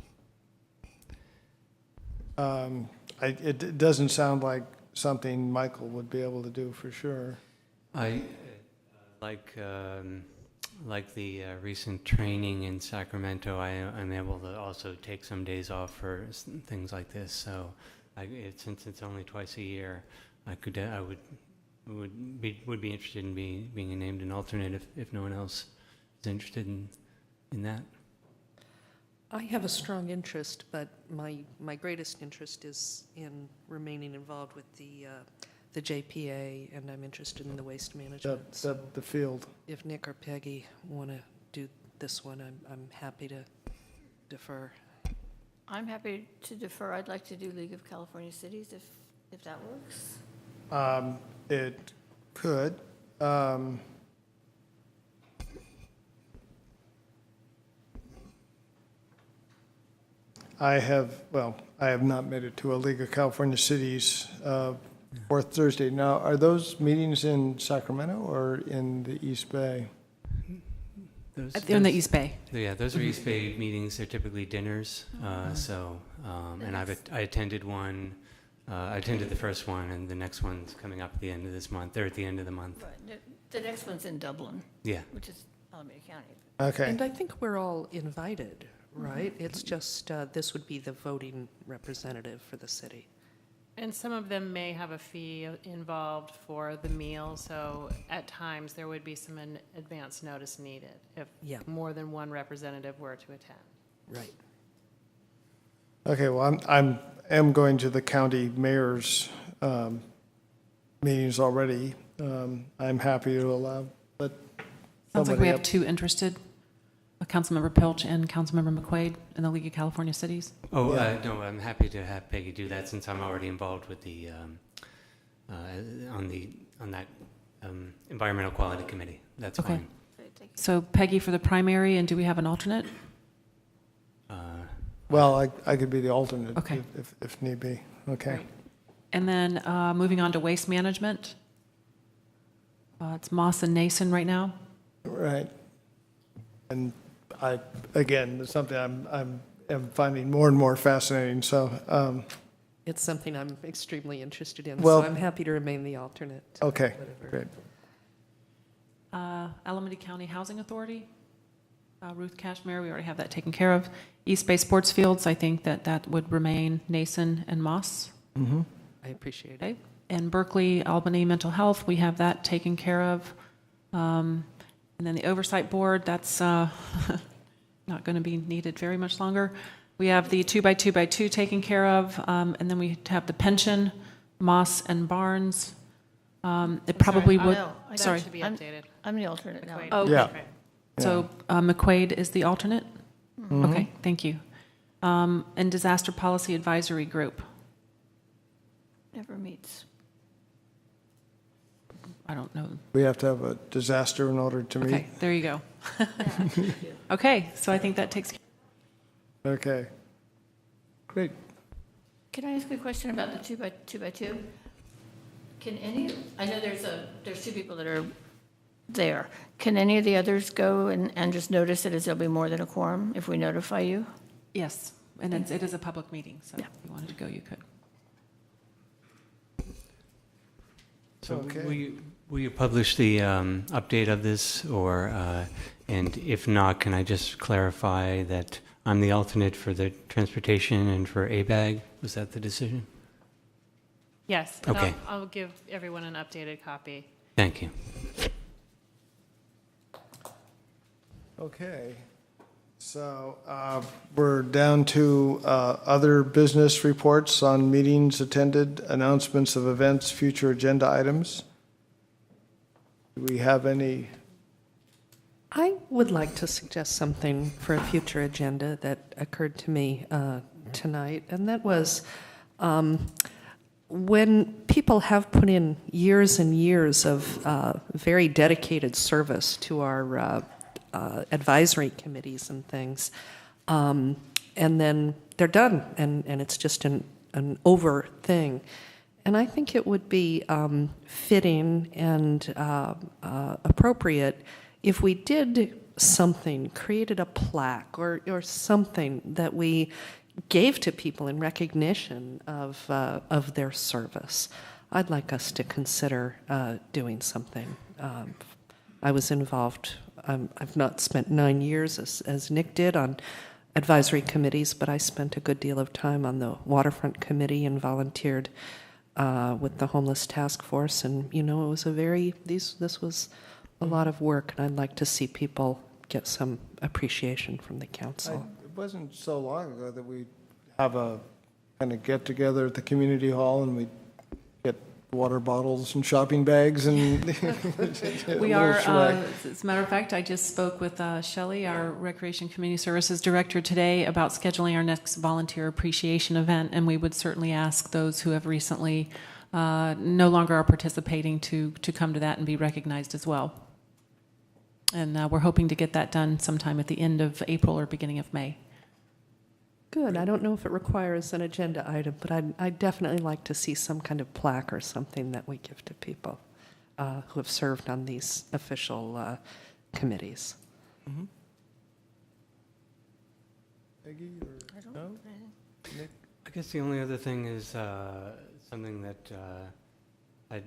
it doesn't sound like something Michael would be able to do for sure. I like the recent training in Sacramento. I'm able to also take some days off for things like this. So, since it's only twice a year, I would be interested in being named an alternate if no one else is interested in that. I have a strong interest, but my greatest interest is in remaining involved with the JPA, and I'm interested in the waste management. So The field. if Nick or Peggy want to do this one, I'm happy to defer. I'm happy to defer. I'd like to do League of California Cities if that works. It could. I have not made it to a League of California Cities fourth Thursday. Now, are those meetings in Sacramento or in the East Bay? They're in the East Bay. Yeah, those are East Bay meetings. They're typically dinners. And I attended one. I attended the first one, and the next one's coming up at the end of this month. They're at the end of the month. Right. The next one's in Dublin. Yeah. Which is Albany County. Okay. And I think we're all invited, right? It's just, this would be the voting representative for the city. And some of them may have a fee involved for the meal, so at times there would be some advance notice needed if more than one representative were to attend. Right. Okay, well, I'm going to the county mayor's meetings already. I'm happy to allow, but Sounds like we have else. two interested, Councilmember Pilch and Councilmember McQuaid in the League of California Cities. Oh, no, I'm happy to have Peggy do that since I'm already involved with the, on that environmental quality committee. That's Okay. fine. So Peggy for the primary, and do we have an alternate? Well, I could be the alternate Okay. if need be. Okay. Great. And then moving on to waste management. It's Moss and Nason right now. Right. And again, it's something I'm finding more and more fascinating, so, It's something I'm extremely interested in, Well- so I'm happy to remain the alternate. okay, Whatever. great. Alameda County Housing Authority. Ruth Cashmere, we already have that taken care of. East Bay Sports Fields, I think that would remain Nason and Moss. Mm-hmm. I appreciate it. Okay. And Berkeley, Albany Mental Health, we have that taken care of. And then the Oversight Board, that's not going to be needed very much longer. We have the 2x2x2 taken care of, and then we have the pension, Moss and Barnes. It probably would, That sorry. should be updated. I'm the alternate now. McQuaid. Oh, Yeah. Okay. So McQuaid is the alternate? Okay, thank you. And Disaster Policy Advisory Group, Never meets. I don't know. We have to have a disaster in order to meet. Okay, there you go. Okay, so I think that takes, Okay. Great. Can I ask a question about the 2x2x2? Can any, I know there's two people that are there. Can any of the others go and just notice it as there'll be more than a quorum if we notify you? yes, and it is a public meeting, so if you wanted to go, you could. So Okay. will you publish the update of this, or, and if not, can I just clarify that I'm the alternate for the transportation and for ABAG? Was that the decision? Yes, and Okay. I'll give everyone an updated copy. Thank you. Okay. So we're down to other business reports on meetings attended, announcements of events, future agenda items. Do we have any? I would like to suggest something for a future agenda that occurred to me tonight, and that was when people have put in years and years of very dedicated service to our advisory committees and things, and then they're done, and it's just an over thing. And I think it would be fitting and appropriate if we did something, created a plaque or something that we gave to people in recognition of their service. I'd like us to consider doing something. I was involved. I've not spent 9 years as Nick did on advisory committees, but I spent a good deal of time on the waterfront committee and volunteered with the homeless task force. And you know, it was this was a lot of work, and I'd like to see people get some appreciation from the council. It wasn't so long ago that we have a kind of get together at the community hall and we get water bottles and shopping bags and We are, as a matter of fact, I just spoke with Shelley, our Recreation Community Services Director, today about scheduling our next volunteer appreciation event, and we would certainly ask those who have recently no longer are participating to come to that and be recognized as well. And we're hoping to get that done sometime at the end of April or beginning of May. Good. I don't know if it requires an agenda item, but I'd definitely like to see some kind of plaque or something that we give to people who have served on these official committees. Peggy or no? Nick? I guess the only other thing is something that I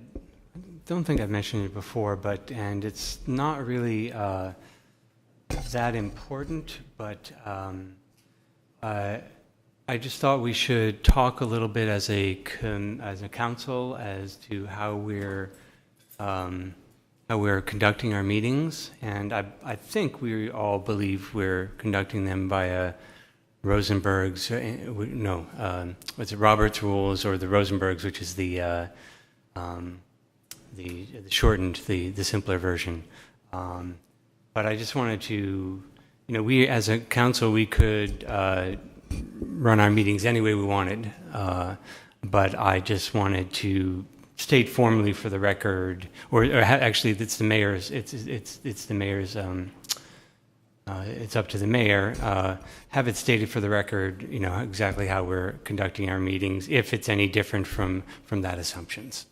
don't think I've mentioned it before, and it's not really that important, but I just thought we should talk a little bit as a council as to how we're conducting our meetings, and I think we all believe we're conducting them via Rosenberg's, what's it, Robert's Rules, or the Rosenberg's, which is the shortened, the simpler version. But I just wanted to, we as a council, we could run our meetings any way we wanted, but I just wanted to state formally for the record, actually it's the mayor's, it's the mayor's, it's up to the mayor, have it stated for the record, exactly how we're conducting our meetings, if it's any different from that assumptions.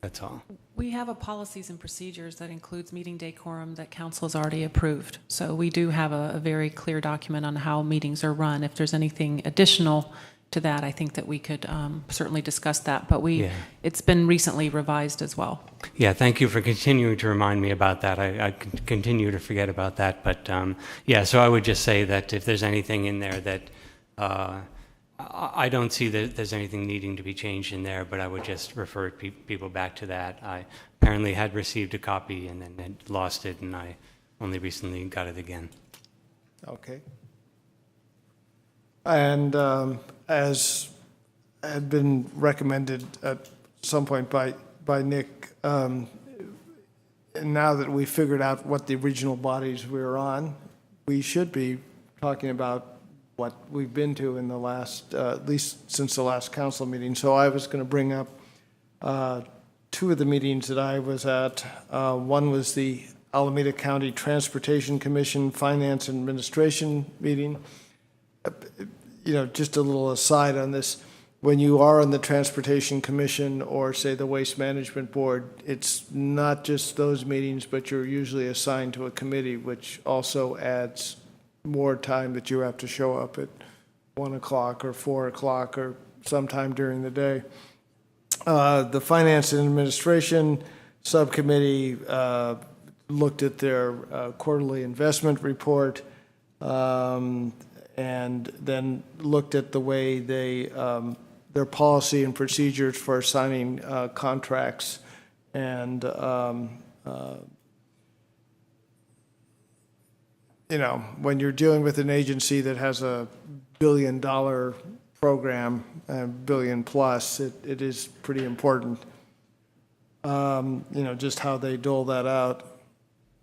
That's all. We have a policies and procedures that includes meeting decorum that council has already approved. So we do have a very clear document on how meetings are run. If there's anything additional to that, I think that we could certainly discuss that. But it's been recently revised as well. Yeah, thank you for continuing to remind me about that. I continue to forget about that. But so I would just say that if there's anything in there that I don't see that there's anything needing to be changed in there, but I would just refer people back to that. I apparently had received a copy and then had lost it, and I only recently got it again. Okay. And as had been recommended at some point by Nick, and now that we figured out what the regional bodies we're on, we should be talking about what we've been to in the last, at least since the last council meeting. So I was going to bring up two of the meetings that I was at. One was the Alameda County Transportation Commission Finance and Administration meeting. Just a little aside on this. When you are on the Transportation Commission or, say, the Waste Management Board, it's not just those meetings, but you're usually assigned to a committee, which also adds more time that you have to show up at 1 o'clock or 4 o'clock or sometime during the day. The Finance and Administration Subcommittee looked at their quarterly investment report and then looked at the way they their policy and procedures for signing contracts and when you're dealing with an agency that has a $1 billion program, $1 billion plus, it is pretty important, just how they dole that out.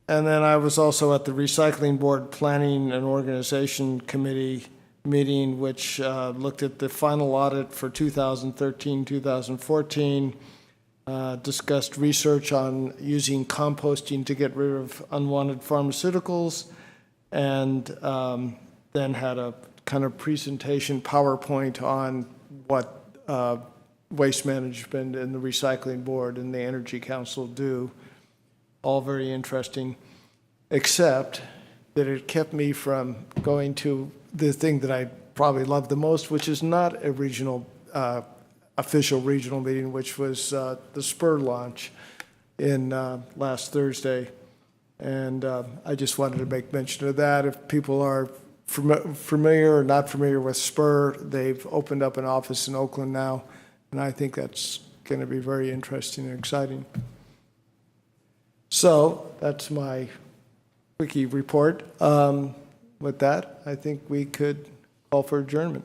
And then I was also at the Recycling Board Planning and Organization Committee meeting, which looked at the final audit for 2013, 2014, discussed research on using composting to get rid of unwanted pharmaceuticals, and then had a kind of presentation PowerPoint on what Waste Management and the Recycling Board and the Energy Council do. All very interesting, except that it kept me from going to the thing that I probably love the most, which is not a regional, official regional meeting, which was the Spur launch in last Thursday. And I just wanted to make mention of that. If people are familiar or not familiar with Spur, they've opened up an office in Oakland now, and I think that's going to be very interesting and exciting. So that's my quickie report. With that, I think we could call for adjournment.